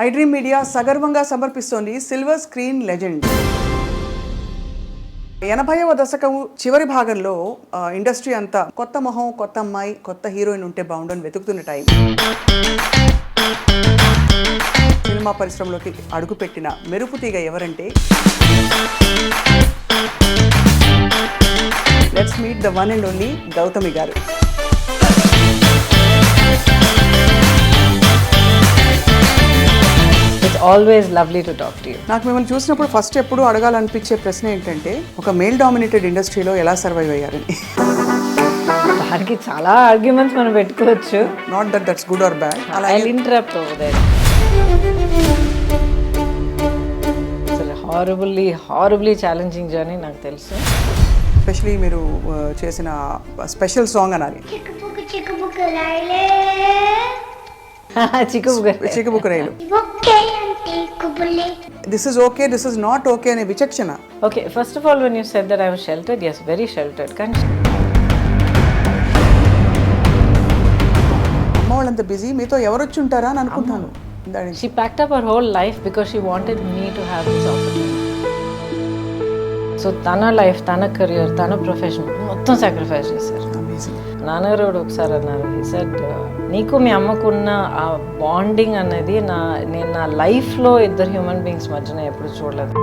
IDream media సగర్వంగా సమర్పిస్తోంది silver screen legend. 80వ దశకం చివరి భాగంలో ఇండస్ట్రీ అంతా కొత్త మొహం, కొత్త అమ్మాయి, కొత్త హీరోయిన్ ఉంటే బాగుండని వెతుకుతున్న టైం. సినిమా పరిశ్రమలోకి అడుగుపెట్టిన మెరుపు తీగ ఎవరంటే let's meet the one and only Gautami garu. Always lovely to talk to you. నాకు మిమ్మల్ని చూసినప్పుడు ఫస్ట్ ఎప్పుడు అడగాలనిపించే ప్రశ్న ఏంటంటే, ఒక మేల్ డామినేటెడ్ ఇండస్ట్రీలో ఎలా సర్వైవ్ అయ్యారని. దానికి చాలా ఆర్గ్యుమెంట్స్ మనం పెట్టుకోవచ్చు. Not that that's good or bad. I'll interrupt over there. అసలు హారబుల్లీ ఛాలెంజింగ్ జర్నీ నాకు తెలుసు. ఎస్పెషలీ మీరు చేసిన స్పెషల్ సాంగ్ అనాలి, Chikku Bukku Raile. This is okay, this is not okay అనే విచక్షణ. Okay, first of all when you said that I was sheltered, yes, very sheltered. కానీ అమ్మ వాళ్ళంత బిజీ, మీతో ఎవరు వచ్చి ఉంటారా అని అనుకుంటాను. she packed up her whole life because she wanted me to have this opportunity. So తన లైఫ్, తన కెరియర్, తన ప్రొఫెషన్ మొత్తం సాక్రిఫైస్ చేశారు. నాన్నగారు ఒకసారి అన్నారు, he said, నీకు మీ అమ్మకున్న ఆ బాండింగ్ అనేది నేను నా లైఫ్లో ఇద్దరు హ్యూమన్ బీయింగ్స్ మధ్యన ఎప్పుడు చూడలేదు.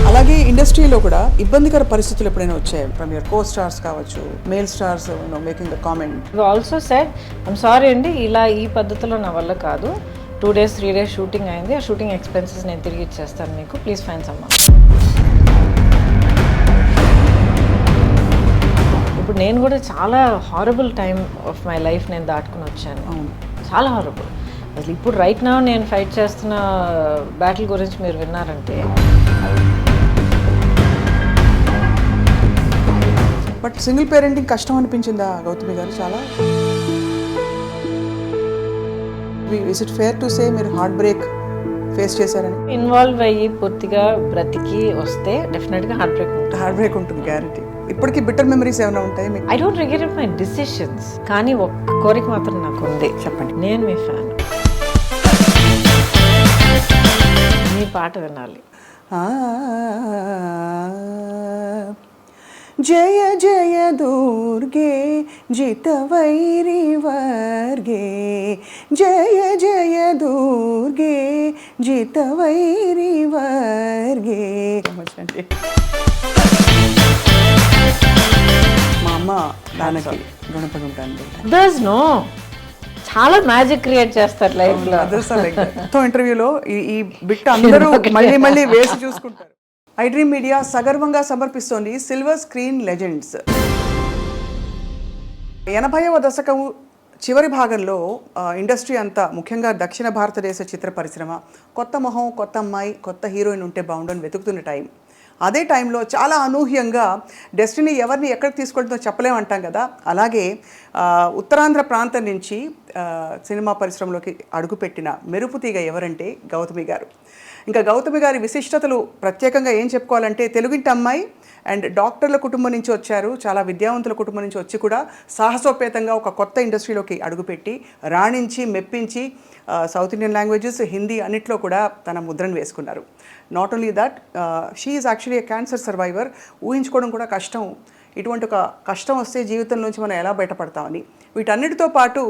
అలాగే ఇండస్ట్రీలో కూడా ఇబ్బందికర పరిస్థితులు ఎప్పుడైనా వచ్చాయి? ఫ్రమ్ యువర్ కో స్టార్స్ కావచ్చు, male stars making the comment. Also said, I'm sorry అండి, ఇలా ఈ పద్ధతిలో నా వల్ల కాదు. 2 days 3 days షూటింగ్ అయింది, ఆ షూటింగ్ ఎక్స్పెన్సెస్ నేను తిరిగి ఇచ్చేస్తాను మీకు, ప్లీజ్ ఫైన్ సమ్మా. ఇప్పుడు నేను కూడా చాలా horrible time of my life నేను దాటుకుని వచ్చాను. చాలా హారబుల్. అసలు ఇప్పుడు రైట్ నౌ నేను ఫైట్ చేస్తున్న బ్యాటిల్ గురించి మీరు విన్నారంటే. బట్ సింగిల్ పేరెంటింగ్ కష్టం అనిపించిందా గౌతమి గారు? చాలా. Is it fair to say మీరు హార్ట్ బ్రేక్ ఫేస్ చేశారని? ఇన్వాల్వ్ అయ్యి పూర్తిగా బ్రతికి వస్తే డెఫినెట్గా హార్ట్ బ్రేక్ ఉంటుంది, గ్యారంటీ. ఇప్పటికీ బిటర్ మెమరీస్ ఏమైనా ఉంటాయి మీకు? I don't regret my decisions. కానీ ఒక్క కోరిక మాత్రం నాకు ఉంది. చెప్పండి. నేను మీ ఫ్యాన్, మీ పాట వినాలి. జయ జయ దుర్గే జితవైరి వర్గే, జయ జయ దుర్గే జితవైరి వర్గే. మా అమ్మ నాన్నకి రుణపడి ఉంటాను. దర్స్ నో, చాలా మ్యాజిక్ క్రియేట్ చేస్తారు లైఫ్లో. ఇంటర్వ్యూలో ఈ బిట్ అందరూ మళ్ళీ వేసి చూసుకుంటారు. ఐడ్రీమ్ మీడియా సగర్వంగా సమర్పిస్తోంది సిల్వర్ స్క్రీన్ లెజెండ్స్. 80వ దశకం చివరి భాగంలో ఇండస్ట్రీ అంతా, ముఖ్యంగా దక్షిణ భారతదేశ చిత్ర పరిశ్రమ కొత్త మొహం, కొత్త అమ్మాయి, కొత్త హీరోయిన్ ఉంటే బాగుండని వెతుకుతున్న టైం. అదే టైంలో చాలా అనూహ్యంగా డెస్టినీ ఎవరిని ఎక్కడికి తీసుకెళ్తుందో చెప్పలేమంటాం కదా, అలాగే ఉత్తరాంధ్ర ప్రాంతం నుంచి సినిమా పరిశ్రమలోకి అడుగుపెట్టిన మెరుపు తీగ ఎవరంటే గౌతమి గారు. ఇంకా గౌతమి గారి విశిష్టతలు ప్రత్యేకంగా ఏం చెప్పుకోవాలంటే, తెలుగింటి అమ్మాయి అండ్ డాక్టర్ల కుటుంబం నుంచి వచ్చారు, చాలా విద్యావంతుల కుటుంబం నుంచి వచ్చి కూడా సాహసోపేతంగా ఒక కొత్త ఇండస్ట్రీలోకి అడుగుపెట్టి రాణించి మెప్పించి సౌత్ ఇండియన్ లాంగ్వేజెస్, హిందీ అన్నిట్లో కూడా తన ముద్రను వేసుకున్నారు. Not only that, she is actually a cancer survivor. ఊహించుకోవడం కూడా కష్టం, ఇటువంటి ఒక కష్టం వస్తే జీవితం నుంచి మనం ఎలా బయటపడతామని. వీటన్నిటితో పాటు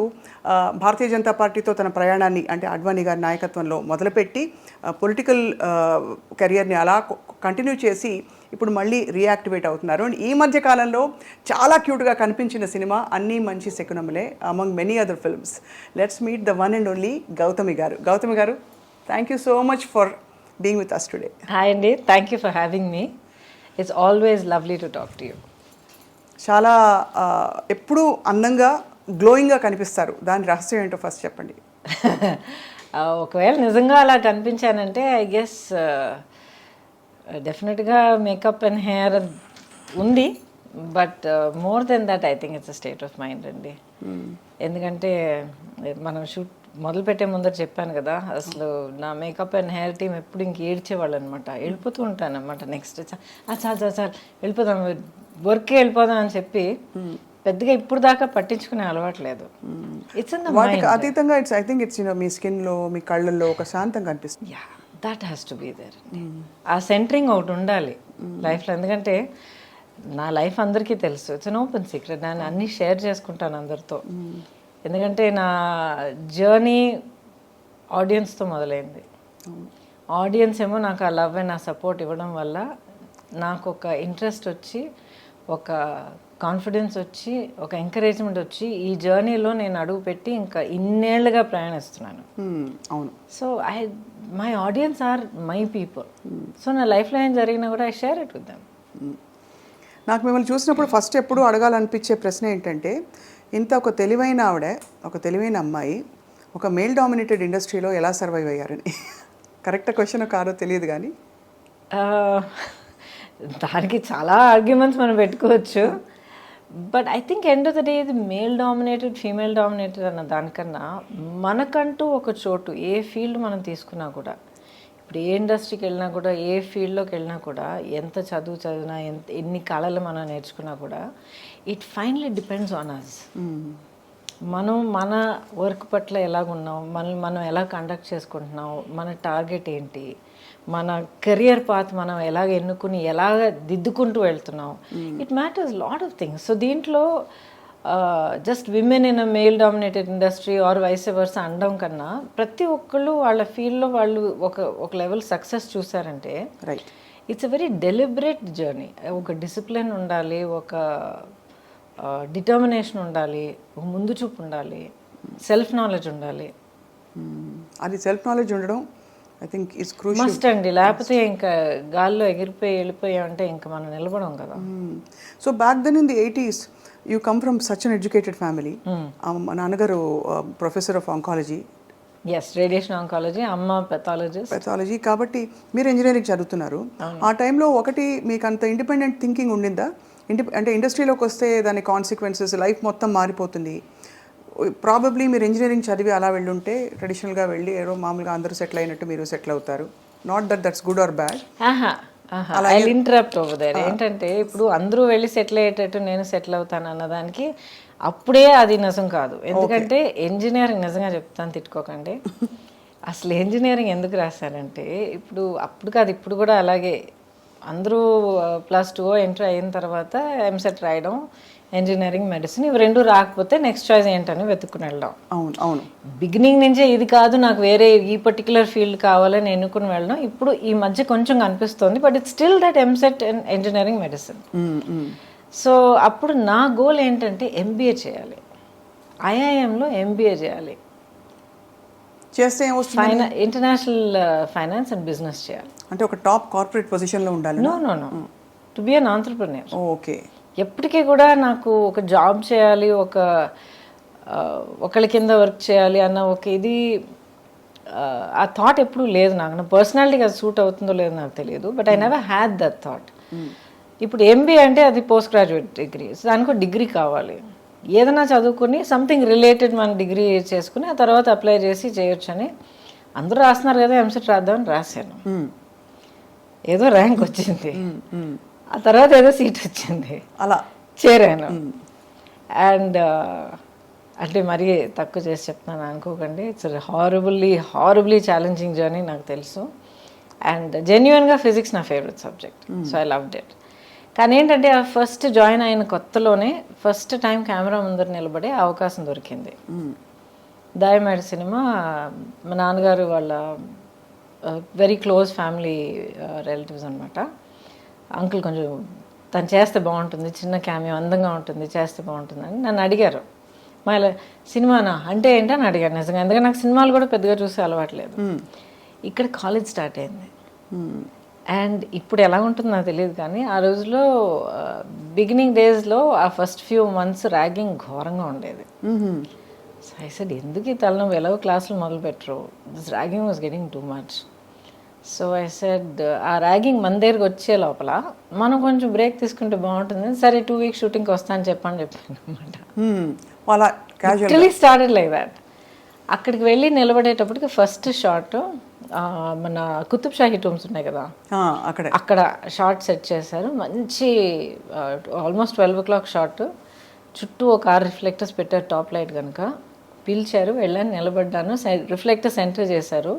భారతీయ జనతా పార్టీతో తన ప్రయాణాన్ని, అంటే అడ్వాణీ గారి నాయకత్వంలో మొదలుపెట్టి పొలిటికల్ కెరియర్ని అలా కంటిన్యూ చేసి ఇప్పుడు మళ్ళీ రీయాక్టివేట్ అవుతున్నారు. అండ్ ఈ మధ్య కాలంలో చాలా క్యూట్గా కనిపించిన cinema Anni Manchi Sakunamule, among many other films. Let's meet the one and only Gautami garu. Gautami garu, thank you so much for being with us today. Hi అండి, thank you for having me. It's always lovely to talk to you. చాలా ఎప్పుడూ అందంగా, గ్లోయింగ్గా కనిపిస్తారు. దాని రహస్యం ఏంటో first చెప్పండి. ఒకవేళ నిజంగా అలా కనిపించానంటే ఐ గెస్ డెఫినెట్గా మేకప్ అండ్ హెయిర్ ఉంది, but more than that I think it's a state of mind అండి. ఎందుకంటే మనం షూట్ మొదలుపెట్టే ముందర చెప్పాను కదా, అసలు నా మేకప్ అండ్ హెయిర్ టీమ్ ఎప్పుడు ఇంక ఏడ్చేవాళ్ళు అనమాట. వెళ్ళిపోతూ ఉంటాను అనమాట. నెక్స్ట్ చాలు వెళ్ళిపోదాం, వర్క్కి వెళ్ళిపోదాం అని చెప్పి పెద్దగా ఇప్పుడు దాకా పట్టించుకునే అలవాటు లేదు. ఇట్స్ ఇన్ ద వాటికి మైండ్. అతీతంగా ఐ థింక్ ఇట్స్ మీ స్కిన్లో మీ కళ్ళల్లో ఒక శాంతం కనిపిస్తుంది. Yeah, that has to be there. ఆ సెంటరింగ్ ఒకటి ఉండాలి లైఫ్లో. ఎందుకంటే నా లైఫ్ అందరికీ తెలుసు, ఇట్స్ అన్ ఓపెన్ సీక్రెట్. నేను అన్నీ షేర్ చేసుకుంటాను అందరితో. ఎందుకంటే నా జర్నీ ఆడియన్స్తో మొదలైంది. ఆడియన్స్ ఏమో నాకు ఆ లవ్ అండ్ ఆ సపోర్ట్ ఇవ్వడం వల్ల నాకు ఒక ఇంట్రెస్ట్ వచ్చి, ఒక కాన్ఫిడెన్స్ వచ్చి, ఒక ఎంకరేజ్మెంట్ వచ్చి ఈ జర్నీలో నేను అడుగు పెట్టి ఇంకా ఇన్నేళ్లుగా ప్రయాణిస్తున్నాను. అవును. So my audience are my people. So నా లైఫ్లో ఏం జరిగినా కూడా I share it with them. నాకు మిమ్మల్ని చూసినప్పుడు ఫస్ట్ ఎప్పుడు అడగాలనిపించే ప్రశ్న ఏంటంటే, ఇంత ఒక తెలివైన ఆవిడ, ఒక తెలివైన అమ్మాయి ఒక మేల్ డామినేటెడ్ ఇండస్ట్రీలో ఎలా సర్వైవ్ అయ్యారని. కరెక్ట్ క్వశ్చన్ కాదో తెలియదు కానీ దానికి చాలా ఆర్గ్యుమెంట్స్ మనం పెట్టుకోవచ్చు. But I think end of the day ఇది మేల్ డామినేటెడ్ ఫీమేల్ డామినేటెడ్ అన్న దానికన్నా మనకంటూ ఒక చోటు, ఏ ఫీల్డ్ మనం తీసుకున్నా కూడా, ఇప్పుడు ఏ ఇండస్ట్రీకి వెళ్ళినా కూడా, ఏ ఫీల్డ్లోకి వెళ్ళినా కూడా, ఎంత చదువు చదివినా, ఎన్ని కళలు మనం నేర్చుకున్నా కూడా, it finally depends on us. మనం మన వర్క్ పట్ల ఎలాగున్నాం, మనం ఎలా కండక్ట్ చేసుకుంటున్నాం, మన టార్గెట్ ఏంటి, మన కెరియర్ పాత్ మనం ఎలాగ ఎన్నుకుని ఎలాగ దిద్దుకుంటూ వెళ్తున్నాం, it matters lot of things. So దీంట్లో just women in a male dominated industry or vice versa అనడం కన్నా, ప్రతి ఒక్కళ్ళు వాళ్ళ ఫీల్డ్లో వాళ్ళు ఒక లెవెల్ సక్సెస్ చూసారంటే right, it's a very deliberate journey. ఒక డిసిప్లిన్ ఉండాలి, ఒక డిటర్మినేషన్ ఉండాలి, ముందు చూపు ఉండాలి, సెల్ఫ్ నాలెడ్జ్ ఉండాలి. అది సెల్ఫ్ నాలెడ్జ్ ఉండడం I think it's crucial must అండి. లేకపోతే ఇంకా గాల్లో ఎగిరిపోయి వెళ్ళిపోయామంటే ఇంకా మనం నిలబడం కదా. So back then in the 80s you come from such an educated family. మా నాన్నగారు professor of oncology. Yes, radiation oncology, అమ్మ పెథాలజీ. కాబట్టి మీరు ఇంజనీరింగ్ చదువుతున్నారు. ఆ టైంలో ఒకటి మీకు అంత ఇండిపెండెంట్ థింకింగ్ ఉండిందా? అంటే ఇండస్ట్రీలోకి వస్తే దాని కాన్సిక్వెన్సెస్, లైఫ్ మొత్తం మారిపోతుంది. ప్రాబబ్లీ మీరు ఇంజనీరింగ్ చదివి అలా వెళ్ళుంటే ట్రెడిషనల్గా వెళ్ళి ఏదో మామూలుగా అందరూ సెటిల్ అయినట్టు మీరు సెటిల్ అవుతారు. Not that's good or bad. I interrupt over there. ఏంటంటే ఇప్పుడు అందరూ వెళ్ళి సెటిల్ అయ్యేటట్టు నేను సెటిల్ అవుతాను అన్నదానికి అప్పుడే అది నిజం కాదు. ఎందుకంటే ఇంజనీరింగ్, నిజంగా చెప్తాను తిట్టుకోకండి, అసలు ఇంజనీరింగ్ ఎందుకు రాశారంటే అప్పుడు కాదు, ఇప్పుడు కూడా అలాగే అందరూ +2 ఎంటర్ అయిన తర్వాత ఎంసెట్ రాయడం, ఇంజనీరింగ్, మెడిసిన్, ఇవి రెండు రాకపోతే నెక్స్ట్ చాయిస్ ఏంటని వెతుక్కుని వెళ్ళడం. అవును. బిగినింగ్ నుంచే ఇది కాదు నాకు వేరే ఈ పర్టికులర్ ఫీల్డ్ కావాలని ఎన్నుకుని వెళ్ళడం ఇప్పుడు ఈ మధ్య కొంచెం కనిపిస్తుంది. But it's still that EAMCET and engineering, medicine. So అప్పుడు నా గోల్ ఏంటంటే ఎంబీఏ చేయాలి, ఐఐఎంలో ఎంబీఏ చేయాలి, చేస్తే ఇంటర్నేషనల్ ఫైనాన్స్ అండ్ బిజినెస్ చేయాలి. అంటే ఒక టాప్ కార్పొరేట్ పొజిషన్లో ఉండాలి. No to be an entrepreneur. Okay. ఎప్పటికీ కూడా నాకు ఒక జాబ్ చేయాలి, ఒకళ్ళ కింద వర్క్ చేయాలి అన్న ఆ థాట్ ఎప్పుడూ లేదు నాకు. నా పర్సనాలిటీకి అది సూట్ అవుతుందో లేదో నాకు తెలియదు, but I never had that thought. ఇప్పుడు ఎంబీఏ అంటే అది పోస్ట్ గ్రాడ్యుయేట్ డిగ్రీ, దానికి ఒక డిగ్రీ కావాలి. ఏదైనా చదువుకుని సంథింగ్ రిలేటెడ్ మన డిగ్రీ చేసుకుని ఆ తర్వాత అప్లై చేసి చేయొచ్చు అని అందరూ రాస్తున్నారు కదా, ఎంసెట్ రాద్దామని రాశాను. ఏదో ర్యాంక్ వచ్చింది, ఆ తర్వాత ఏదో సీట్ వచ్చింది, అలా చేరాను. అండ్ అంటే మరీ తక్కువ చేసి చెప్తున్నాను అనుకోకండి, ఇట్స్ హారబుల్లీ ఛాలెంజింగ్ జర్నీ, నాకు తెలుసు. అండ్ జెన్యున్గా ఫిజిక్స్ నా favourite subject, so I loved it. కానీ ఏంటంటే ఆ ఫస్ట్ జాయిన్ అయిన కొత్తలోనే ఫస్ట్ టైం కెమెరా ముందర నిలబడే అవకాశం దొరికింది. దాయమేడ సినిమా, మా నాన్నగారు వాళ్ళ వెరీ క్లోజ్ ఫ్యామిలీ రిలేటివ్స్ అనమాట. అంకుల్ కొంచెం తను చేస్తే బాగుంటుంది, చిన్న క్యామియో అందంగా ఉంటుంది, చేస్తే బాగుంటుంది అని నన్ను అడిగారు. మళ్ళీ సినిమానా అంటే ఏంటని అడిగాను నిజంగా, ఎందుకంటే నాకు సినిమాలు కూడా పెద్దగా చూసే అలవాట్లేదు. ఇక్కడ కాలేజ్ స్టార్ట్ అయింది. అండ్ ఇప్పుడు ఎలా ఉంటుందో నాకు తెలియదు, కానీ ఆ రోజులో బిగినింగ్ డేస్లో ఆ ఫస్ట్ ఫ్యూ మంత్స్ ర్యాగింగ్ ఘోరంగా ఉండేది. సో ఐ సెడ్ ఎందుకు ఈ తలనొప్పి, ఎలాగో క్లాసులు మొదలు పెట్టరు, this ragging was getting too much. So I said ఆ ర్యాగింగ్ మన దగ్గరికి వచ్చే లోపల మనం కొంచెం బ్రేక్ తీసుకుంటే బాగుంటుంది, సరే 2 weeks షూటింగ్కి వస్తాను చెప్పాను అనమాట. Started like that. అక్కడికి వెళ్ళి నిలబడేటప్పటికి ఫస్ట్ షాట్ మన కుతుబ్ షాహీ టూమ్స్ ఉన్నాయి కదా, అక్కడ షార్ట్ సెట్ చేశారు. మంచి ఆల్మోస్ట్ 12 o'clock షార్ట్, చుట్టూ ఒక 6 రిఫ్లెక్టర్స్ పెట్టారు టాప్ లైట్ కనుక. పిలిచారు, వెళ్ళాను, నిలబడ్డాను, రిఫ్లెక్టర్ సెంటర్ చేశారు,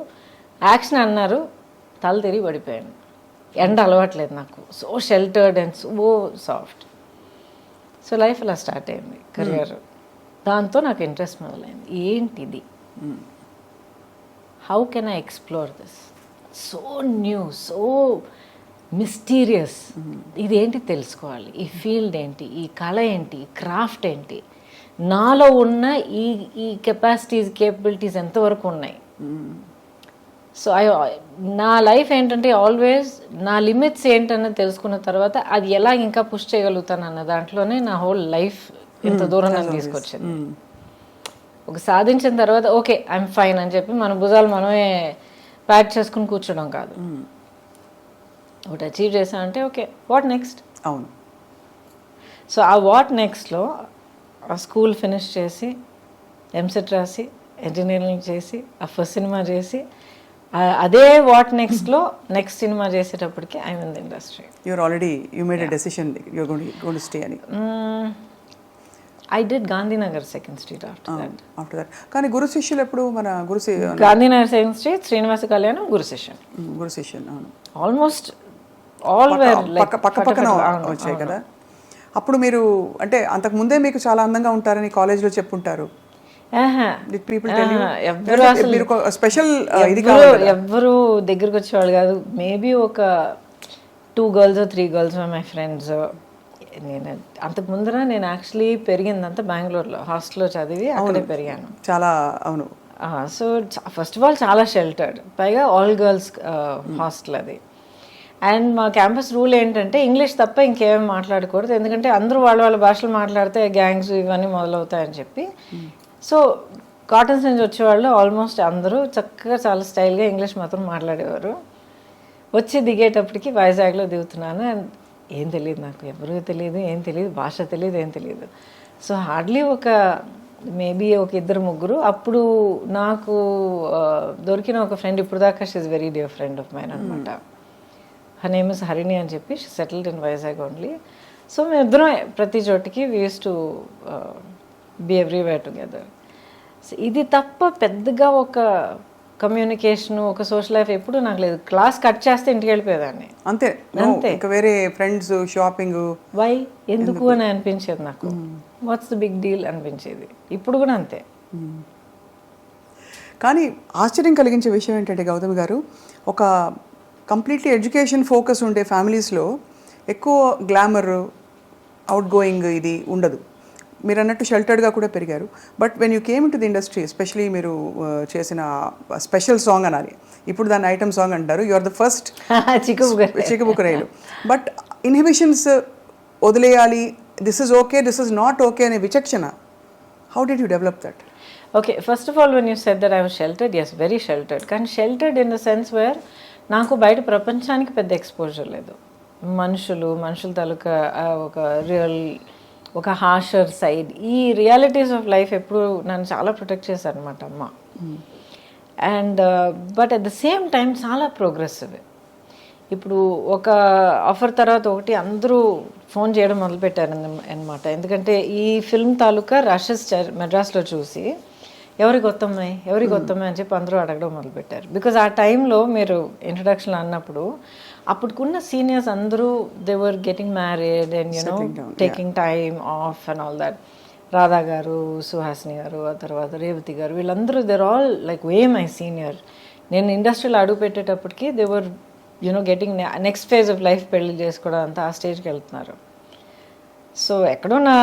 యాక్షన్ అన్నారు, తల తిరిగి పడిపోయాను. ఎండ అలవాట్లేదు నాకు, so sheltered and so soft. So life అలా స్టార్ట్ అయింది, కెరియర్. దాంతో నాకు ఇంట్రెస్ట్ మొదలైంది, ఏంటిది, how can I explore this, so new, so mysterious, ఇదేంటి తెలుసుకోవాలి, ఈ ఫీల్డ్ ఏంటి, ఈ కళ ఏంటి, ఈ క్రాఫ్ట్ ఏంటి, నాలో ఉన్న ఈ కెపాసిటీస్ కేపబిలిటీస్ ఎంతవరకు ఉన్నాయి. సో నా లైఫ్ ఏంటంటే ఆల్వేస్ నా లిమిట్స్ ఏంటన్నది తెలుసుకున్న తర్వాత అది ఎలా ఇంకా పుష్ చేయగలుగుతాను అన్న దాంట్లోనే నా హోల్ లైఫ్ ఇంత దూరం నన్ను తీసుకొచ్చింది. ఒక సాధించిన తర్వాత ఓకే ఐఎమ్ ఫైన్ అని చెప్పి మన భుజాలు మనమే ప్యాక్ చేసుకుని కూర్చోడం కాదు. ఒకటి అచీవ్ చేసామంటే ఓకే వాట్ నెక్స్ట్. అవును. సో ఆ వాట్ నెక్స్ట్లో ఆ స్కూల్ ఫినిష్ చేసి ఎంసెట్ రాసి ఇంజనీరింగ్ చేసి ఆ ఫస్ట్ సినిమా చేసి అదే వాట్ నెక్స్ట్లో నెక్స్ట్ సినిమా చేసేటప్పటికి I in the industry. You're already you made a decision you're going to stay అని. I did Gandhinagar second street after that. కానీ గురు శిష్యులు ఎప్పుడు మన గాంధీనగర్ సెకండ్ స్ట్రీట్, శ్రీనివాస కళ్యాణం, గురు శిష్యం. అవును, ఆల్మోస్ట్ ఆల్ వేర్ పక్క పక్కన వచ్చాయి కదా. అప్పుడు మీరు అంటే అంతకు ముందే మీకు చాలా అందంగా ఉంటారని కాలేజ్లో చెప్పుంటారు. ఎవ్వరు దగ్గరకు వచ్చేవాళ్ళు కాదు. మేబీ ఒక 2 girls 3 girls మై ఫ్రెండ్స్. నేను అంతకు ముందర నేను యాక్చువల్లీ పెరిగిందంతా బెంగళూరులో హాస్టల్లో చదివి అక్కడే పెరిగాను. చాలా అవును. సో ఫస్ట్ ఆఫ్ ఆల్ చాలా షెల్టర్డ్, పైగా ఆల్ గర్ల్స్ హాస్టల్ అది. అండ్ మా క్యాంపస్ రూల్ ఏంటంటే ఇంగ్లీష్ తప్ప ఇంకేమీ మాట్లాడకూడదు, ఎందుకంటే అందరూ వాళ్ళ భాషలు మాట్లాడితే గ్యాంగ్స్ ఇవన్నీ మొదలవుతాయని చెప్పి. సో కాటన్స్ నుంచి వచ్చేవాళ్ళు ఆల్మోస్ట్ అందరూ చక్కగా చాలా స్టైల్గా ఇంగ్లీష్ మాత్రం మాట్లాడేవారు. వచ్చి దిగేటప్పటికి వైజాగ్లో దిగుతున్నాను, అండ్ ఏం తెలియదు నాకు, ఎవరూ తెలియదు, ఏం తెలియదు, భాష తెలియదు, ఏం తెలియదు. సో హార్డ్లీ ఒక మేబీ ఒక 2-3. అప్పుడు నాకు దొరికిన ఒక ఫ్రెండ్, ఇప్పుడు దాకా she is very dear friend of mine అనమాట. హర్ నేమ్ ఇస్ హరిణి అని చెప్పి, she settled in Vizag only. So మేమిద్దరం ప్రతి చోటికి we used to be everywhere together. So ఇది తప్ప పెద్దగా ఒక కమ్యూనికేషన్, ఒక సోషల్ లైఫ్ ఎప్పుడు నాకు లేదు. క్లాస్ కట్ చేస్తే ఇంటికి వెళ్ళిపోయేదాన్ని అంతే. వేరే ఫ్రెండ్స్, షాపింగ్, వై ఎందుకు అని అనిపించేది నాకు. వాట్స్ ద బిగ్ డీల్ అనిపించేది. ఇప్పుడు కూడా అంతే. కానీ ఆశ్చర్యం కలిగించే విషయం ఏంటంటే గౌతమి గారు, ఒక కంప్లీట్లీ ఎడ్యుకేషన్ ఫోకస్ ఉండే ఫ్యామిలీస్లో ఎక్కువ గ్లామర్, అవుట్ గోయింగ్ ఇది ఉండదు. మీరు అన్నట్టు షెల్టర్డ్గా కూడా పెరిగారు. But when you came into the industry, especially మీరు చేసిన స్పెషల్ సాంగ్ అనాలి, ఇప్పుడు దాన్ని ఐటమ్ సాంగ్ అంటారు, you are the first Chikku Bukku Raile. But inhibitions వదిలేయాలి, this is okay, this is not okay అనే విచక్షణ, how did you develop that? Okay, first of all when you said that I was sheltered, yes very sheltered. కానీ sheltered in the sense where నాకు బయట ప్రపంచానికి పెద్ద exposure లేదు. మనుషుల తాలూకా ఒక రియల్, ఒక హార్షర్ సైడ్, ఈ రియాలిటీస్ ఆఫ్ లైఫ్ ఎప్పుడు నన్ను చాలా ప్రొటెక్ట్ చేశారు అనమాట అమ్మ. And but at the same time చాలా ప్రోగ్రెసివ్. ఇప్పుడు ఒక ఆఫర్ తర్వాత ఒకటి అందరూ ఫోన్ చేయడం మొదలుపెట్టారు అనమాట. ఎందుకంటే ఈ ఫిల్మ్ తాలూకా రషెస్ మెడ్రాస్లో చూసి ఎవరికి కొత్తమ్మాయి అని చెప్పి అందరూ అడగడం మొదలుపెట్టారు. బికాజ్ ఆ టైంలో మీరు ఇంట్రడక్షన్ అన్నప్పుడు అప్పటికున్న సీనియర్స్ అందరూ they were getting married and you know taking time off and all that. Radha garu, Suhasini garu, ఆ తర్వాత రేవతి గారు, వీళ్ళందరూ they're all like way my senior. నేను ఇండస్ట్రీలో అడుగు పెట్టేటప్పటికి they were you know getting next phase of life, పెళ్లి చేసుకోవడం అంతా ఆ స్టేజ్కి వెళ్తున్నారు. సో ఎక్కడో నా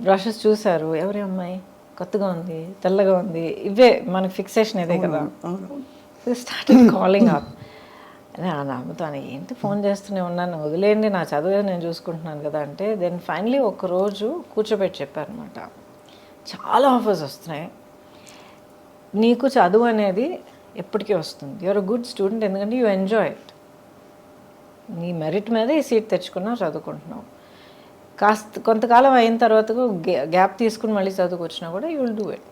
బ్రషెస్ చూశారు, ఎవరి అమ్మాయి కొత్తగా ఉంది, తెల్లగా ఉంది, ఇవే మనకి ఫిక్సేషన్ ఇదే కదా. Starting calling up. నమ్ముతాను, ఏంటి ఫోన్ చేస్తూనే ఉన్నాను, వదిలేయండి, నా చదువు నేను చూసుకుంటున్నాను కదా అంటే. దెన్ ఫైనలీ ఒకరోజు కూర్చోబెట్టి చెప్పారనమాట, చాలా ఆఫర్స్ వస్తున్నాయి, నీకు చదువు అనేది ఎప్పటికీ వస్తుంది, యూఆర్ అ గుడ్ స్టూడెంట్, ఎందుకంటే యూ ఎంజాయ్ ఇట్, నీ మెరిట్ మీద ఈ సీట్ తెచ్చుకున్నావు, చదువుకుంటున్నావు, కొంతకాలం అయిన తర్వాత గ్యాప్ తీసుకుని మళ్ళీ చదువుకొచ్చినా కూడా you will do it.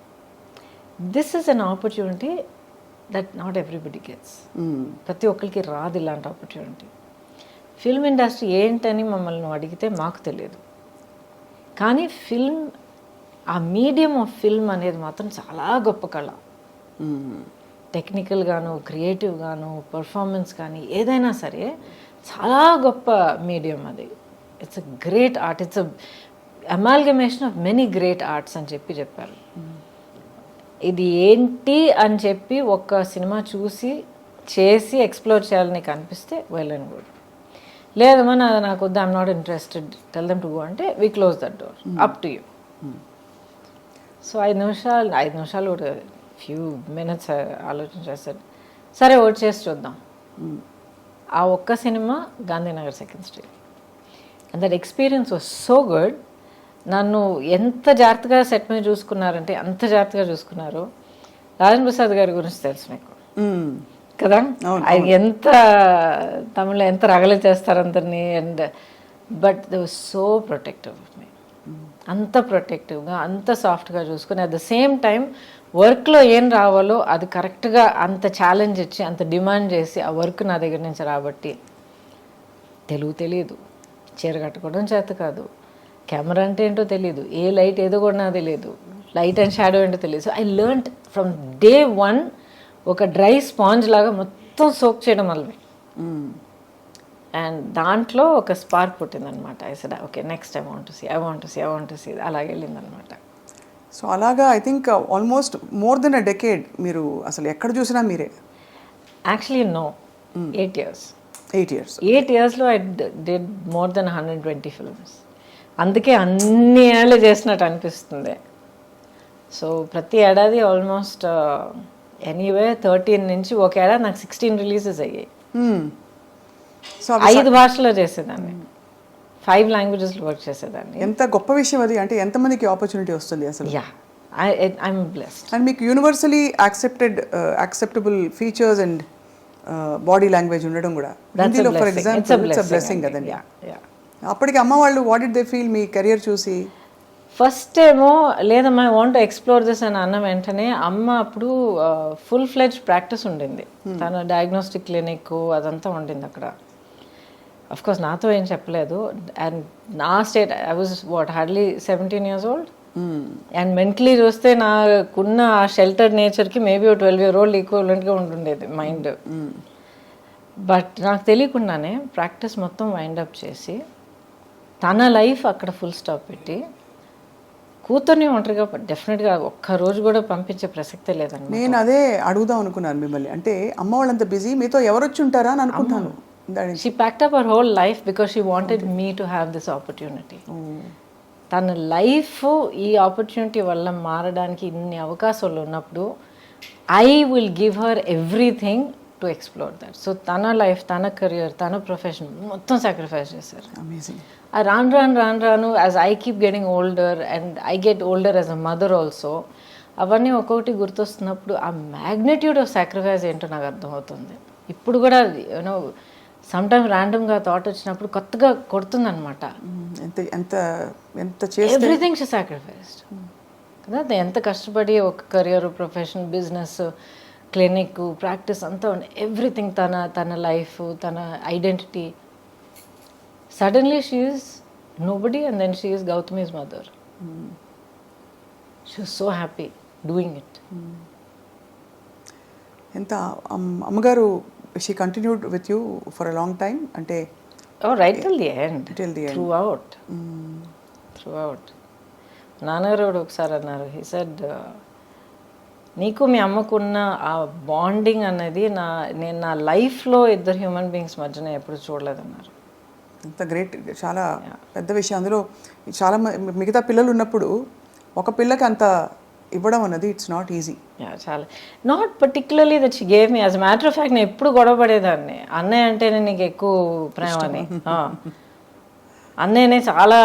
This is an opportunity that not everybody gets. ప్రతి ఒక్కరికి రాదు ఇలాంటి ఆపర్చునిటీ. ఫిల్మ్ ఇండస్ట్రీ ఏంటని మమ్మల్ని అడిగితే మాకు తెలియదు, కానీ ఫిల్మ్, ఆ మీడియం ఆఫ్ ఫిల్మ్ అనేది మాత్రం చాలా గొప్ప కళ. టెక్నికల్గాను, క్రియేటివ్గాను, పర్ఫార్మెన్స్ కానీ ఏదైనా సరే చాలా గొప్ప మీడియం అది. It's a great art, it's a amalgamation of many great arts అని చెప్పారు. ఇది ఏంటి అని చెప్పి ఒక సినిమా చూసి చేసి ఎక్స్ప్లోర్ చేయాలని కనిపిస్తే వెల్ అండ్ గుడ్. లేదమ్మా నాకు వద్దు, I'm not interested, tell them to go అంటే we close that door, up to you. So 5 నిమిషాలు కూడా ఫ్యూ మినిట్స్ ఆలోచన చేస్తాడు. సరే ఓట్ చేసి చూద్దాం. ఆ ఒక్క cinema Gandhinagar 2nd Street. And that experience was so good. నన్ను ఎంత జాగ్రత్తగా సెట్ మీద చూసుకున్నారంటే అంత జాగ్రత్తగా చూసుకున్నారు. రాజేంద్ర ప్రసాద్ గారి గురించి తెలుసు మీకు కదా, ఆయన ఎంత తమిళ్లో ఎంత రగలు చేస్తారు అందరినీ. And but they was so protective of me, అంత ప్రొటెక్టివ్గా అంత సాఫ్ట్గా చూసుకుని అట్ ద సేమ్ టైం వర్క్లో ఏం రావాలో అది కరెక్ట్గా అంత ఛాలెంజ్ ఇచ్చి అంత డిమాండ్ చేసి ఆ వర్క్ నా దగ్గర నుంచి రాబట్టి తెలుగు తెలియదు, చీర కట్టుకోవడం చేత కాదు, కెమెరా అంటే ఏంటో తెలియదు, ఏ లైట్ ఏదో కూడా నాకు తెలియదు, లైట్ అండ్ షాడో ఏంటో తెలియదు. So I learned from day 1 ఒక డ్రై స్పాంజ్ లాగా మొత్తం సోక్ చేయడం వల్ల. అండ్ దాంట్లో ఒక స్పార్క్ పుట్టిందనమాట. I said okay next I want to see అలాగే వెళ్ళిందనమాట. సో అలాగా I think almost more than a decade మీరు అసలు ఎక్కడ చూసినా మీరే. Actually no, 8 years. 8 yearsలో I did more than 120 films. అందుకే అన్ని ఏళ్ళు చేసినట్టు అనిపిస్తుంది. సో ప్రతి ఏడాది ఆల్మోస్ట్ ఎనీవే 13 నుంచి ఒక ఏడాది నాకు 16 రిలీజెస్ అయ్యాయి. సో 5 భాషల్లో చేసేదాన్ని, 5 languagesలో వర్క్ చేసేదాన్ని. ఎంత గొప్ప విషయం అది. అంటే ఎంతమందికి ఆపర్చునిటీ వస్తుంది అసలు. Yeah, I'm blessed. అండ్ మీకు universally acceptable features and body language ఉండడం కూడా హిందీలో for example it's a blessing కదండి. అప్పటికి అమ్మ వాళ్ళు what did they feel me career చూసి? ఫస్ట్ ఏమో లేదమ్మా I want to explore this అని అన్న వెంటనే అమ్మ అప్పుడు ఫుల్ ఫ్లెడ్జ్ ప్రాక్టీస్ ఉండింది. తన డయాగ్నోస్టిక్ క్లినిక్ అదంతా ఉండింది అక్కడ. అఫ్ కోర్స్ నాతో ఏం చెప్పలేదు. అండ్ నా state I was hardly 17 years old. And mentally చూస్తే నాకున్న ఆ షెల్టర్డ్ నేచర్కి మేబీ 12 year old ఈక్వలెంట్గా ఉంటుండేది మైండ్. బట్ నాకు తెలియకుండానే ప్రాక్టీస్ మొత్తం వైండప్ చేసి తన లైఫ్ అక్కడ ఫుల్ స్టాప్ పెట్టి కూతుర్ని ఒంటరిగా డెఫినెట్గా ఒక్కరోజు కూడా పంపించే ప్రసక్తే లేదండి. నేను అదే అడుగుదాం అనుకున్నాను మిమ్మల్ని. అంటే అమ్మ వాళ్ళంత బిజీ, మీతో ఎవరు వచ్చి ఉంటారా అని అనుకుంటాను. She packed up her whole life because she wanted me to have this opportunity. తన లైఫ్ ఈ ఆపర్చునిటీ వల్ల మారడానికి ఇన్ని అవకాశాలు ఉన్నప్పుడు I will give her everything to explore that. So తన లైఫ్, తన కెరియర్, తన ప్రొఫెషన్ మొత్తం సాక్రిఫైస్ చేశారు. అమేజింగ్. రాను as I keep getting older and I get older as a mother also, అవన్నీ ఒక్కొక్కటి గుర్తొస్తున్నప్పుడు ఆ మ్యాగ్నిట్యూడ్ ఆఫ్ సాక్రిఫైస్ ఏంటో నాకు అర్థమవుతుంది. ఇప్పుడు కూడా యూనో సమ్ టైమ్ ర్యాండమ్గా థాట్ వచ్చినప్పుడు కొత్తగా కొడుతుందనమాట. ఎవ్రీథింగ్ షీ సాక్రిఫైస్డ్ కదా. ఎంత కష్టపడి ఒక career, profession, business, clinic, practice అంతా ఎవ్రీథింగ్, తన లైఫ్, తన identity. Suddenly she is nobody and then she is Gautami's mother. She was so happy doing it. ఎంత అమ్మగారు she continued with you for a long time? అంటే right till the end. Throughout. నాన్నగారు ఒకసారి అన్నారు, he said నీకు మీ అమ్మకున్న ఆ bonding అనేది నేను నా లైఫ్లో ఇద్దరు హ్యూమన్ బీయింగ్స్ మధ్యన ఎప్పుడు చూడలేదన్నారు. అంత గ్రేట్, చాలా పెద్ద విషయం. అందులో చాలా మిగతా పిల్లలు ఉన్నప్పుడు ఒక పిల్లకి అంత ఇవ్వడం అన్నది ఇట్స్ నాట్ ఈజీ. చాలా not particularly that she gave me. As a matter of fact నేను ఎప్పుడు గొడవ పడేదాన్ని, అన్నయ్య అంటేనే నీకు ఎక్కువ ప్రేమ అని. అన్నయ్యనే చాలా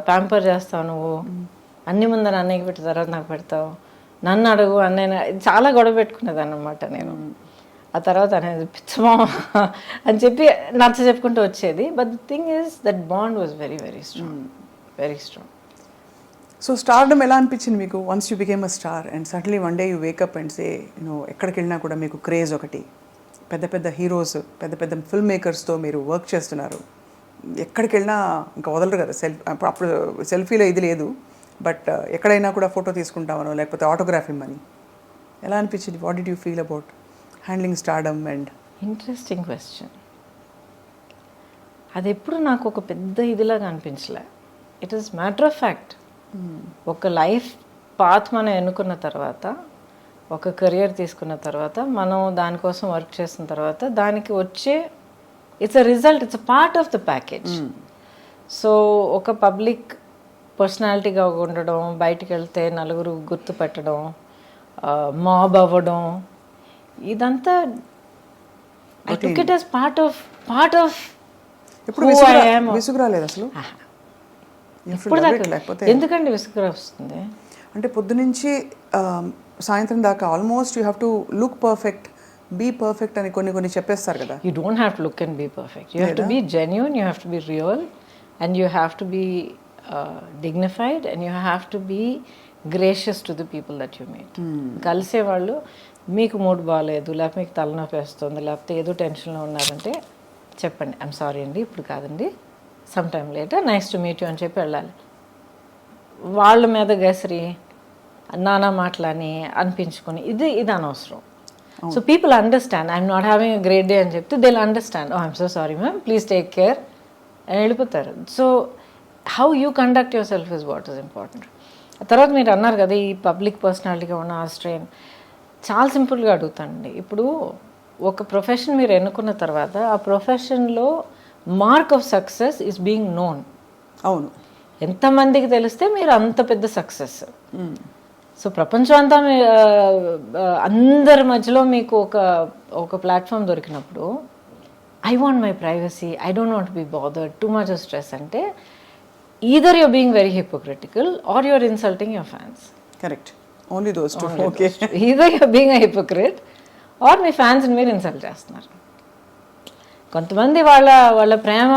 ప్యాంపర్ చేస్తావు నువ్వు, అన్ని ముందర అన్నయ్యకి పెట్టిన తర్వాత నాకు పెడతావు, నన్ను అడుగు అన్నయ్య, చాలా గొడవ పెట్టుకునేదాన్ని అనమాట నేను. ఆ తర్వాత అనేది పిచ్చమా అని చెప్పి నచ్చ చెప్పుకుంటూ వచ్చేది. But the thing is that bond was very very strong, very strong. So stardom ఎలా అనిపించింది మీకు once you became a star and suddenly one day you wake up and say ఎక్కడికి వెళ్ళినా కూడా మీకు క్రేజ్ ఒకటి, పెద్ద పెద్ద హీరోస్, పెద్ద పెద్ద ఫిల్మ్ మేకర్స్తో మీరు వర్క్ చేస్తున్నారు, ఎక్కడికి వెళ్ళినా ఇంకా వదలరు కదా అప్పుడు సెల్ఫీలో ఇది లేదు, బట్ ఎక్కడైనా కూడా ఫోటో తీసుకుంటామనో లేకపోతే ఆటోగ్రాఫ్ ఇమ్మని. ఎలా అనిపించింది? What did you feel about handling stardom? And interesting question. అది ఎప్పుడు నాకు ఒక పెద్ద ఇదిలాగా అనిపించలే. It is matter of fact. ఒక లైఫ్ పాత్ మనం ఎన్నుకున్న తర్వాత, ఒక కెరియర్ తీసుకున్న తర్వాత, మనం దానికోసం వర్క్ చేసిన తర్వాత దానికి వచ్చే it's a result, it's a part of the package. So ఒక పబ్లిక్ పర్సనాలిటీగా ఉండడం, బయటికి వెళ్తే నలుగురు గుర్తుపెట్టడం, మాబ్ అవ్వడం, ఇదంతా I took it as part of ఇప్పుడు విసుగు రాలేదు అసలు? ఇప్పుడు దాకా ఎందుకండి విసుగు వస్తుంది? అంటే పొద్దునుంచి సాయంత్రం దాకా almost you have to look perfect, be perfect అని కొన్ని చెప్పేస్తారు కదా. You don't have to look and be perfect. You have to be genuine, you have to be real, and you have to be dignified, and you have to be gracious to the people that you meet. కలిసేవాళ్ళు మీకు mood బాగాలేదు, లేకపోతే మీకు తలనొప్పి వేస్తుంది, లేకపోతే ఏదో టెన్షన్లో ఉన్నారంటే చెప్పండి, ఐఎమ్ సారీ అండి ఇప్పుడు కాదండి, some time later, nice to meet you అని చెప్పి వెళ్ళాలి. వాళ్ళ మీద గసిరి నానా మాటలని అనిపించుకొని ఇది అనవసరం. So people understand I'm not having a great day అని చెప్తే they will understand, oh I'm so sorry ma'am, please take care అని వెళ్ళిపోతారు. So how you conduct yourself is what is important. తర్వాత మీరు అన్నారు కదా ఈ పబ్లిక్ పర్సనాలిటీగా ఉన్న ఆ స్ట్రెయిన్. చాలా సింపుల్గా అడుగుతానండి. ఇప్పుడు ఒక ప్రొఫెషన్ మీరు ఎన్నుకున్న తర్వాత ఆ ప్రొఫెషన్లో mark of success is being known. అవును. ఎంతమందికి తెలిస్తే మీరు అంత పెద్ద సక్సెస్. సో ప్రపంచం అంతా అందరి మధ్యలో మీకు ఒక ప్లాట్ఫామ్ దొరికినప్పుడు I want my privacy, I don't want be bothered, too much of stress అంటే either you're being very hypocritical or you're insulting your fans. Correct. Only those two. Okay. Either you're being a hypocrite or me fans మీరు insult చేస్తున్నారు. కొంతమంది వాళ్ళ ప్రేమ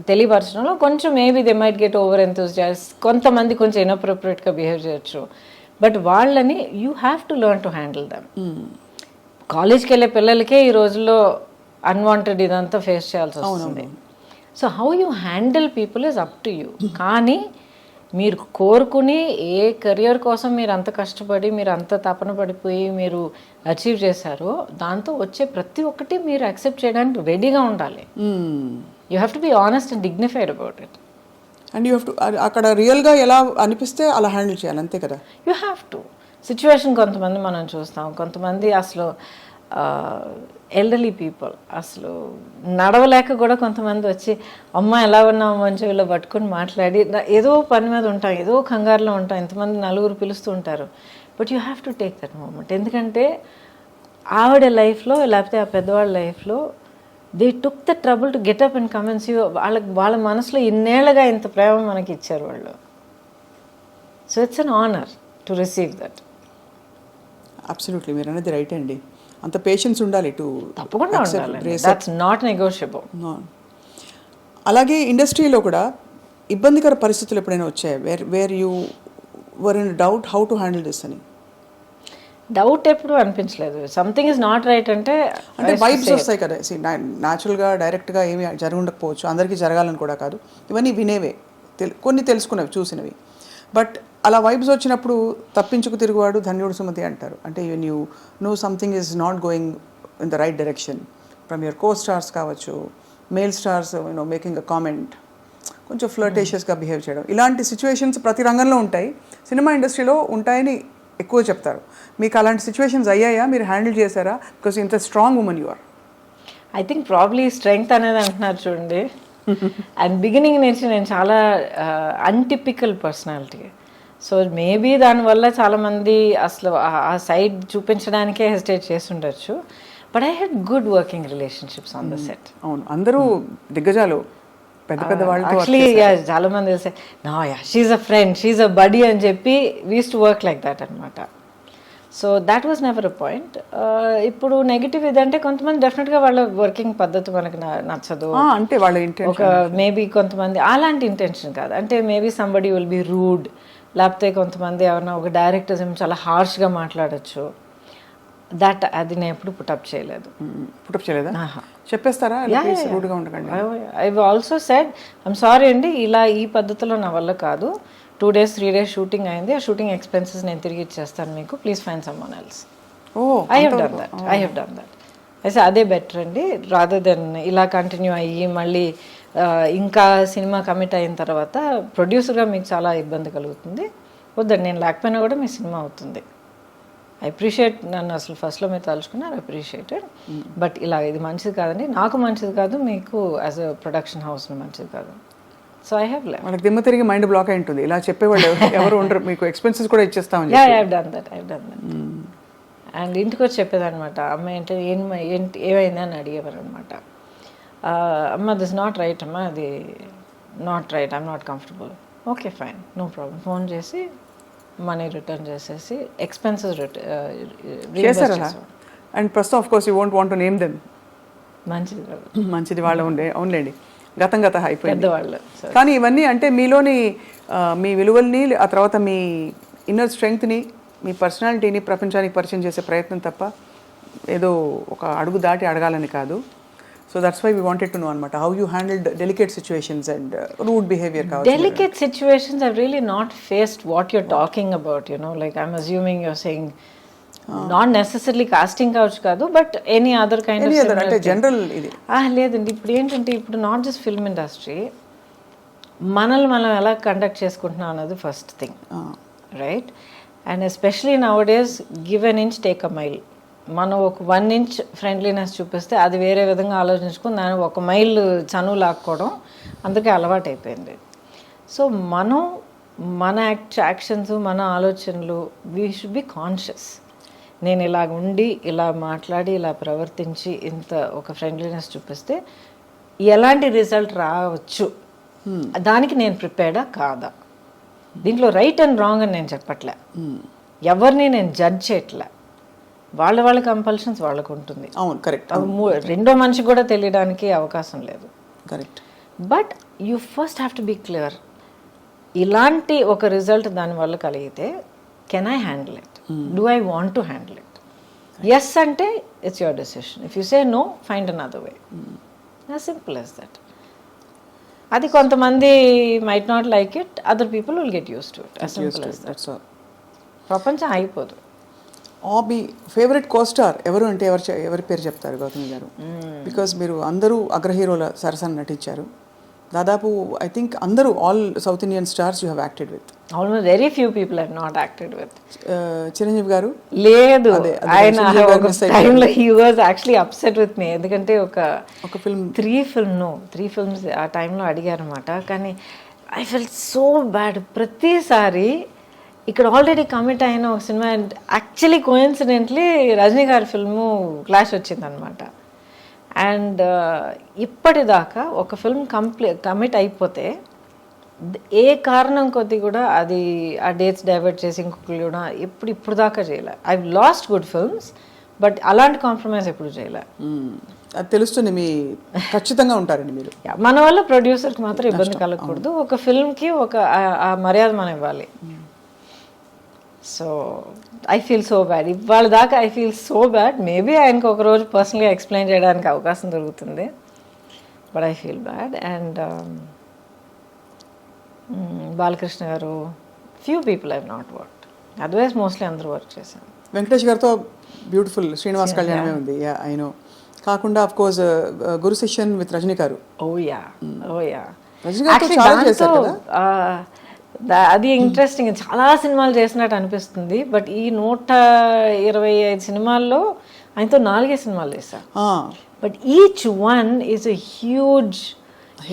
తెలియపరచడంలో కొంచెం maybe they might get over enthusiasts, కొంతమంది కొంచెం ఇన్అప్రోప్రియేట్గా behave చేయొచ్చు. But వాళ్ళని you have to learn to handle dum. కాలేజ్కి వెళ్ళే పిల్లలకే ఈ రోజుల్లో అన్వాంటెడ్ ఇదంతా ఫేస్ చేయాల్సి వస్తుంది. So how you handle people is up to you. కానీ మీరు కోరుకుని ఏ కెరియర్ కోసం మీరు అంత కష్టపడి మీరు అంత తపన పడిపోయి మీరు అచీవ్ చేశారో దాంతో వచ్చే ప్రతి ఒక్కటి మీరు యాక్సెప్ట్ చేయడానికి రెడీగా ఉండాలి. You have to be honest and dignified about it. And you have to అక్కడ రియల్గా ఎలా అనిపిస్తే అలా హ్యాండిల్ చేయాలి, అంతే కదా. You have to. సిచ్యువేషన్ కొంతమంది మనం చూస్తాం, కొంతమంది అసలు ఎల్డర్లీ పీపుల్ అసలు నడవలేక కూడా కొంతమంది వచ్చి అమ్మ ఎలా ఉన్నావు మంచి వీళ్ళు పట్టుకొని మాట్లాడి ఏదో పని మీద ఉంటాం, ఏదో కంగారులో ఉంటాం, ఇంతమంది నలుగురు పిలుస్తూ ఉంటారు. But you have to take that moment. ఎందుకంటే ఆవిడ లైఫ్లో లేకపోతే ఆ పెద్దవాళ్ళ లైఫ్లో they took the trouble to get up and commence you. వాళ్ళ మనసులో ఇన్నేళ్ళగా ఇంత ప్రేమ మనకి ఇచ్చారు వాళ్ళు. So it's an honour to receive that. Absolutely, మీరు అనేది రైట్ అండి. అంత పేషెన్స్ ఉండాలి టు తప్పకుండా ఉండాలి. That's not negotiable. అలాగే ఇండస్ట్రీలో కూడా ఇబ్బందికర పరిస్థితులు ఎప్పుడైనా వచ్చాయి where you were in doubt how to handle this అని? డౌట్ ఎప్పుడు అనిపించలేదు. సంథింగ్ ఇస్ నాట్ రైట్ అంటే వైబ్స్ వస్తాయి కదా. న్యాచురల్గా డైరెక్ట్గా ఏమి జరగకపోవచ్చు, అందరికీ జరగాలని కూడా కాదు, ఇవన్నీ వినేవే, కొన్ని తెలుసుకునేవి, చూసినవి. బట్ అలా వైబ్స్ వచ్చినప్పుడు తప్పించుకు తిరుగువాడు ధన్యుడు సుమతి అంటారు. అంటే you know something is not going in the right direction from your co stars కావచ్చు, male stars making a comment, కొంచెం ఫ్లర్టేషియస్గా బిహేవ్ చేయడం, ఇలాంటి సిచ్యువేషన్స్ ప్రతి రంగంలో ఉంటాయి, సినిమా ఇండస్ట్రీలో ఉంటాయని ఎక్కువ చెప్తారు. మీకు అలాంటి సిచ్యువేషన్స్ అయ్యాయా? మీరు హ్యాండిల్ చేశారా? బికాస్ ఇంత strong women you are. I think probably strength అనేది అంటున్నారు చూడండి. అండ్ బిగినింగ్ నుంచి నేను చాలా అన్టిపికల్ పర్సనాలిటీ. సో మేబీ దానివల్ల చాలామంది అసలు ఆ సైడ్ చూపించడానికే హెసిటేట్ చేసి ఉండొచ్చు. But I had good working relationships on the set. అవును, అందరూ దిగ్గజాలు పెద్ద పెద్ద వాళ్ళు. యాక్చువల్లీ చాలా మంది no ya she's a friend, she's a buddy అని చెప్పి we used to work like that అనమాట. So that was never a point. ఇప్పుడు నెగిటివ్ ఇదంటే కొంతమంది డెఫినెట్గా వాళ్ళ వర్కింగ్ పద్ధతి మనకు నచ్చదు అంటే వాళ్ళ ఒక మేబీ కొంతమంది అలాంటి ఇంటెన్షన్ కాదు. అంటే maybe somebody will be rude, లేకపోతే కొంతమంది ఎవరైనా ఒక డైరెక్టర్ చాలా హార్ష్గా మాట్లాడచ్చు. దట్ అది నేను ఎప్పుడు పుటప్ చేయలేదు. పుటప్ చేయలేదా? చెప్పేస్తారా? రూడ్గా ఉండకండి. I also said I'm sorry అండి, ఇలా ఈ పద్ధతిలో నా వల్ల కాదు, 2 days 3 days షూటింగ్ అయింది, ఆ షూటింగ్ ఎక్స్పెన్సెస్ నేను తిరిగి ఇచ్చేస్తాను మీకు, please find someone else. I have done that. అయితే అదే బెటర్ అండి, రాదర్ దెన్ ఇలా కంటిన్యూ అయ్యి మళ్ళీ ఇంకా సినిమా కమిట్ అయిన తర్వాత ప్రొడ్యూసర్గా మీకు చాలా ఇబ్బంది కలుగుతుంది. వద్దండి, నేను లేకపోయినా కూడా మీ సినిమా అవుతుంది. ఐ అప్రిషియేట్, నన్ను అసలు ఫస్ట్లో మీరు తలుచుకున్నారు, అప్రిషియేటెడ్. బట్ ఇలా ఇది మంచిది కాదండి, నాకు మంచిది కాదు, మీకు యాజ్ అ ప్రొడక్షన్ హౌస్ మంచిది కాదు. So I have left. వాళ్ళకి దిమ్మ తిరిగి మైండ్ బ్లాక్ అయి ఉంటుంది, ఇలా చెప్పేవాళ్ళు ఎవరు ఉండరు, మీకు ఎక్స్పెన్సెస్ కూడా ఇచ్చేస్తామని. I have done that. And ఇంటికి వచ్చి చెప్పేదనమాట, అమ్మాయి అంటే ఏమైంది అని అడిగేవారు అనమాట. అమ్మ దిస్ నాట్ రైట్, అమ్మ అది not right, I'm not comfortable. Okay fine, no problem. Phone చేసి మనీ రిటర్న్ చేసేసి ఎక్స్పెన్సెస్ చేశారా? అండ్ ప్రస్తుతం of course you won't want to name them. మంచిది వాళ్ళు ఉండే, అవునులేండి, గతం అయిపోయింది పెద్దవాళ్ళు. కానీ ఇవన్నీ అంటే మీలోని మీ విలువల్ని, ఆ తర్వాత మీ ఇన్నర్ స్ట్రెంగ్త్ని, మీ పర్సనాలిటీని ప్రపంచానికి పరిచయం చేసే ప్రయత్నం తప్ప ఏదో ఒక అడుగు దాటి అడగాలని కాదు. So that's why we wanted to know అనమాట, how you handled delicate situations and rude behaviour కావచ్చు. Delicate situations I've really not faced what you're talking about, you know, like I'm assuming you're saying not necessarily casting couch కాదు, but any other kind of similar అంటే general ఇది. లేదండి, ఇప్పుడు ఏంటంటే ఇప్పుడు not just film industry, మనల్ని మనం ఎలా కండక్ట్ చేసుకుంటున్నాం అన్నది first thing, right? And especially now days give an inch take a mile. మనం ఒక 1 inch ఫ్రెండ్లీనెస్ చూపిస్తే అది వేరే విధంగా ఆలోచించుకుని దాన్ని 1 mile చనువు లాక్కోవడం అందరికీ అలవాటు అయిపోయింది. సో మనం మన యాక్షన్స్, మన ఆలోచనలు, వీ షుడ్ బి కాన్షియస్. నేను ఇలా ఉండి, ఇలా మాట్లాడి, ఇలా ప్రవర్తించి, ఇంత ఒక ఫ్రెండ్లీనెస్ చూపిస్తే ఎలాంటి రిజల్ట్ రావచ్చు, దానికి నేను ప్రిపేర్డా కాదా? దీంట్లో రైట్ అండ్ రాంగ్ అని నేను చెప్పట్లే, ఎవరిని నేను జడ్జ్ చేయట్లే, వాళ్ళ కంపల్షన్స్ వాళ్ళకు ఉంటుంది. అవును, కరెక్ట్. రెండో మనిషికి కూడా తెలియడానికి అవకాశం లేదు. Correct. But you first have to be clear. ఇలాంటి ఒక రిజల్ట్ దానివల్ల కలిగితే can I handle it, do I want to handle it? Yes అంటే it's your decision, if you say no find another way, as simple as that. అది కొంతమంది might not like it, other people will get use to it, as simple as that. ప్రపంచం అయిపోదు. మీ favourite co-star ఎవరు అంటే ఎవరి పేరు చెప్తారు గౌతమి గారు? బికాజ్ మీరు అందరూ అగ్ర హీరోల సరసన నటించారు, దాదాపు ఐ థింక్ అందరూ all south Indian stars you have acted with. Almost very few people have not acted with. Chiranjeevi garu లేదు, ఆయన టైంలో he was actually upset with me, ఎందుకంటే ఒక ఫిల్మ్ 3 films ఆ టైంలో అడిగారు అనమాట. కానీ ఐ ఫెల్ట్ సో బ్యాడ్. ప్రతిసారి ఇక్కడ ఆల్రెడీ కమిట్ అయిన ఒక సినిమా, యాక్చువల్లీ కోఇన్సిడెంట్లీ రజనీ గారి ఫిల్ము క్లాష్ వచ్చిందనమాట. అండ్ ఇప్పటిదాకా ఒక ఫిల్మ్ కమిట్ అయిపోతే ఏ కారణం కొద్ది కూడా అది ఆ డేట్స్ డైవర్ట్ చేసి ఇంకొకరు కూడా ఇప్పుడు దాకా చేయలే. I last good films, but అలాంటి కాంప్రమైజ్ ఎప్పుడు చేయలే. అది తెలుస్తుంది, మీ ఖచ్చితంగా ఉంటారండి మీరు. మన వల్ల ప్రొడ్యూసర్కి మాత్రం ఇబ్బంది కలగకూడదు, ఒక ఫిల్మ్కి ఆ మర్యాద మనం ఇవ్వాలి. So I feel so bad. ఇవాళ దాకా I feel so bad. Maybe ఆయనకు ఒకరోజు పర్సనల్గా ఎక్స్ప్లెయిన్ చేయడానికి అవకాశం దొరుకుతుంది, but I feel bad. And Balakrishna garu, few people I not work, otherwise mostly అందరూ వర్క్ చేశాను. వెంకటేష్ గారితో బ్యూటిఫుల్ శ్రీనివాస్ కళ్యాణమే ఉంది, ఐ నో. కాకుండా of course Guru Sishyan with Rajini garu. Rajini గారితో చాలా చేశారు కదా. అది ఇంట్రెస్టింగ్, చాలా సినిమాలు చేసినట్టు అనిపిస్తుంది. బట్ ఈ 125 సినిమాల్లో ఆయనతో 4 సినిమాలు చేశారు. But each one is a huge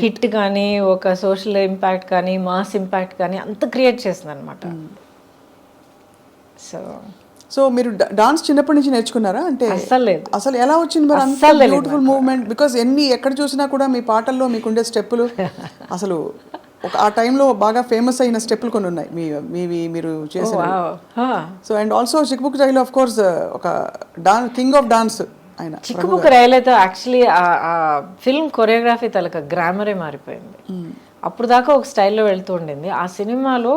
hit కానీ, ఒక సోషల్ ఇంపాక్ట్ కానీ, మాస్ ఇంపాక్ట్ కానీ అంత క్రియేట్ చేసింది అనమాట. సో మీరు డాన్స్ చిన్నప్పటి నుంచి నేర్చుకున్నారా? అంటే అసలు ఎలా వచ్చింది మరి అంత బ్యూటిఫుల్ మూవ్మెంట్? బికాస్ ఎక్కడ చూసినా కూడా మీ పాటల్లో మీకుండే స్టెప్పులు, అసలు ఆ టైంలో బాగా ఫేమస్ అయిన స్టెప్పులు కొన్ని ఉన్నాయి మీరు చేసిన. So and also Chikkubuk Railu of course ఒక కింగ్ ఆఫ్ డాన్స్ ఆయన. చిక్కుబుక్ రైలు అయితే యాక్చువల్లీ ఆ ఫిల్మ్ కొరియోగ్రఫీ తలక గ్రామరే మారిపోయింది. అప్పుడు దాకా ఒక స్టైల్లో వెళ్తూ ఉండింది. ఆ సినిమాలో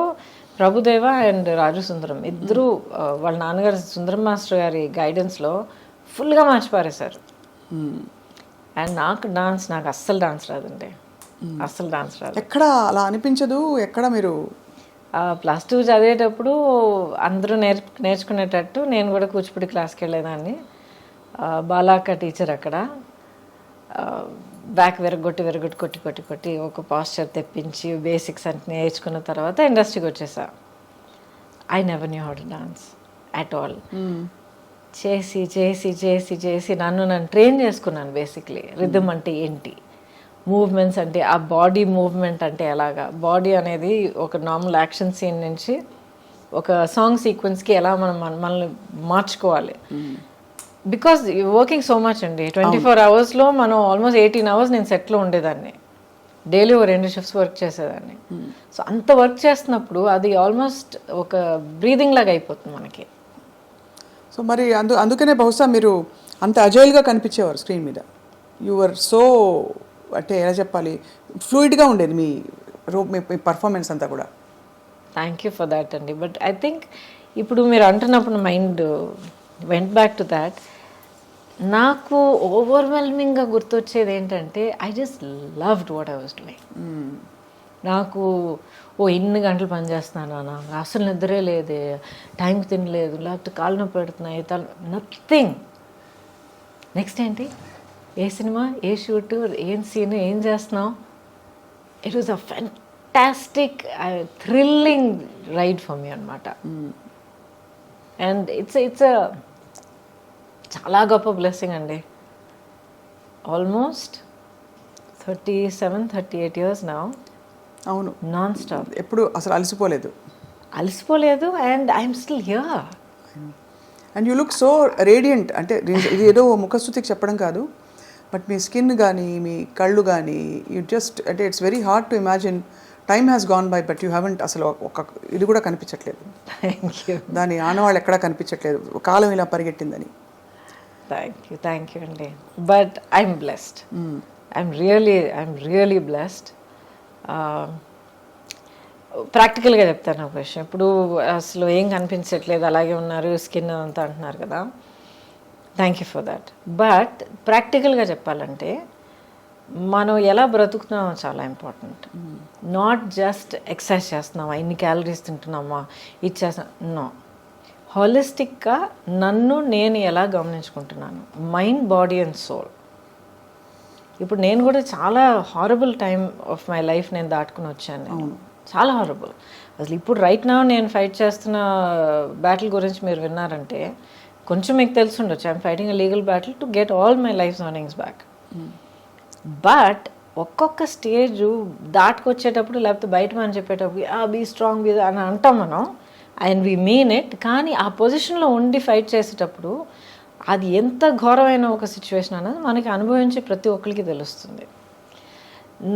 ప్రభుదేవ అండ్ రాజు సుందరం ఇద్దరు వాళ్ళ నాన్నగారు సుందరం మాస్టర్ గారి గైడెన్స్లో ఫుల్గా మార్చిపారేశారు. అండ్ నాకు అస్సలు డాన్స్ రాదండి, అస్సలు డాన్స్ రాదు. ఎక్కడ అలా అనిపించదు? ఎక్కడ మీరు +2 చదివేటప్పుడు అందరూ నేర్చుకునేటట్టు నేను కూడా కూచిపూడి క్లాస్కి వెళ్ళేదాన్ని. బాలాక్క టీచర్ అక్కడ బ్యాక్ కొట్టి ఒక పాస్చర్ తెప్పించి బేసిక్స్ అంటే నేర్చుకున్న తర్వాత ఇండస్ట్రీకి వచ్చేసా. I never knew how to dance at all. చేసి చేసి చేసి చేసి నన్ను ట్రైన్ చేసుకున్నాను. బేసిక్లీ రిథమ్ అంటే ఏంటి, మూవ్మెంట్స్ అంటే ఆ బాడీ మూవ్మెంట్ అంటే ఎలాగా, బాడీ అనేది ఒక నార్మల్ యాక్షన్ సీన్ నుంచి ఒక సాంగ్ సీక్వెన్స్కి ఎలా మనల్ని మార్చుకోవాలి. బికాస్ వర్కింగ్ సో మచ్ అండి, 24 అవర్స్లో మనం ఆల్మోస్ట్ 18 అవర్స్ నేను సెట్లో ఉండేదాన్ని. డైలీ 2 షిఫ్ట్స్ వర్క్ చేసేదాన్ని. సో అంత వర్క్ చేస్తున్నప్పుడు అది ఆల్మోస్ట్ ఒక బ్రీదింగ్ లాగా అయిపోతుంది మనకి. సో మరి అందుకనే బహుశా మీరు అంత అజైల్గా కనిపించేవారు స్క్రీన్ మీద. యువర్ సో అంటే ఎలా చెప్పాలి, ఫ్లూయిడ్గా ఉండేది మీ పర్ఫార్మెన్స్ అంతా కూడా. థ్యాంక్ యూ ఫర్ దాట్ అండి. బట్ ఐ థింక్ ఇప్పుడు మీరు అంటున్నప్పుడు mind went back to that. నాకు ఓవర్వెల్మింగ్గా గుర్తొచ్చేది ఏంటంటే I just loved what I was doing. నాకు ఇన్ని గంటలు పనిచేస్తున్నాను అన్న, అసలు నిద్రే లేదే, టైంకి తినలేదు, లేకపోతే కాళ్ళు నొప్పి పెడుతున్నాయి, నథింగ్. నెక్స్ట్ ఏంటి, ఏ సినిమా, ఏ షూటు, ఏం సీన్, ఏం చేస్తున్నావు. It was a fantastic thrilling ride for me అనమాట. అండ్ ఇట్స్ చాలా గొప్ప బ్లెస్సింగ్ అండి. Almost 37-38 years now. అవును, నాన్ స్టాప్. ఎప్పుడు అసలు అలసిపోలేదు. And I'm still here. And you look so radiant. అంటే ఇది ఏదో ముఖస్తుతికి చెప్పడం కాదు, బట్ మీ స్కిన్ కానీ మీ కళ్ళు కానీ యూ జస్ట్ అంటే it's very hard to imagine time has gone by but you haven't అసలు ఒక ఇది కూడా కనిపించట్లేదు. దాని ఆనవాళ్ళు ఎక్కడా కనిపించట్లేదు, కాలం ఇలా పరిగెట్టిందని. థ్యాంక్ యూ అండి. But I'm blessed. I'm really blessed. ప్రాక్టికల్గా చెప్తాను ఒక విషయం. ఇప్పుడు అసలు ఏం కనిపించట్లేదు, అలాగే ఉన్నారు, స్కిన్ అంతా అంటున్నారు కదా. Thank you for that. But ప్రాక్టికల్గా చెప్పాలంటే మనం ఎలా బ్రతుకుతున్నామో చాలా ఇంపార్టెంట్. నాట్ జస్ట్ ఎక్సర్సైజ్ చేస్తున్నామా, ఇన్ని క్యాలరీస్ తింటున్నామా, ఇది చేస్తున్నా, నో. హాలిస్టిక్గా నన్ను నేను ఎలా గమనించుకుంటున్నాను, మైండ్, బాడీ అండ్ సోల్. ఇప్పుడు నేను కూడా చాలా horrible time of my life నేను దాటుకుని వచ్చాను. నేను చాలా హారబుల్. అసలు ఇప్పుడు రైట్ నౌ నేను ఫైట్ చేస్తున్న బ్యాటిల్ గురించి మీరు విన్నారంటే కొంచెం మీకు తెలిసి ఉండొచ్చు. I'm fighting a legal battle to get all my life earnings back. But ఒక్కొక్క స్టేజ్ దాటుకొచ్చేటప్పుడు లేకపోతే బయట మనం చెప్పేటప్పుడు బీ స్ట్రాంగ్ బీ అని అంటాం మనం, అండ్ వీ మీన్ ఇట్. కానీ ఆ పొజిషన్లో ఉండి ఫైట్ చేసేటప్పుడు అది ఎంత ఘోరమైన ఒక సిచ్యువేషన్ అన్నది మనకి అనుభవించే ప్రతి ఒక్కరికి తెలుస్తుంది.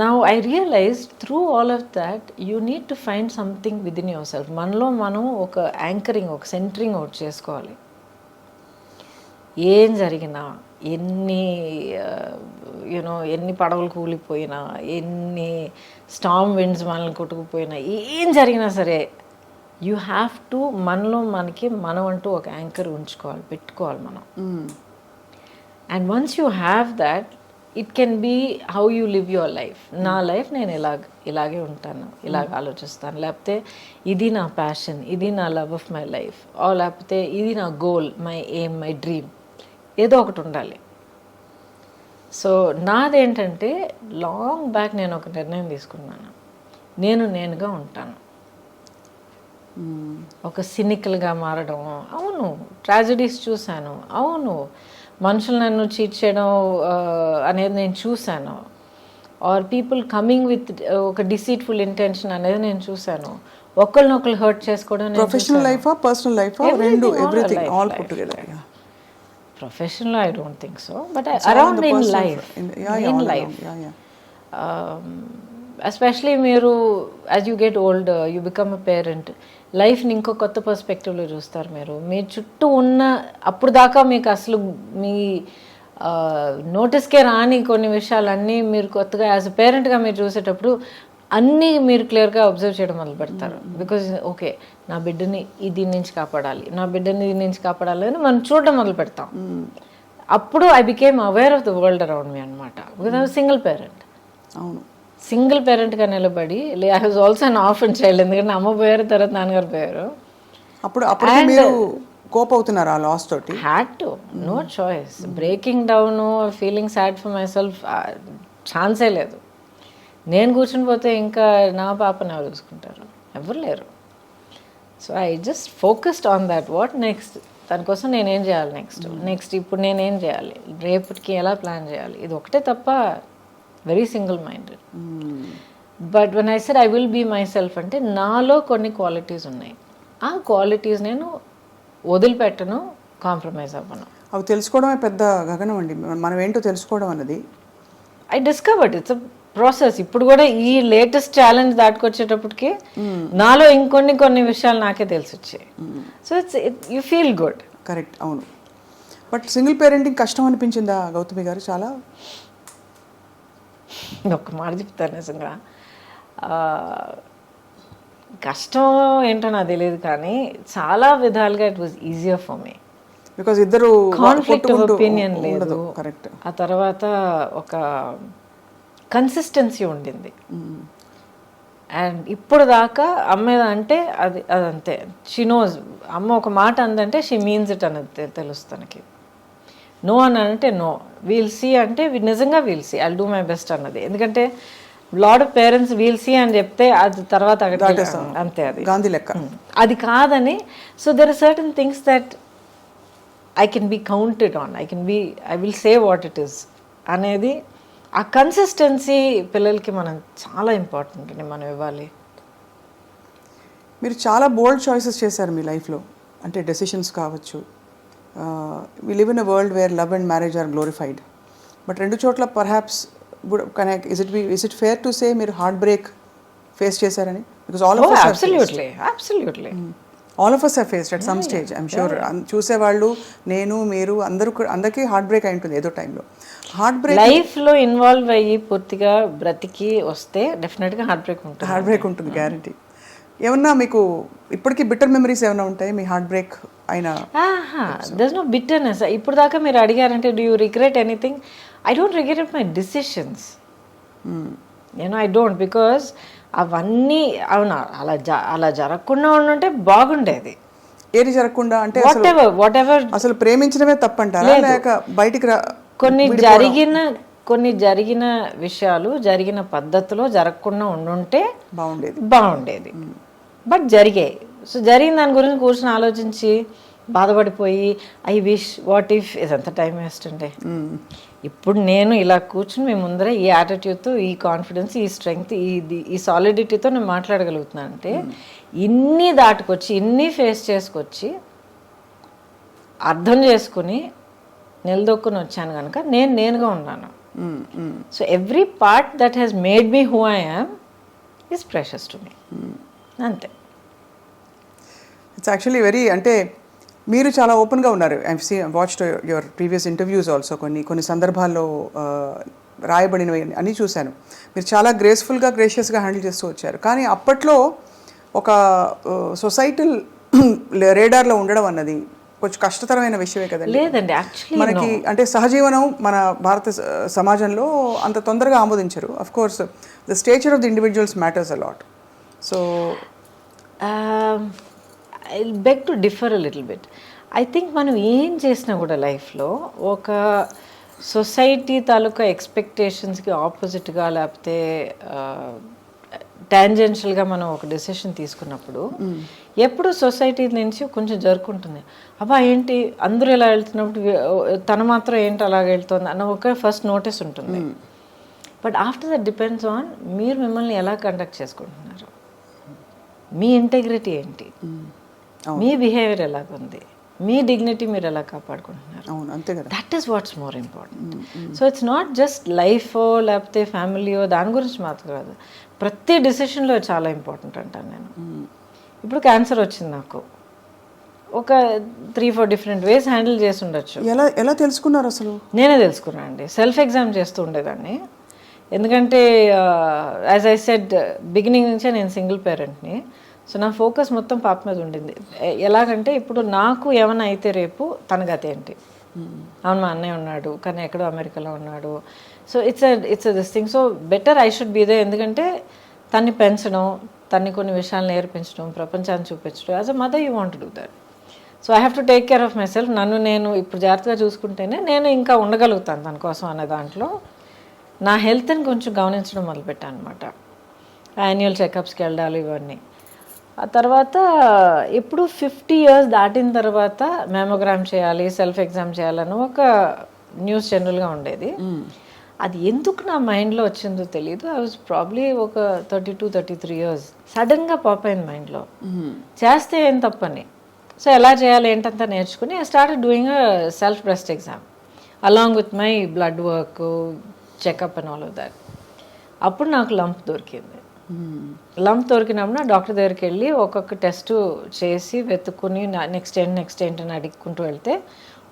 Now I realise through all of that you need to find something within yourself. మనలో మనం ఒక యాంకరింగ్, ఒక సెంటరింగ్ అవుట్ చేసుకోవాలి. ఏం జరిగినా, ఎన్ని పడవలు కూలిపోయినా, ఎన్ని స్టార్మ్ విండ్స్ మనల్ని కొట్టుకుపోయినా, ఏం జరిగినా సరే యూ హ్యావ్ టు మనం అంటూ ఒక యాంకర్ ఉంచుకోవాలి, పెట్టుకోవాలి మనం. And once you have that it can be how you live your life. నా లైఫ్ నేను ఇలాగే ఉంటాను, ఇలాగ ఆలోచిస్తాను, లేకపోతే ఇది నా ప్యాషన్, ఇది నా లవ్ ఆఫ్ మై లైఫ్, లేకపోతే ఇది నా goal, my aim, my dream, ఏదో ఒకటి ఉండాలి. సో నాదేంటంటే లాంగ్ బ్యాక్ నేను ఒక నిర్ణయం తీసుకున్నాను, నేనుగా ఉంటాను. ఒక సినికల్గా మారడం, అవును, ట్రాజడీస్ చూశాను, అవును, మనుషులు నన్ను చీట్ చేయడం అనేది నేను చూశాను, ఆర్ పీపుల్ కమింగ్ విత్ ఒక డిసీట్ఫుల్ ఇంటెన్షన్ అనేది నేను చూశాను, ఒకళ్ళనొకళ్ళు హర్ట్ చేసుకోవడం. ప్రొఫెషనల్ లైఫ్, పర్సనల్ లైఫ్, రెండు, everything all put together. Professional, I don't think so, but around in life, in life, especially మీరు as you get older, you become a parent, లైఫ్ని ఇంకో కొత్త పర్స్పెక్టివ్లో చూస్తారు. మీరు మీ చుట్టూ ఉన్న అప్పుడు దాకా మీకు అసలు మీ నోటీస్కే రాని కొన్ని విషయాలన్నీ మీరు కొత్తగా యాజ్ అ పేరెంట్గా మీరు చూసేటప్పుడు అన్నీ మీరు క్లియర్గా అబ్జర్వ్ చేయడం మొదలు పెడతారు. బికాజ్ ఓకే, నా బిడ్డని దీని నుంచి కాపాడాలి, నా బిడ్డని దీని నుంచి కాపాడాలి అని మనం చూడడం మొదలు పెడతాం. అప్పుడు I became aware of the world around me అనమాట. Because I was single parent. అవును, సింగిల్ పేరెంట్గా నిలబడి, I was also an orphan child. ఎందుకంటే అమ్మ పోయారు, తర్వాత నాన్నగారు పోయారు. అప్పుడు మీరు కోప్ అవుతున్నారు ఆ లాస్ తోటి? Had to, no choice. Breaking down, feeling sad for myself ఛాన్సే లేదు. నేను కూర్చుని పోతే ఇంకా నా పాపని ఎవరు చూసుకుంటారు? ఎవరు లేరు. So I just focused on that. What next? దానికోసం నేనేం చేయాలి నెక్స్ట్ ఇప్పుడు నేనేం చేయాలి, రేపటికి ఎలా ప్లాన్ చేయాలి, ఇది ఒకటే తప్ప. Very single minded. But when I said I will be myself అంటే నాలో కొన్ని క్వాలిటీస్ ఉన్నాయి. ఆ క్వాలిటీస్ నేను వదిలిపెట్టను, కాంప్రమైజ్ అవ్వను. అవి తెలుసుకోవడమే పెద్ద గగనం అండి. మనం ఏంటో తెలుసుకోవడం అన్నది I discovered it's a process. ఇప్పుడు కూడా ఈ లేటెస్ట్ ఛాలెంజ్ దాటుకొచ్చేటప్పటికి నాలో ఇంకొన్ని విషయాలు నాకే తెలిసి వచ్చాయి. So it's you feel good. Correct, అవును. బట్ సింగిల్ పేరెంటింగ్ కష్టం అనిపించిందా గౌతమి గారు? చాలా ఒక్క మాట చెప్తాను, నిజంగా కష్టం ఏంటో నాకు తెలియదు, కానీ చాలా విధాలుగా it was easier for me. Because ఇద్దరు కాన్ఫ్లిక్ట్ ఆఫ్ ఒపీనియన్ లేదు. కరెక్ట్. ఆ తర్వాత ఒక కన్సిస్టెన్సీ ఉండింది. అండ్ ఇప్పుడు దాకా అమ్మ అంటే అదంతే. She knows. అమ్మ ఒక మాట అందంటే షీ మీన్స్ ఇట్ అనేది తెలుసు తనకి. నో అని అంటే నో, వీల్ సీ అంటే నిజంగా we'll see, I'll do my best అన్నది. ఎందుకంటే lot of parents we'll see అని చెప్తే అది తర్వాత అంతే, అది గాంధీ లెక్క. అది కాదని. So there are certain things that I can be counted on, I will say what it is అనేది. ఆ కన్సిస్టెన్సీ పిల్లలకి మనం చాలా ఇంపార్టెంట్ అండి, మనం ఇవ్వాలి. మీరు చాలా బోల్డ్ చాయిసెస్ చేశారు మీ లైఫ్లో, అంటే డెసిషన్స్ కావచ్చు. We live in a world where love and marriage are glorified. But రెండు చోట్ల perhaps is it fair to say మీరు హార్ట్ బ్రేక్ ఫేస్ చేశారని? Because all of us have faced at some stage, I'm sure. చూసేవాళ్ళు, నేను, మీరు అందరికీ heart break అయి ఉంటుంది ఏదో టైంలో. హార్ట్ బ్రేక్ లైఫ్లో ఇన్వాల్వ్ అయ్యి పూర్తిగా బ్రతికి వస్తే డెఫినెట్గా హార్ట్ బ్రేక్ ఉంటుంది, గ్యారంటీ. ఏమన్నా మీకు ఇప్పటికీ బిట్టర్ మెమరీస్ ఏమైనా ఉంటాయి మీ హార్ట్ బ్రేక్ అయినా? There's no bitterness. ఇప్పుడు దాకా మీరు అడిగారంటే do you regret anything? I don't regret my decisions. I don't. Because అవన్నీ అవునా అలా జరగకుండా ఉంటే బాగుండేది. ఏది జరగకుండా అంటే వాట్ ఎవర్ అసలు ప్రేమించడమే తప్పంటారా, లేక బయటికి కొన్ని జరిగిన విషయాలు జరిగిన పద్ధతిలో జరగకుండా ఉండుంటే బాగుండేది. బట్ జరిగాయి. సో జరిగిన దాని గురించి కూర్చొని ఆలోచించి బాధపడిపోయి ఐ విష్ వాట్ ఇఫ్ ఇదంతా టైం వేస్ట్ అండి. ఇప్పుడు నేను ఇలా కూర్చుని మీ ముందర ఈ యాటిట్యూడ్తో, ఈ కాన్ఫిడెన్స్, ఈ స్ట్రెంగ్త్, ఈ సాలిడిటీతో నేను మాట్లాడగలుగుతున్నాను అంటే ఇన్ని దాటుకొచ్చి, ఇన్ని ఫేస్ చేసుకొచ్చి, అర్థం చేసుకుని నిలదొక్కుని వచ్చాను కనుక నేనుగా ఉన్నాను. So every part that has made me who I am is precious to me. అంతే. ఇట్స్ యాక్చువల్లీ వెరీ, అంటే మీరు చాలా ఓపెన్గా ఉన్నారు. I watched your previous interviews also. కొన్ని సందర్భాల్లో రాయబడినవి అన్నీ చూశాను. మీరు చాలా గ్రేషియస్గా హ్యాండిల్ చేస్తూ వచ్చారు. కానీ అప్పట్లో ఒక సొసైటల్ రేడార్లో ఉండడం అన్నది కొంచెం కష్టతరమైన విషయమే కదండి. లేదండి, యాక్చువల్లీ మనకి అంటే సహజీవనం మన భారత సమాజంలో అంత తొందరగా ఆమోదించరు. Of course the stature of the individuals matters a lot. So I beg to differ a little bit. I think మనం ఏం చేసినా కూడా లైఫ్లో ఒక సొసైటీ తాలూకా ఎక్స్పెక్టేషన్స్కి ఆపోజిట్గా లేకపోతే టాంజెన్షియల్గా మనం ఒక డెసిషన్ తీసుకున్నప్పుడు ఎప్పుడు సొసైటీ నుంచి కొంచెం జరుపుకుంటుంది. అబ్బా ఏంటి అందరూ ఇలా వెళ్తున్నప్పుడు తను మాత్రం ఏంటి అలాగ వెళ్తుంది అన్న ఒక ఫస్ట్ నోటీస్ ఉంటుంది. But after that depends on మీరు మిమ్మల్ని ఎలా కండక్ట్ చేసుకుంటున్నారు, మీ ఇంటెగ్రిటీ ఏంటి, మీ బిహేవియర్ ఎలాగుంది, మీ డిగ్నిటీ మీరు ఎలా కాపాడుకుంటున్నారు. That is what's more important. So it's not just life లేకపోతే ఫ్యామిలీయో దాని గురించి మాత్రం కాదు, ప్రతి డెసిషన్లో చాలా ఇంపార్టెంట్ అంటాను నేను. ఇప్పుడు క్యాన్సర్ వచ్చింది నాకు, ఒక 3-4 డిఫరెంట్ వేస్ హ్యాండిల్ చేసి ఉండొచ్చు. ఎలా తెలుసుకున్నారు అసలు? నేనే తెలుసుకున్నాను అండి. సెల్ఫ్ ఎగ్జామ్ చేస్తూ ఉండేదాన్ని. ఎందుకంటే యాజ్ ఐ సెడ్ బిగినింగ్ నుంచే నేను సింగిల్ పేరెంట్ని. సో నా ఫోకస్ మొత్తం పాప మీద ఉండింది. ఎలాగంటే ఇప్పుడు నాకు ఏమైనా అయితే రేపు తన గతి ఏంటి, అవును మా అన్నయ్య ఉన్నాడు కానీ ఎక్కడో అమెరికాలో ఉన్నాడు. So it's this thing. So better I should be there. ఎందుకంటే తన్ని పెంచడం, తన్ని కొన్ని విషయాలు నేర్పించడం, ప్రపంచాన్ని చూపించడం, as a mother you want do that. So I have to take care of myself. నన్ను నేను ఇప్పుడు జాగ్రత్తగా చూసుకుంటేనే నేను ఇంకా ఉండగలుగుతాను తన కోసం అనే దాంట్లో నా హెల్త్ని కొంచెం గమనించడం మొదలుపెట్టాను అనమాట. యాన్యువల్ చెకప్స్కి వెళ్ళాలి ఇవన్నీ. ఆ తర్వాత ఇప్పుడు 50 years దాటిన తర్వాత మ్యామోగ్రామ్ చేయాలి, సెల్ఫ్ ఎగ్జామ్ చేయాలని ఒక న్యూస్ జనరల్గా ఉండేది. అది ఎందుకు నా మైండ్లో వచ్చిందో తెలియదు. ఐ వాజ్ ప్రాబ్లీ ఒక 32-33 years. సడన్గా పాప్ అయింది మైండ్లో, చేస్తే ఏం తప్పని. సో ఎలా చేయాలి ఏంటంతా నేర్చుకుని I started doing a self breast exam along with my blood work, checkup and all of that. అప్పుడు నాకు లంప్ దొరికింది. లంప్ దొరికినప్పుడు డాక్టర్ దగ్గరికి వెళ్ళి ఒక్కొక్క టెస్ట్ చేసి వెతుక్కుని నెక్స్ట్ ఏంటి అని అడుక్కుంటూ వెళ్తే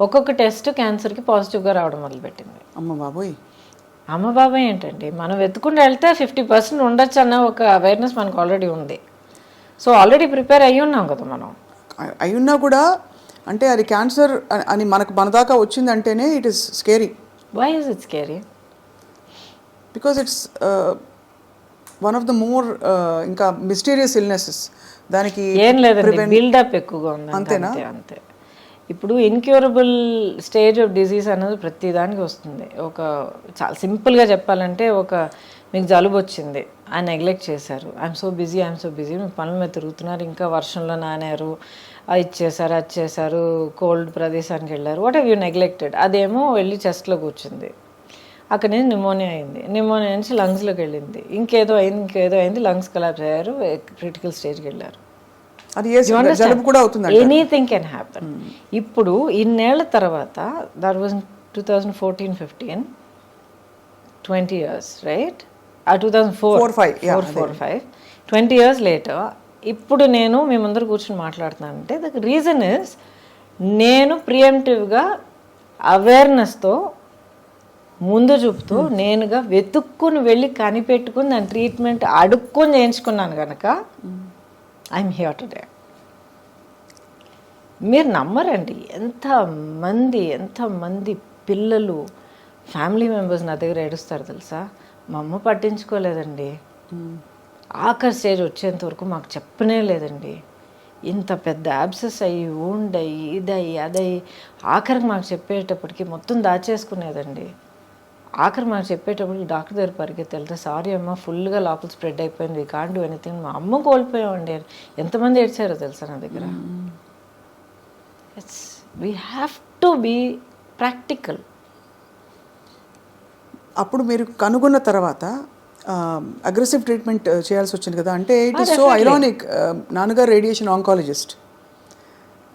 ఒక్కొక్క టెస్ట్ క్యాన్సర్కి పాజిటివ్గా రావడం మొదలుపెట్టింది. అమ్మ బాబాయ్ ఏంటండి, మనం వెతుకుంటూ వెళ్తే 50% ఉండొచ్చు అన్న ఒక అవేర్నెస్ మనకు ఆల్రెడీ ఉంది. సో ఆల్రెడీ ప్రిపేర్ అయ్యి ఉన్నాం కదా మనం. అయ్యున్నా కూడా అంటే అది క్యాన్సర్ అని మన దాకా వచ్చిందంటేనే it is scary. Why is it scary? Because it's one of the more ఇంకా మిస్టీరియస్ ఇల్నెసెస్. దానికి ఏం లేదండి, బిల్డప్ ఎక్కువగా ఉంది. అంతేనా? అంతే. ఇప్పుడు ఇన్క్యూరబుల్ స్టేజ్ ఆఫ్ డిజీజ్ అనేది ప్రతి దానికి వస్తుంది. ఒక చాలా సింపుల్గా చెప్పాలంటే మీకు జలుబు వచ్చింది, ఆయన నెగ్లెక్ట్ చేశారు. ఐఎమ్ సో బిజీ మీ పనుల మీద తిరుగుతున్నారు, ఇంకా వర్షంలో నానారు, అది చేశారు, కోల్డ్ ప్రదేశానికి వెళ్ళారు, వాట్ హ్యావ్ యూ నెగ్లెక్టెడ్. అదేమో వెళ్ళి చెస్ట్లో కూర్చుంది, అక్కడ నుంచి నిమోనియా నుంచి లంగ్స్లోకి వెళ్ళింది, ఇంకేదో అయింది, లంగ్స్ కొలాప్స్ అయ్యారు, క్రిటికల్ స్టేజ్కి వెళ్ళారు. Anything can happen. ఇప్పుడు ఇన్నేళ్ల తర్వాత that was 2014-15, 20 years, right? 2004-5, 20 years later ఇప్పుడు నేను మీ ముందర కూర్చొని మాట్లాడుతున్నానంటే ద రీజన్ ఇస్ నేను ప్రియంటివ్గా అవేర్నెస్తో ముందు చూపుతూ నేనుగా వెతుక్కుని వెళ్ళి కనిపెట్టుకుని దాని ట్రీట్మెంట్ అడుక్కొని చేయించుకున్నాను కనుక ఐఎమ్ హియర్ టుడే. మీరు నమ్మరండి, ఎంతమంది పిల్లలు, ఫ్యామిలీ మెంబర్స్ నా దగ్గర ఏడుస్తారు తెలుసా. మా అమ్మ పట్టించుకోలేదండి, ఆఖరి స్టేజ్ వచ్చేంత వరకు మాకు చెప్పనే లేదండి, ఇంత పెద్ద యాబ్సెస్ అయ్యి ఊండయి ఇదయ్యి అదయ్యి ఆఖరికి మాకు చెప్పేటప్పటికి మొత్తం దాచేసుకునేదండి. ఆఖరి మాకు చెప్పేటప్పటికి డాక్టర్ దగ్గర పరిగెత్తి వెళ్తే సారీ అమ్మ ఫుల్గా లోపల స్ప్రెడ్ అయిపోయింది, వీ కాంట్ డూ ఎనీథింగ్. మా అమ్మ కోల్పోయామండి. ఎంతమంది ఏడ్చారో తెలుసా నా దగ్గర. We have to be practical. అప్పుడు మీరు కనుగొన్న తర్వాత అగ్రెసివ్ ట్రీట్మెంట్ చేయాల్సి వచ్చింది కదా. అంటే ఇట్ ఈస్ సో ఐరానిక్, నాన్నగారు రేడియేషన్ ఆంకాలజిస్ట్,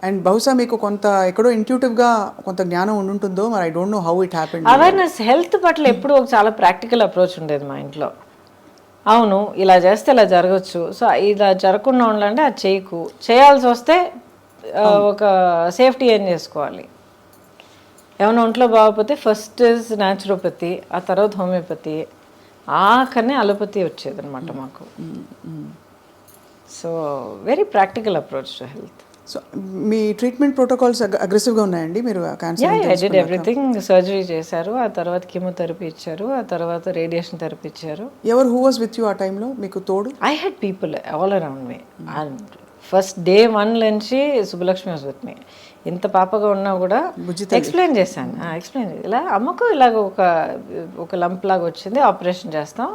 అండ్ బహుశా మీకు కొంత ఎక్కడో ఇంట్యూటివ్గా కొంత జ్ఞానం ఉంటుందో, మరి I don't know how it happened. Awareness health పట్ల ఎప్పుడు ఒక చాలా ప్రాక్టికల్ అప్రోచ్ ఉండేది మా ఇంట్లో. అవును ఇలా చేస్తే ఇలా జరగచ్చు, సో ఇలా జరగకుండా ఉండాలంటే అది చేయకు, చేయాల్సి వస్తే ఒక సేఫ్టీ ఏం చేసుకోవాలి. ఏమైనా ఒంట్లో బాగోకపోతే ఫస్ట్ ఇస్ న్యాచురోపతి, ఆ తర్వాత హోమియోపతి, ఆఖరిని అలోపతి వచ్చేది అనమాట మాకు. So very practical approach to health. So me treatment protocols అగ్రెసివ్గా ఉన్నాయండి? మీరు క్యాన్సర్ ఎవ్రీథింగ్, సర్జరీ చేశారు, ఆ తర్వాత కీమోథెరపీ ఇచ్చారు, ఆ తర్వాత రేడియేషన్ థెరపీ ఇచ్చారు. ఎవరు హూ వాజ్ విత్ యూ ఆ టైంలో మీకు తోడు? I had people all around me. And first day 1 నుంచి సుబ్బలక్ష్మి వాజ్ విత్ మీ. ఇంత పాపగా ఉన్నా కూడా ఎక్స్ప్లెయిన్ చేశాను, ఇలా అమ్మకు ఇలాగ ఒక లంప్ లాగా వచ్చింది, ఆపరేషన్ చేస్తాం,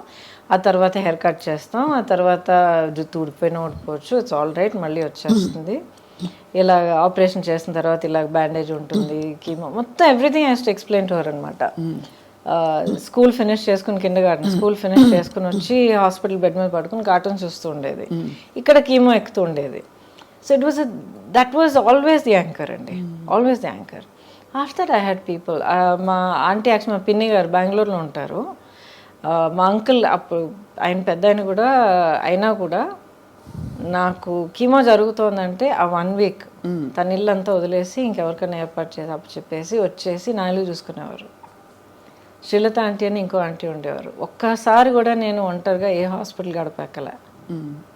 ఆ తర్వాత హెయిర్ కట్ చేస్తాం, ఆ తర్వాత జుట్టు ఊడిపోయినా ఊడిపోవచ్చు, ఇట్స్ ఆల్ రైట్, మళ్ళీ వచ్చేస్తుంది. ఇలా ఆపరేషన్ చేసిన తర్వాత ఇలా బ్యాండేజ్ ఉంటుంది, కీమో, మొత్తం everything has to explain to her అనమాట. స్కూల్ ఫినిష్ చేసుకుని స్కూల్ ఫినిష్ చేసుకుని వచ్చి హాస్పిటల్ బెడ్ మీద పడుకుని కార్టూన్ చూస్తూ ఉండేది, ఇక్కడ కీమో ఎక్కుతూ ఉండేది. So that was always the anchor అండి, always the anchor. After I had people, మా ఆంటీ యాక్చువల్ మా పిన్ని గారు బెంగళూరులో ఉంటారు, మా అంకుల్ అప్పుడు ఆయన పెద్ద అయినా కూడా నాకు కీమో జరుగుతోందంటే ఆ 1 week తన ఇల్లంతా వదిలేసి ఇంకెవరికైనా ఏర్పాటు చేసి అప్పు చెప్పేసి వచ్చేసి నా ఇల్లు చూసుకునేవారు. శ్రీలత ఆంటీ అని ఇంకో ఆంటీ ఉండేవారు. ఒక్కసారి కూడా నేను ఒంటరిగా ఏ హాస్పిటల్ గడపక్కలే.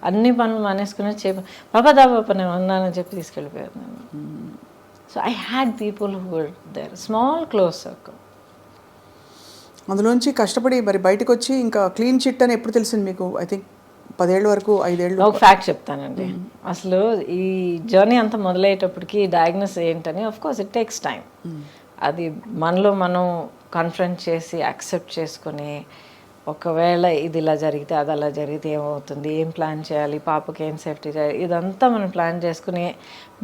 అన్ని పనులు మానేసుకుని పాపా దా పాప నేను ఉన్నానని చెప్పి తీసుకెళ్ళిపోయారు నన్ను. So I had people who were there, small close circle. అందులోంచి కష్టపడి మరి బయటకు వచ్చి ఇంకా క్లీన్ చిట్ అని ఎప్పుడు తెలిసింది మీకు? ఐ థింక్ 10 ఏళ్ళ వరకు 5 ఏళ్ళు. ఒక ఫ్యాక్ట్ చెప్తానండి. అసలు ఈ జర్నీ అంతా మొదలయ్యేటప్పటికి డయాగ్నోస్ ఏంటని of course it takes time. అది మనలో మనం కన్ఫ్రంట్ చేసి యాక్సెప్ట్ చేసుకుని, ఒకవేళ ఇది ఇలా జరిగితే అది అలా జరిగితే ఏమవుతుంది, ఏం ప్లాన్ చేయాలి, పాపకి ఏం సేఫ్టీ చేయాలి, ఇదంతా మనం ప్లాన్ చేసుకుని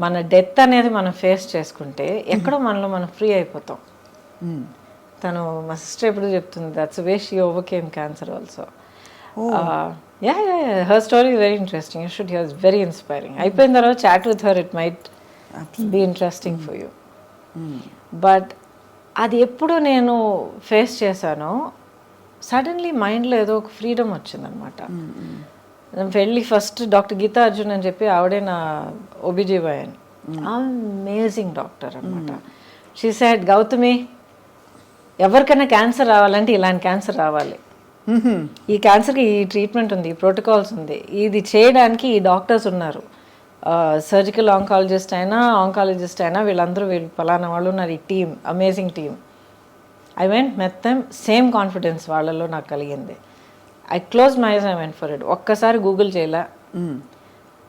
మన డెత్ అనేది మనం ఫేస్ చేసుకుంటే ఎక్కడో మనలో మనం ఫ్రీ అయిపోతాం. తను మా సిస్టర్ ఎప్పుడు చెప్తుంది, that's way she overcame cancer also. Yeah her story very interesting, you should hear, it's very inspiring. అయిపోయిన తర్వాత chat with her, it might be interesting for you. But అది ఎప్పుడు నేను ఫేస్ చేశానో సడన్లీ మైండ్లో ఏదో ఒక ఫ్రీడమ్ వచ్చిందనమాట. వెళ్ళి ఫస్ట్ డాక్టర్ గీతా అర్జున్ అని చెప్పి ఆవిడే నా OBGYN, అమేజింగ్ డాక్టర్ అనమాట. షీ సెడ్, గౌతమి ఎవరికైనా క్యాన్సర్ రావాలంటే ఇలాంటి క్యాన్సర్ రావాలి, ఈ క్యాన్సర్కి ఈ ట్రీట్మెంట్ ఉంది, ఈ ప్రోటోకాల్స్ ఉంది, ఇది చేయడానికి ఈ డాక్టర్స్ ఉన్నారు, సర్జికల్ ఆంకాలజిస్ట్ అయినా ఆంకాలజిస్ట్ అయినా వీళ్ళు పలానా వాళ్ళు ఉన్నారు, ఈ team amazing team. I went met them, same confidence వాళ్ళలో నాకు కలిగింది. I close my eyes, I went for it. ఒక్కసారి గూగుల్ చేయలే,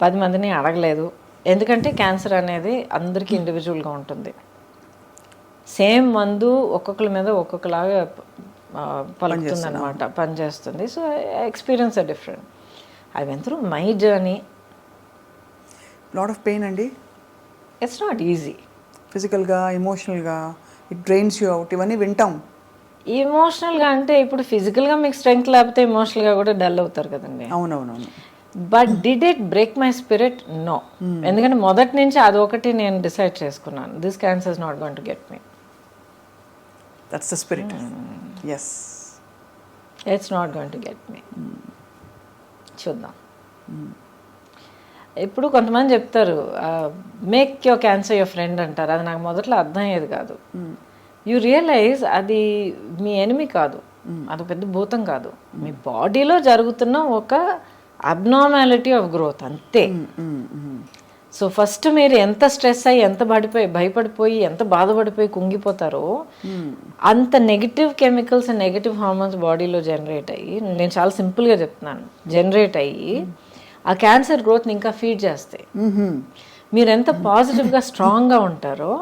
10 మందిని అడగలేదు. ఎందుకంటే క్యాన్సర్ అనేది అందరికీ ఇండివిజువల్గా ఉంటుంది. సేమ్ మందు ఒక్కొక్కరి మీద ఒక్కొక్కలాగా పలుకుతుంది అనమాట, పనిచేస్తుంది. So experience are different. I went through my journey. Lot of pain అండి. It's not easy. ఫిజికల్గా, ఎమోషనల్గా ఇట్ డ్రైన్స్ యూ అవుట్, ఇవన్నీ వింటాం. ఎమోషనల్గా అంటే ఇప్పుడు ఫిజికల్గా మీకు స్ట్రెంగ్త్ లేకపోతే ఎమోషనల్గా కూడా డల్ అవుతారు కదండి. అవునవునవును. But did it break my spirit? No. ఎందుకంటే మొదటి నుంచి అదొకటి నేను డిసైడ్ చేసుకున్నాను, this cancer is not going to get me. That's the spirit. Yes, it's not going to get me. చూద్దాం. ఇప్పుడు కొంతమంది చెప్తారు make your cancer your friend అంటారు. అది నాకు మొదట్లో అర్థం అయ్యేది కాదు. యూ రియలైజ్ అది మీ ఎనిమి కాదు, అది పెద్ద భూతం కాదు, మీ బాడీలో జరుగుతున్న ఒక అబ్నార్మాలిటీ ఆఫ్ గ్రోత్ అంతే. సో ఫస్ట్ మీరు ఎంత స్ట్రెస్ అయ్యి, ఎంత భయపడిపోయి, ఎంత బాధపడిపోయి కుంగిపోతారో అంత negative chemicals and negative hormones బాడీలో జనరేట్ అయ్యి, నేను చాలా సింపుల్గా చెప్తున్నాను, జనరేట్ అయ్యి ఆ క్యాన్సర్ గ్రోత్ని ఇంకా ఫీడ్ చేస్తాయి. మీరు ఎంత పాజిటివ్గా స్ట్రాంగ్గా ఉంటారో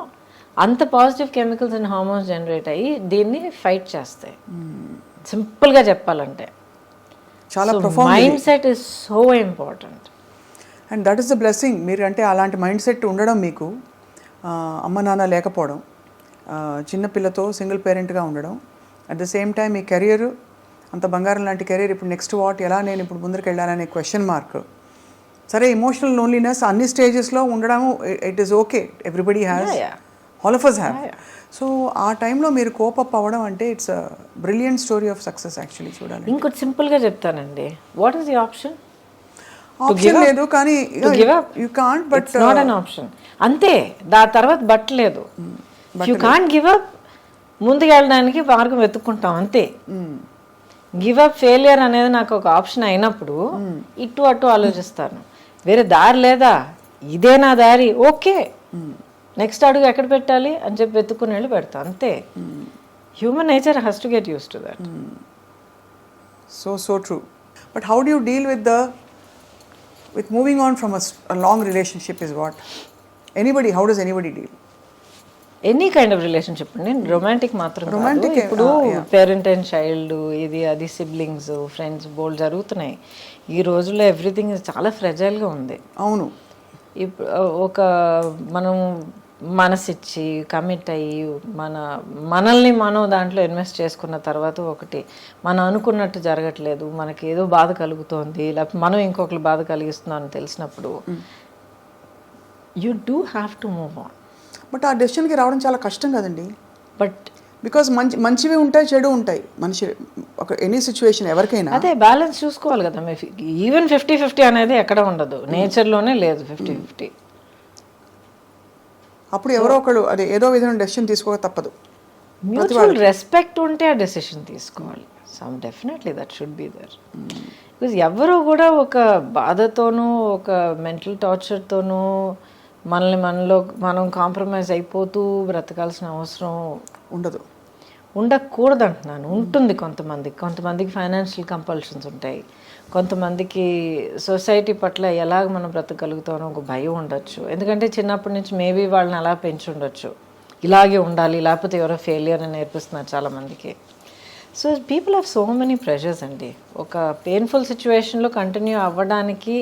అంత positive chemicals and hormones generate అయ్యి దీన్ని ఫైట్ చేస్తాయి. సింపుల్గా చెప్పాలంటే mind set is so important. And that is the blessing. మీరు అంటే అలాంటి మైండ్ సెట్ ఉండడం, మీకు అమ్మ నాన్న లేకపోవడం, చిన్నపిల్లతో సింగిల్ పేరెంట్గా ఉండడం, at the same time me career అంత బంగారం లాంటి కెరీర్, ఇప్పుడు నెక్స్ట్ వాట్, ఎలా నేను ఇప్పుడు ముందరికి వెళ్ళాలనే క్వశ్చన్ మార్క్. సరే, ఎమోషనల్ లోన్లీనెస్ అన్ని స్టేజెస్లో ఉండడం, it is okay, everybody has, all of us have. So ఆ టైంలో మీరు కోపప్ అవ్వడం అంటే it's a brilliant story of success actually. చూడాలి. ఇంకోటి సింపుల్గా చెప్తానండి, what is the option? Option లేదు, కానీ you can't, but not an option అంతే. దాని తర్వాత బట్టలేదు. You can't give up. ముందుకు వెళ్ళడానికి మార్గం వెతుక్కుంటాం అంతే. గివ్ అప్, ఫెయిలియర్ అనేది నాకు ఒక ఆప్షన్ అయినప్పుడు ఇటు అటు ఆలోచిస్తాను, వేరే దారి లేదా, ఇదే నా దారి, ఓకే నెక్స్ట్ అడుగు ఎక్కడ పెట్టాలి అని చెప్పి వెతుక్కుని వెళ్ళి పెడతా అంతే. Human nature has to get use to that. So true. But how do you deal with moving on from a long relationship is what? How does anybody deal? Any kind of relationship అండి, romantic మాత్రం romantic. ఇప్పుడు parent and child, ఇది అది siblings, friends బోల్డ్ జరుగుతున్నాయి ఈ రోజుల్లో. Everything చాలా ఫ్రెజైల్గా ఉంది. అవును. ఇప్పుడు ఒక మనం మనసిచ్చి కమిట్ అయ్యి మనల్ని మనం దాంట్లో ఇన్వెస్ట్ చేసుకున్న తర్వాత ఒకటి మనం అనుకున్నట్టు జరగట్లేదు, మనకి ఏదో బాధ కలుగుతోంది, లేకపోతే మనం ఇంకొకరు బాధ కలిగిస్తున్నాం అని తెలిసినప్పుడు you do have to move on. But ఆ డెసిషన్కి రావడం చాలా కష్టం కదండి. బట్ బికాజ్ మంచివి ఉంటాయి, చెడు ఉంటాయి. మనిషి ఒక ఎనీ సిచ్యువేషన్ ఎవరికైనా అదే బ్యాలెన్స్ చూసుకోవాలి కదా. ఈవెన్ 50-50 అనేది ఎక్కడ ఉండదు, నేచర్లోనే లేదు 50-50. అప్పుడు ఎవరో ఒకళ్ళు అదే ఏదో విధంగా డెసిషన్ తీసుకోక తప్పదు. మ్యూచువల్ రెస్పెక్ట్ ఉంటే ఆ డెసిషన్ తీసుకోవాలి. Some definitely that should be there. Because ఎవరు కూడా ఒక బాధతోనూ ఒక మెంటల్ టార్చర్తోనూ మనలో మనం కాంప్రమైజ్ అయిపోతూ బ్రతకాల్సిన అవసరం ఉండకూడదు అంటున్నాను. ఉంటుంది కొంతమందికి ఫైనాన్షియల్ కంపల్షన్స్ ఉంటాయి, కొంతమందికి సొసైటీ పట్ల ఎలాగ మనం బ్రతకగలుగుతామో ఒక భయం ఉండొచ్చు. ఎందుకంటే చిన్నప్పటి నుంచి మేబీ వాళ్ళని అలా పెంచి ఉండొచ్చు, ఇలాగే ఉండాలి లేకపోతే ఎవరో ఫెయిలియర్ అని నేర్పిస్తున్నారు చాలామందికి. So people have so many pressures అండి. ఒక పెయిన్ఫుల్ సిచ్యువేషన్లో కంటిన్యూ అవ్వడానికి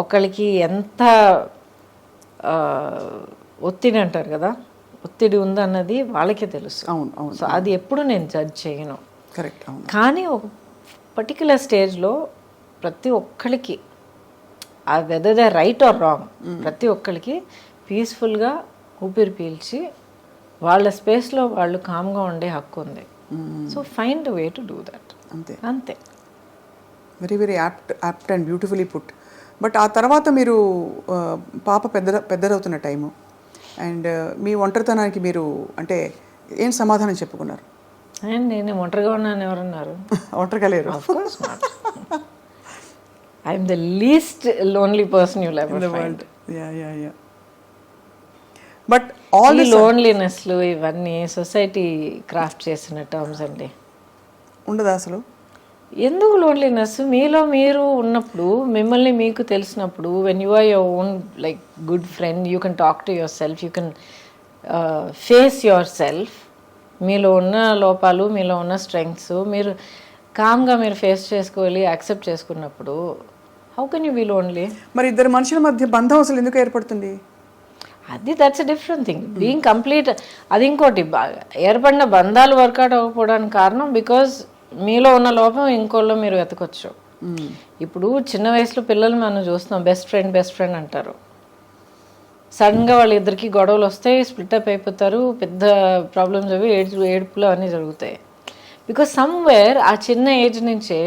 ఒకరికి ఎంత ఒత్తిడి అంటారు కదా, ఒత్తిడి ఉందన్నది వాళ్ళకే తెలుసు. అవును. సో అది ఎప్పుడు నేను జడ్జ్ చేయను. కరెక్ట్. కానీ ఒక పర్టిక్యులర్ స్టేజ్లో ప్రతి ఒక్కరికి ఆ whether the right are wrong, ప్రతి ఒక్కరికి పీస్ఫుల్గా ఊపిరి పీల్చి వాళ్ళ స్పేస్లో వాళ్ళు కామ్గా ఉండే హక్కు ఉంది. So find way to do that. అంతే. Very very apt and beautifully put. But ఆ తర్వాత మీరు పాప పెద్దదవుతున్న టైము అండ్ మీ ఒంటరితనానికి మీరు అంటే ఏం సమాధానం చెప్పుకున్నారు? నేను ఒంటరిగా ఉన్నాను ఎవరన్నారు? ఒంటరిగా లేరు. I'm the least lonely person you live in the world. But all ఈ లోన్లీనెస్లు ఇవన్నీ సొసైటీ క్రాఫ్ట్ చేసిన టర్మ్స్ అండి. ఉండదా అసలు? ఎందుకు లోన్లీనెస్? మీలో మీరు ఉన్నప్పుడు, మిమ్మల్ని మీకు తెలిసినప్పుడు, when you are your own like good friend, you can talk to yourself, you can face yourself. మీలో ఉన్న లోపాలు, మీలో ఉన్న స్ట్రెంగ్స్ మీరు కామ్గా మీరు ఫేస్ చేసుకోవాలి, యాక్సెప్ట్ చేసుకున్నప్పుడు how can you be lonely? మరి ఇద్దరు మనుషుల మధ్య బంధం అసలు ఎందుకు ఏర్పడుతుంది? అది that's a different thing. Being complete అది ఇంకోటి. ఏర్పడిన బంధాలు వర్కౌట్ అవ్వకపోవడానికి కారణం బికాజ్ మీలో ఉన్న లోపం ఇంకోళ్ళు మీరు వెతకొచ్చు. ఇప్పుడు చిన్న వయసులో పిల్లలు మనం చూస్తున్నాం, బెస్ట్ ఫ్రెండ్ అంటారు. సడన్గా వాళ్ళిద్దరికి గొడవలు వస్తాయి, స్ప్లిటప్ అయిపోతారు, పెద్ద ప్రాబ్లమ్స్ అవి ఏడుపులు అన్నీ జరుగుతాయి. బికాజ్ సమ్వేర్ ఆ చిన్న ఏజ్ నుంచే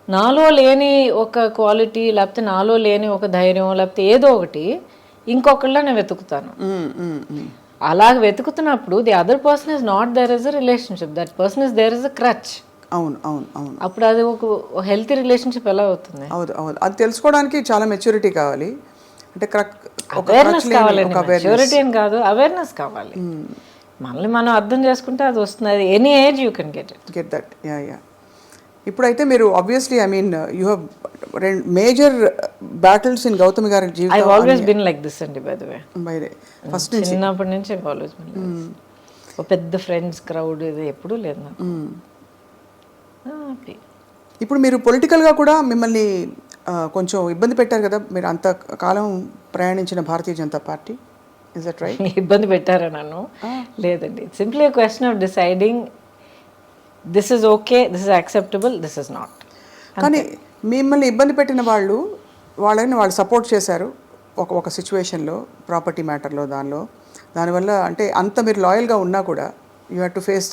నాలో లేని ఒక క్వాలిటీ, లేకపోతే నాలో లేని ఒక ధైర్యం, లేకపోతే ఏదో ఒకటి ఇంకొకళ్ళ నేను వెతుకుతాను. అలాగ వెతుకుతున్నప్పుడు the other person is not there is a relationship, that person is there is a crutch. అవును. అప్పుడు అది ఒక హెల్తీ రిలేషన్షిప్ ఎలా అవుతుంది? అవును. అది తెలుసుకోవడానికి చాలా మెచ్యూరిటీ కావాలి. అంటే అవేర్నెస్ కావాలండి. మెచ్యూరిటీ అని కాదు, అవేర్నెస్ కావాలి. మనల్ని మనం అర్థం చేసుకుంటే అది వస్తుంది. అది any age you can get that. ఇప్పుడైతే మీరు obviously I mean you have major battles in Gautami గారి జీవితం. I always been like this అండి. బై ద వే ఫస్ట్ నుంచి చిన్నప్పటి నుంచి I always been like this. ఒక పెద్ద ఫ్రెండ్స్ క్రౌడ్ ఇది ఎప్పుడూ లేదు నాకు. ఇప్పుడు మీరు పొలిటికల్గా కూడా మిమ్మల్ని కొంచెం ఇబ్బంది పెట్టారు కదా, మీరు అంత కాలం ప్రయాణించిన Bharatiya Janata Party. Is that right? ఇబ్బంది పెట్టారా నన్ను? లేదండి. Simply a question of deciding this is okay, this is acceptable, this is not. కానీ మిమ్మల్ని ఇబ్బంది పెట్టిన వాళ్ళని వాళ్ళు సపోర్ట్ చేశారు ఒక సిచ్యువేషన్లో, ప్రాపర్టీ మ్యాటర్లో, దానివల్ల అంటే అంత మీరు లాయల్గా ఉన్నా కూడా యూ హ్యావ్ టు ఫేస్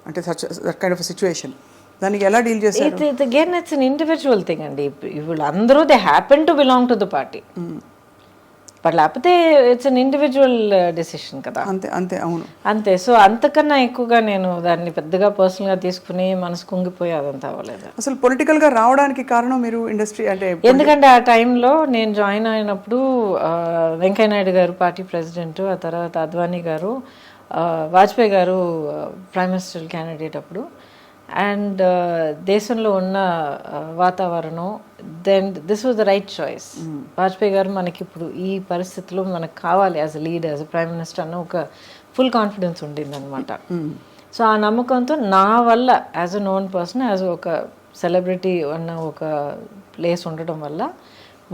అంటే దట్ కైండ్ ఆఫ్ సిచ్యువేషన్. దానికి ఎలా డీల్ చేశారు? Again it's an individual thing అండి. ఇప్పుడు అందరూ they happen to belong to the party, but లేకపోతే ఇట్స్ అన్ ఇండివిజువల్ డెసిషన్ కదా. అంతే. అవును, అంతే. సో అంతకన్నా ఎక్కువగా నేను దాన్ని పెద్దగా పర్సనల్గా తీసుకుని మనసు కుంగిపోయి అదంతా అవ్వలేదు. అసలు పొలిటికల్గా రావడానికి కారణం మీరు ఇండస్ట్రీ అంటే ఎందుకంటే ఆ టైంలో నేను జాయిన్ అయినప్పుడు వెంకయ్య నాయుడు గారు పార్టీ ప్రెసిడెంట్, ఆ తర్వాత Advani garu, Vajpayee garu prime minister candidate అప్పుడు. అండ్ దేశంలో ఉన్న వాతావరణం, then this was the right choice. Vajpayee garu మనకి ఇప్పుడు ఈ పరిస్థితిలో మనకు కావాలి as a leader, as a prime minister అన్న ఒక ఫుల్ కాన్ఫిడెన్స్ ఉండింది అనమాట. సో ఆ నమ్మకంతో నా వల్ల as a known person, as ఒక సెలబ్రిటీ అన్న ఒక ప్లేస్ ఉండటం వల్ల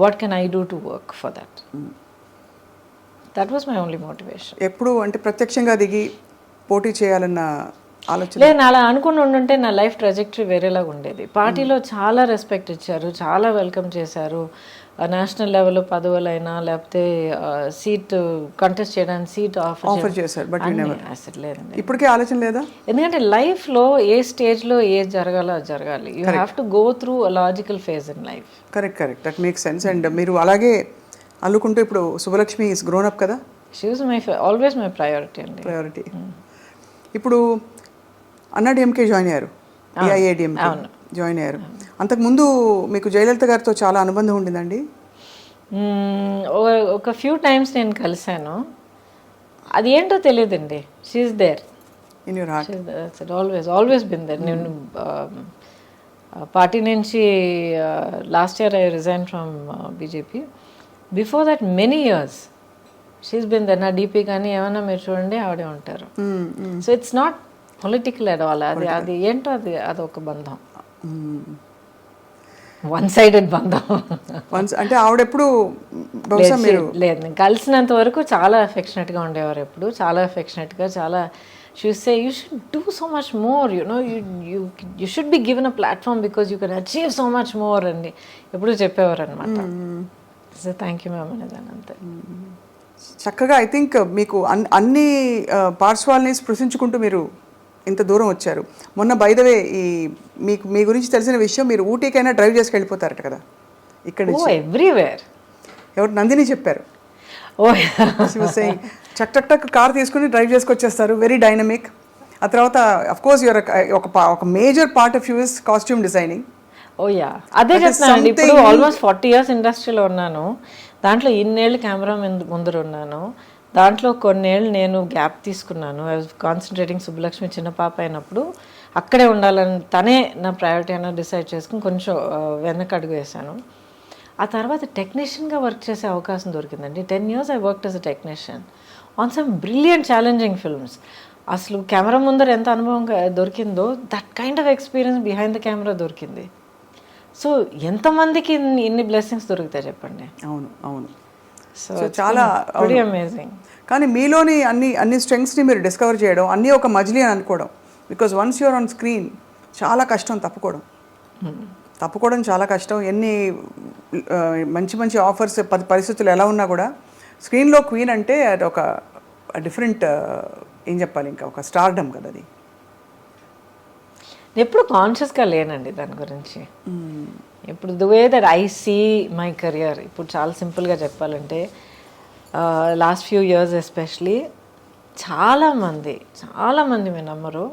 what can I do to work for that. That was my only motivation. ఎప్పుడు అంటే ప్రత్యక్షంగా దిగి పోటీ చేయాలన్న ఆలోచన లేదు. అలా అనుకుని ఉండుంటే నా లైఫ్ ట్రాజెక్టరీ వేరేలాగా ఉండేది. పార్టీలో చాలా రెస్పెక్ట్ ఇచ్చారు, చాలా వెల్కమ్ చేశారు. నేషనల్ లెవెల్లో పదవులైనా లేకపోతే సీట్ కంటెస్ట్ చేయడానికి సీట్ ఆఫర్ చేశారు. బట్ అసలు లేదండి. ఇప్పటికే ఆలోచన లేదా? ఎందుకంటే లైఫ్లో ఏ స్టేజ్లో ఏది జరగాలో అది జరగాలి. You have to go through a logical phase in life. Correct. That makes sense. And మీరు అలాగే అల్లుకుంటూ ఇప్పుడు శుభలక్ష్మి ఇస్ గ్రోన్ అప్ కదా. She was always my priority అండి. ప్రయారిటీ. ఇప్పుడు అన్నాడీఎంకే జాయిన్ అయ్యారు, ఏఐఏడిఎంకే జాయిన్ అయ్యారు. అంతకుముందు మీకు జయలలిత గారితో చాలా అనుబంధం ఉండిందండి? ఒక ఫ్యూ టైమ్స్ నేను కలిశాను. అది ఏంటో తెలియదండి. She's there in your heart. Always been there. నేను పార్టీ నుంచి last year I resign from BJP. Before that many years she's been there. నా డీపీ కానీ ఏమైనా మీరు చూడండి ఆవిడే ఉంటారు. So it's not political at all. అది ఏంటో అదొక బంధం, వన్ సైడెడ్ బంధం. అంటే ఆవిడెప్పుడు బహుశా మీరు లేదు, నేను కలిసినంత వరకు చాలా అఫెక్షనేట్గా ఉండేవారు. ఎప్పుడు చాలా అఫెక్షనేట్గా, చాలా say you should do so much more, you should be given a platform because you can achieve so much more అని ఎప్పుడు చెప్పేవారు అనమాట. సో థ్యాంక్ యూ మ్యామ్ అనేదాన్ని అంతే. చక్కగా ఐ థింక్ మీకు అన్ని పార్శ్వాల్ని స్పృశించుకుంటూ మీరు ఇంత దూరం వచ్చారు. మొన్న బై ద వే మీకు మీ గురించి తెలిసిన విషయం, మీరు ఊటీకైనా డ్రైవ్ చేసుకు వెళ్ళిపోతారట కదా ఇక్కడ ఎవ్రీవేర్. ఎవరు? నందిని చెప్పారు. చక్ చక్ టక్ కార్ తీసుకుని డ్రైవ్ చేసుకొచ్చేస్తారు, వెరీ డైనమిక్. ఆ తర్వాత అఫ్ కోర్స్ యువర్ ఒక major part of you is costume designing. Oh yeah, అదే చెప్తున్నాను. ఇప్పుడు ఆల్మోస్ట్ 40 years ఇండస్ట్రీలో ఉన్నాను. దాంట్లో ఇన్నేళ్ళు కెమెరా ముందర ఉన్నాను. దాంట్లో కొన్నేళ్ళు నేను గ్యాప్ తీసుకున్నాను. I was concentrating. సుబ్బలక్ష్మి చిన్న పాప అయినప్పుడు అక్కడే ఉండాలని తనే నా ప్రయారిటీ అయినా డిసైడ్ చేసుకుని కొంచెం వెనక్కి అడుగు వేశాను. ఆ తర్వాత టెక్నీషియన్గా వర్క్ చేసే అవకాశం దొరికిందండి. 10 years I worked as a technician on some brilliant challenging films. అసలు కెమెరా ముందర ఎంత అనుభవం దొరికిందో that kind of experience behind the camera దొరికింది. సో ఎంతమందికి ఇన్ని బ్లెస్సింగ్స్ దొరుకుతాయి చెప్పండి. అవును అవును. సో చాలా అమేజింగ్. కానీ మీలోని అన్ని స్ట్రెంగ్స్ని మీరు డిస్కవర్ చేయడం, అన్నీ ఒక మజిలీ అని అనుకోవడం. Because once you're on screen చాలా కష్టం తప్పుకోవడం చాలా కష్టం. ఎన్ని మంచి మంచి ఆఫర్స్, పరిస్థితులు ఎలా ఉన్నా కూడా స్క్రీన్లో క్వీన్ అంటే అది ఒక డిఫరెంట్, ఏం చెప్పాలి, ఇంకా ఒక స్టార్డమ్ కదా అది. ఎప్పుడు కాన్షియస్గా లేనండి దాని గురించి. ఇప్పుడు the way that I see my career, ఇప్పుడు చాలా సింపుల్గా చెప్పాలంటే లాస్ట్ ఫ్యూ ఇయర్స్ ఎస్పెషలీ చాలామంది మీరు నమ్మరు,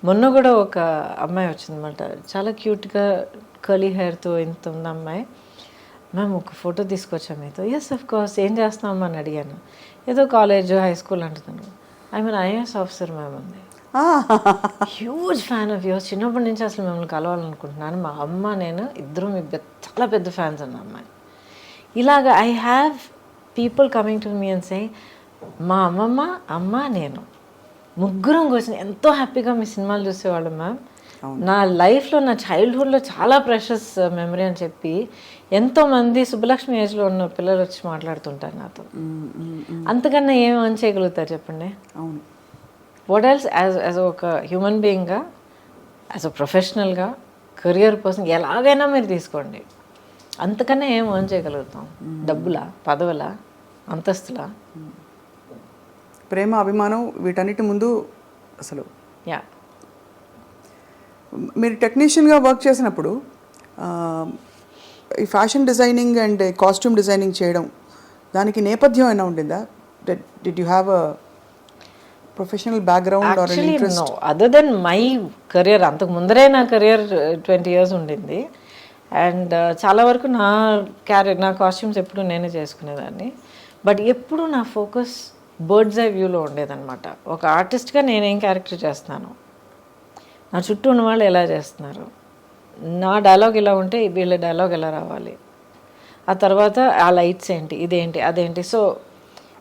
మొన్న కూడా ఒక అమ్మాయి వచ్చిందన్నమాట, చాలా క్యూట్గా కర్లీ హెయిర్తో ఇంత ఉంది అమ్మాయి. మ్యామ్ ఒక ఫోటో తీసుకొచ్చాం మీతో. ఎస్ అఫ్ కోర్స్, ఏం చేస్తున్నామా అని అడిగాను. ఏదో కాలేజ్ హై స్కూల్ అంటున్నాను. I mean IAS officer ma'am ఉంది. హ్యూజ్ ఫ్యాన్ ఆఫ్ యూర్స్, చిన్నప్పటి నుంచి అసలు మిమ్మల్ని కలవాలనుకుంటున్నాను. మా అమ్మ నేను ఇద్దరు మీ చాలా పెద్ద ఫ్యాన్స్ అన్న అమ్మాయి. ఇలాగ I have people coming to me and say, మా అమ్మ నేను ముగ్గురం కూర్చొని ఎంతో హ్యాపీగా మీ సినిమాలు చూసేవాళ్ళం మ్యామ్. నా లైఫ్లో, నా చైల్డ్హుడ్లో చాలా ప్రెషస్ మెమరీ అని చెప్పి ఎంతోమంది సుబ్బలక్ష్మి ఏజ్లో ఉన్న పిల్లలు వచ్చి మాట్లాడుతుంటారు నాతో. అంతకన్నా ఏం అని చేయగలుగుతారు చెప్పండి? అవును. వాట్ ఎల్స్ యాజ్ ఒక హ్యూమన్ బీయింగ్గా, యాజ్ అ ప్రొఫెషనల్గా, కెరియర్ పర్సన్, ఎలాగైనా మీరు తీసుకోండి, అంతకన్నా ఏం ఎర్న్ చేయగలుగుతాం? డబ్బులా, పదవులా, అంతస్తులా? ప్రేమ, అభిమానం, వీటన్నిటి ముందు అసలు. యా. మీరు టెక్నీషియన్గా వర్క్ చేసినప్పుడు ఈ fashion designing and costume designing చేయడం, దానికి నేపథ్యం అయినా ఉండిందా? Did you have a professional background or an interest? No, other than my career. అంతకు ముందరే నా కెరియర్ 20 years ఉండింది. అండ్ చాలా వరకు నా కాస్ట్యూమ్స్ ఎప్పుడు నేనే చేసుకునేదాన్ని. బట్ ఎప్పుడు నా ఫోకస్ బర్డ్స్ ఐ వ్యూలో ఉండేదన్నమాట. ఒక ఆర్టిస్ట్గా నేనేం క్యారెక్టర్ చేస్తున్నాను, నా చుట్టూ ఉన్న వాళ్ళు ఎలా చేస్తున్నారు, నా డైలాగ్ ఇలా ఉంటే వీళ్ళ డైలాగ్ ఎలా రావాలి, ఆ తర్వాత ఆ లైట్స్ ఏంటి, ఇదేంటి, అదేంటి. సో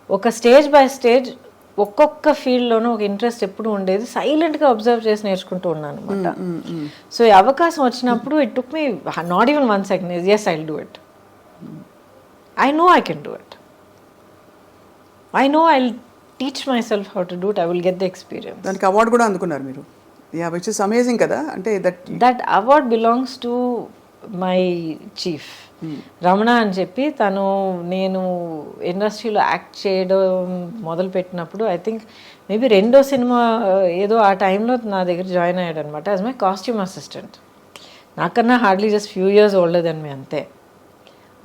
ఒక స్టేజ్ బై స్టేజ్ ఒక్కొక్క ఫీల్డ్లోనూ ఒక ఇంట్రెస్ట్ ఎప్పుడు ఉండేది. సైలెంట్గా అబ్జర్వ్ చేసి నేర్చుకుంటూ ఉన్నాను అనమాట. సో ఈ అవకాశం వచ్చినప్పుడు it took me not even 1 second. Yes, I will do it. I know I can do it. I know I will teach myself how to do it. I will get the experience. దానికి award కూడా అందుకున్నారు మీరు. Yeah, which is amazing కదా. అంటే that award belongs to my chief Ramana అని చెప్పి. నేను ఇండస్ట్రీలో యాక్ట్ చేయడం మొదలుపెట్టినప్పుడు ఐ థింక్ మేబీ 2వ సినిమా ఏదో ఆ టైంలో నా దగ్గర జాయిన్ అయ్యాడు అనమాట యాజ్ మై కాస్ట్యూమ్ అసిస్టెంట్. నాకన్నా hardly just few years older than me, అంతే.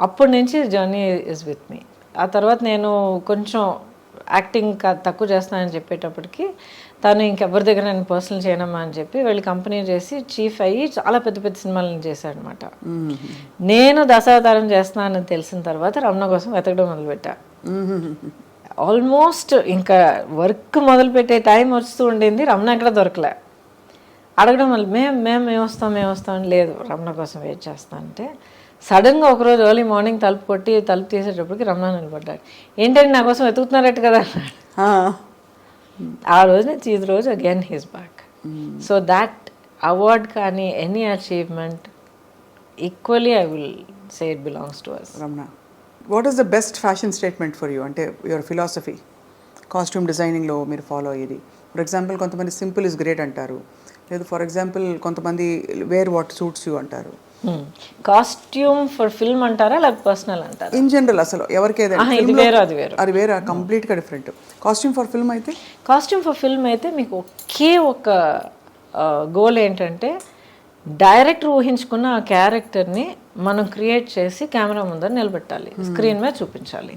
అప్పటి నుంచి జర్నీ ఇస్ విత్ మీ. ఆ తర్వాత నేను కొంచెం యాక్టింగ్ తక్కువ చేస్తానని చెప్పేటప్పటికి తను ఇంకెవరి దగ్గర నేను పర్సనల్ చేయనమ్మా అని చెప్పి వెళ్ళి కంపెనీ చేసి చీఫ్ అయ్యి చాలా పెద్ద పెద్ద సినిమాలను చేశాడు అనమాట. నేను దశావతారం చేస్తున్నానని తెలిసిన తర్వాత రమణ కోసం వెతకడం మొదలుపెట్టా. ఆల్మోస్ట్ ఇంకా వర్క్ మొదలుపెట్టే టైం వస్తూ ఉండింది, రమణ ఎక్కడ దొరకలే. అడగడం వల్ల మేము వస్తాం లేదు రమణ కోసం వెయిట్ చేస్తా అంటే సడన్గా ఒకరోజు ఎర్లీ మార్నింగ్ తలుపు తీసేటప్పటికి రమణ నిలబడ్డాడు. ఏంటంటే నా కోసం వెతుకుతున్నారట కదా అన్నాడు. ఆ రోజు నుంచి ఈ రోజు again he's back. So that award కానీ any achievement equally I will say it belongs to us. Ramana, what is the best fashion statement for you? అంటే యువర్ ఫిలాసఫీ కాస్ట్యూమ్ డిజైనింగ్లో మీరు ఫాలో అయ్యేది. ఫర్ ఎగ్జాంపుల్ కొంతమంది సింపుల్ ఇస్ గ్రేట్ అంటారు, లేదు for example కొంతమంది wear what suits you అంటారు. Costume for film అంటారా లేకపోతే పర్సనల్ అంటారా? ఇన్ జనరల్ అసలు ఎవరికి అది వేరే కంప్లీట్గా డిఫరెంట్. కాస్ట్యూమ్ ఫర్ ఫిల్మ్ అయితే మీకు ఒకే ఒక గోల్ ఏంటంటే డైరెక్టర్ ఊహించుకున్న ఆ క్యారెక్టర్ని మనం క్రియేట్ చేసి కెమెరా ముందర నిలబెట్టాలి, స్క్రీన్ మీద చూపించాలి.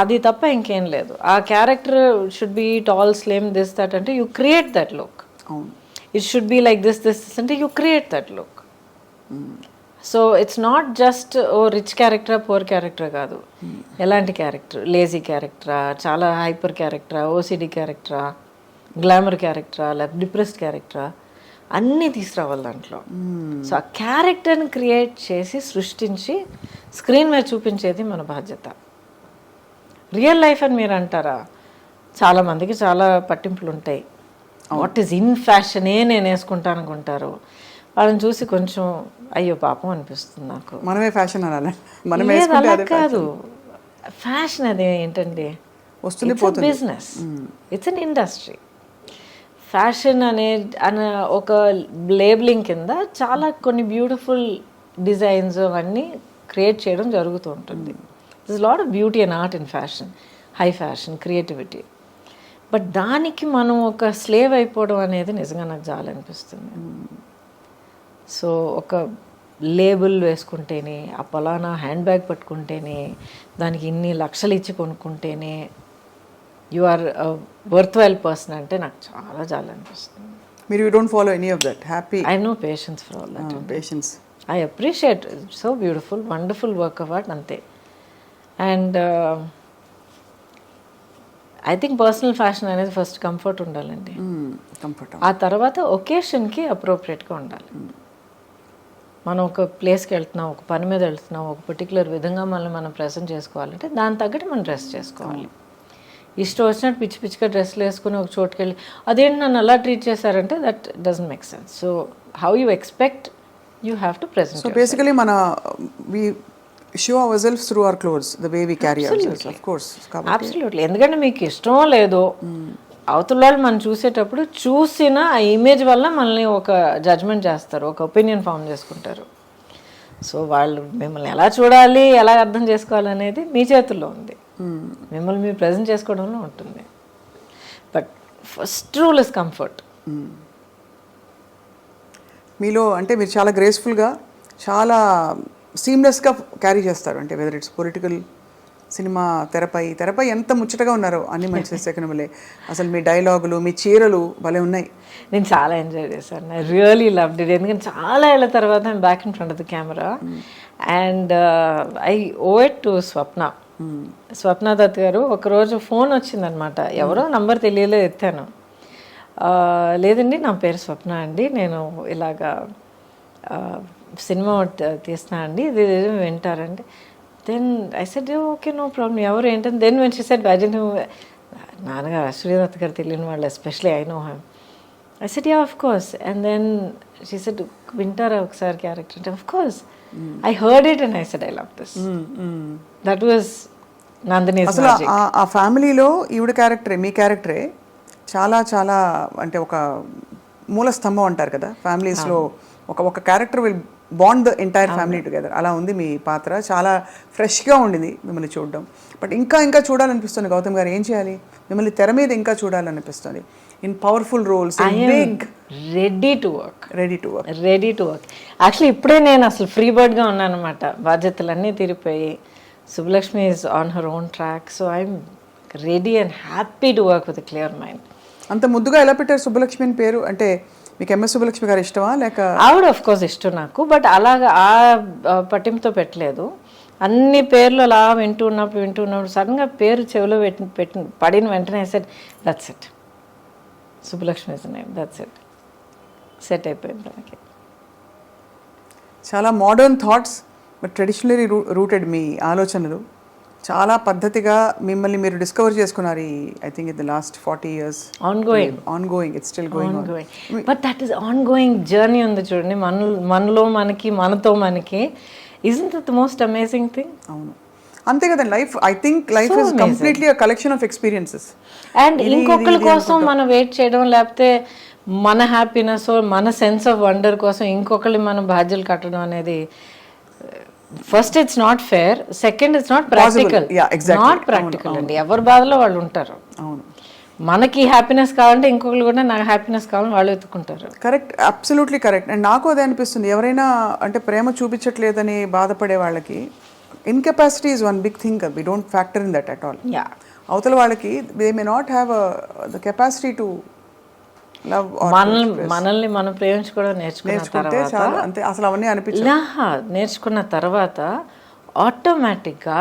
అది తప్ప ఇంకేం లేదు. ఆ character should be tall, slim, this that అంటే you create that look. It should be like this అంటే you create that look. So it's not just oh rich క్యారెక్టరా పూర్ క్యారెక్టరా కాదు. ఎలాంటి క్యారెక్టర్, లేజీ క్యారెక్టరా, చాలా హైపర్ క్యారెక్టరా, ఓసిడి క్యారెక్టరా, గ్లామర్ క్యారెక్టరా, లేకపోతే డిప్రెస్డ్ క్యారెక్టరా, అన్నీ తీసుకురావాలి దాంట్లో. సో ఆ క్యారెక్టర్ని క్రియేట్ చేసి సృష్టించి స్క్రీన్ మీద చూపించేది మన బాధ్యత. రియల్ లైఫ్ అని మీరు అంటారా, చాలామందికి చాలా పట్టింపులు ఉంటాయి. వాట్ ఈజ్ ఇన్ ఫ్యాషనే నేను వేసుకుంటాను అనుకుంటారు. వాళ్ళని చూసి కొంచెం అయ్యో పాపం అనిపిస్తుంది నాకు. మనమే ఫ్యాషన్ అనాలి, అలా కాదు. ఫ్యాషన్ అది ఏంటండి, business, it's an industry. Fashion అనే ఒక లేబులింగ్ కింద చాలా కొన్ని బ్యూటిఫుల్ డిజైన్స్ అవన్నీ క్రియేట్ చేయడం జరుగుతూ ఉంటుంది. This lot of beauty and art in fashion, high fashion, creativity. But దానికి మనం ఒక స్లేవ్ అయిపోవడం అనేది నిజంగా నాకు చాలా అనిపిస్తుంది. సో ఒక లేబుల్ వేసుకుంటేనే, ఆ పలానా హ్యాండ్ బ్యాగ్ పట్టుకుంటేనే, దానికి ఇన్ని లక్షలు ఇచ్చి కొనుక్కుంటేనే you are worthwhile person అంటే నాకు చాలా చాలా అనిపిస్తుంది. మీరు you don't follow any of that? Happy, I no patience for all that. Patience, I appreciate, so beautiful, wonderful work of art అంతే. And I think personal fashion అనేది first comfort ఉండాలండి. ఆ తర్వాత ఒకేషన్కి అప్రోప్రియేట్గా ఉండాలి. మనం ఒక ప్లేస్కి వెళ్తున్నాం, ఒక పని మీద వెళ్తున్నాం, ఒక పర్టికులర్ విధంగా మనం ప్రెజెంట్ చేసుకోవాలంటే దాని తగ్గట్టు మనం డ్రెస్ చేసుకోవాలి. ఇష్టం వచ్చినట్టు పిచ్చి పిచ్చిగా డ్రెస్లు వేసుకుని ఒక చోటుకి వెళ్ళి అదేంటి నన్ను అలా ట్రీట్ చేశారంటే that doesn't make sense. So how you expect you have to present. So basically మన we show ourselves through our clothes, the way we carry ourselves, of course. Absolutely. ఎందుకంటే మీకు ఇష్టమో లేదో అవతల వాళ్ళు మనం చూసేటప్పుడు చూసిన ఆ ఇమేజ్ వల్ల మనల్ని ఒక జడ్జ్మెంట్ చేస్తారు, ఒక ఒపీనియన్ ఫామ్ చేసుకుంటారు. సో వాళ్ళు మిమ్మల్ని ఎలా చూడాలి, ఎలా అర్థం చేసుకోవాలి అనేది మీ చేతుల్లో ఉంది, మిమ్మల్ని మీరు ప్రజెంట్ చేసుకోవడంలో ఉంటుంది. But first rule is comfort. మీలో అంటే మీరు చాలా గ్రేస్ఫుల్గా, చాలా సీమ్లెస్గా క్యారీ చేస్తారు. అంటే వెదర్ ఇట్స్ పొలిటికల్, సినిమా, తెరపై ఎంత ముచ్చటగా ఉన్నారో అన్ని మంచి సెకండ్లే. అసలు మీ డైలాగులు, మీ చీరలు భలే ఉన్నాయి. నేను చాలా ఎంజాయ్ చేశాను. I really loved it. ఎందుకంటే చాలా ఏళ్ళ తర్వాత I'm back in front of the camera and I owe it to Swapna Dutt garu. ఒకరోజు ఫోన్ వచ్చిందనమాట, ఎవరో నంబర్ తెలియలేదు, ఎత్తాను. లేదండి నా పేరు స్వప్న అండి, నేను ఇలాగా సినిమా తీస్తున్నా అండి, ఇది వింటారండి. Then I said okay no problem, ఎవరు ఏంటని. దెన్ వెన్ షీ సెడ్ నాన్నగారు అశ్వరీదత్ గారు తెలియని వాళ్ళు, especially I know him. I said yeah of course. And then she said వింటారా ఒకసారి క్యారెక్టర్ అంటే, of course I heard it and I said I love this. That was Nandini. అసలు ఆ ఫ్యామిలీలో ఈవిడ క్యారెక్టరే, మీ క్యారెక్టరే చాలా చాలా అంటే ఒక మూల స్తంభం అంటారు కదా ఫ్యామిలీస్లో. ఒక character will bond the entire family together. అలా ఉంది మీ పాత్ర. చాలా ఫ్రెష్గా ఉండింది మిమ్మల్ని చూడడం. బట్ ఇంకా చూడాలనిపిస్తుంది గౌతమ్ గారు. ఏం చేయాలి, మిమ్మల్ని తెర మీద ఇంకా చూడాలనిపిస్తుంది in powerful roles. Ready to work. Actually ఇప్పుడే నేను అసలు ఫ్రీ బర్డ్గా ఉన్నాను అనమాట. బాధ్యతలన్నీ తీరిపోయి Subbalakshmi is on her own track. So I'm ready and happy to work with clear mind. అంత ముద్దుగా ఎలా పెట్టారు సుబ్బలక్ష్మి అని పేరు? అంటే మీకు ఎంఎస్ సుబ్బలక్ష్మి గారు ఇష్టమా లేక? ఆవిడ ఆఫ్ కోర్స్ ఇష్టం నాకు, బట్ అలాగా ఆ పట్టింపుతో పెట్టలేదు. అన్ని పేర్లు అలా వింటూ ఉన్నప్పుడు సడన్గా పేరు చెవిలో పడిన వెంటనే set that's it, Subbalakshmi is name, that's it, set అయిపోయింది తనకి. చాలా modern thoughts but traditionally rooted మీ ఆలోచనలు. చాలా పద్ధతిగా మిమ్మల్ని మీరు డిస్కవర్ చేసుకున్నారు ఈ I think in the last 40 years. Ongoing it's still going on. But that is ongoing journey ఉంది చూడండి, మనలో మనకి, మనతో మనకి. isn't it the most amazing thing? అవును, అంతే కదండి. Life I think life is completely a collection of experiences. And ఇంకొకరి కోసం మనం వెయిట్ చేయడం, లేకపోతే మన హ్యాపీనెస్ మన సెన్స్ ఆఫ్ వండర్ కోసం ఇంకొకరి మనం బాధ్యతలు కట్టడం అనేది first it's not fair, second it's not practical. Not practical అండి, ఎవరి బాధలో వాళ్ళు ఉంటారు. అవును, మనకి హ్యాపీనెస్ కావాలంటే ఇంకొకరు కూడా నాకు హ్యాపీనెస్ కావాలని వాళ్ళు ఎత్తుకుంటారు. Correct, absolutely correct. అండ్ నాకు అదే అనిపిస్తుంది, ఎవరైనా అంటే ప్రేమ చూపించట్లేదని బాధపడే వాళ్ళకి incapacity is one big thing. We don't factor in that at all. అవతల వాళ్ళకి they may not have the capacity to love. మనల్ని మనం ప్రేమించుకోవడం నేర్చుకుంటే అంతే, అసలు అవన్నీ అనిపించదు. నేర్చుకున్న తర్వాత ఆటోమేటిక్గా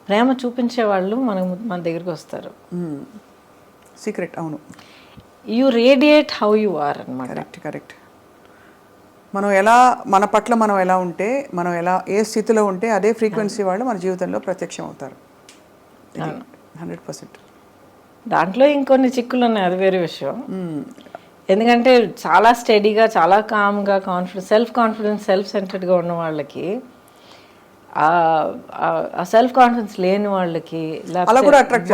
ప్రేమ చూపించే వాళ్ళు మన దగ్గరికి వస్తారు. సీక్రెట్. అవును, you radiate how you are అన్నమాట. కరెక్ట్. మనం ఎలా, మన పట్ల మనం ఎలా ఉంటే, మనం ఎలా ఏ స్థితిలో ఉంటే అదే ఫ్రీక్వెన్సీ వాళ్ళు మన జీవితంలో ప్రత్యక్షం అవుతారు. 100%. దాంట్లో ఇంకొన్ని చిక్కులు ఉన్నాయి, అది వేరే విషయం. ఎందుకంటే చాలా స్టడీగా, చాలా కామ్గా, సెల్ఫ్ కాన్ఫిడెన్స్, సెల్ఫ్ సెంటర్డ్గా ఉన్న వాళ్ళకి, ఆ సెల్ఫ్ కాన్ఫిడెన్స్ లేని వాళ్ళకి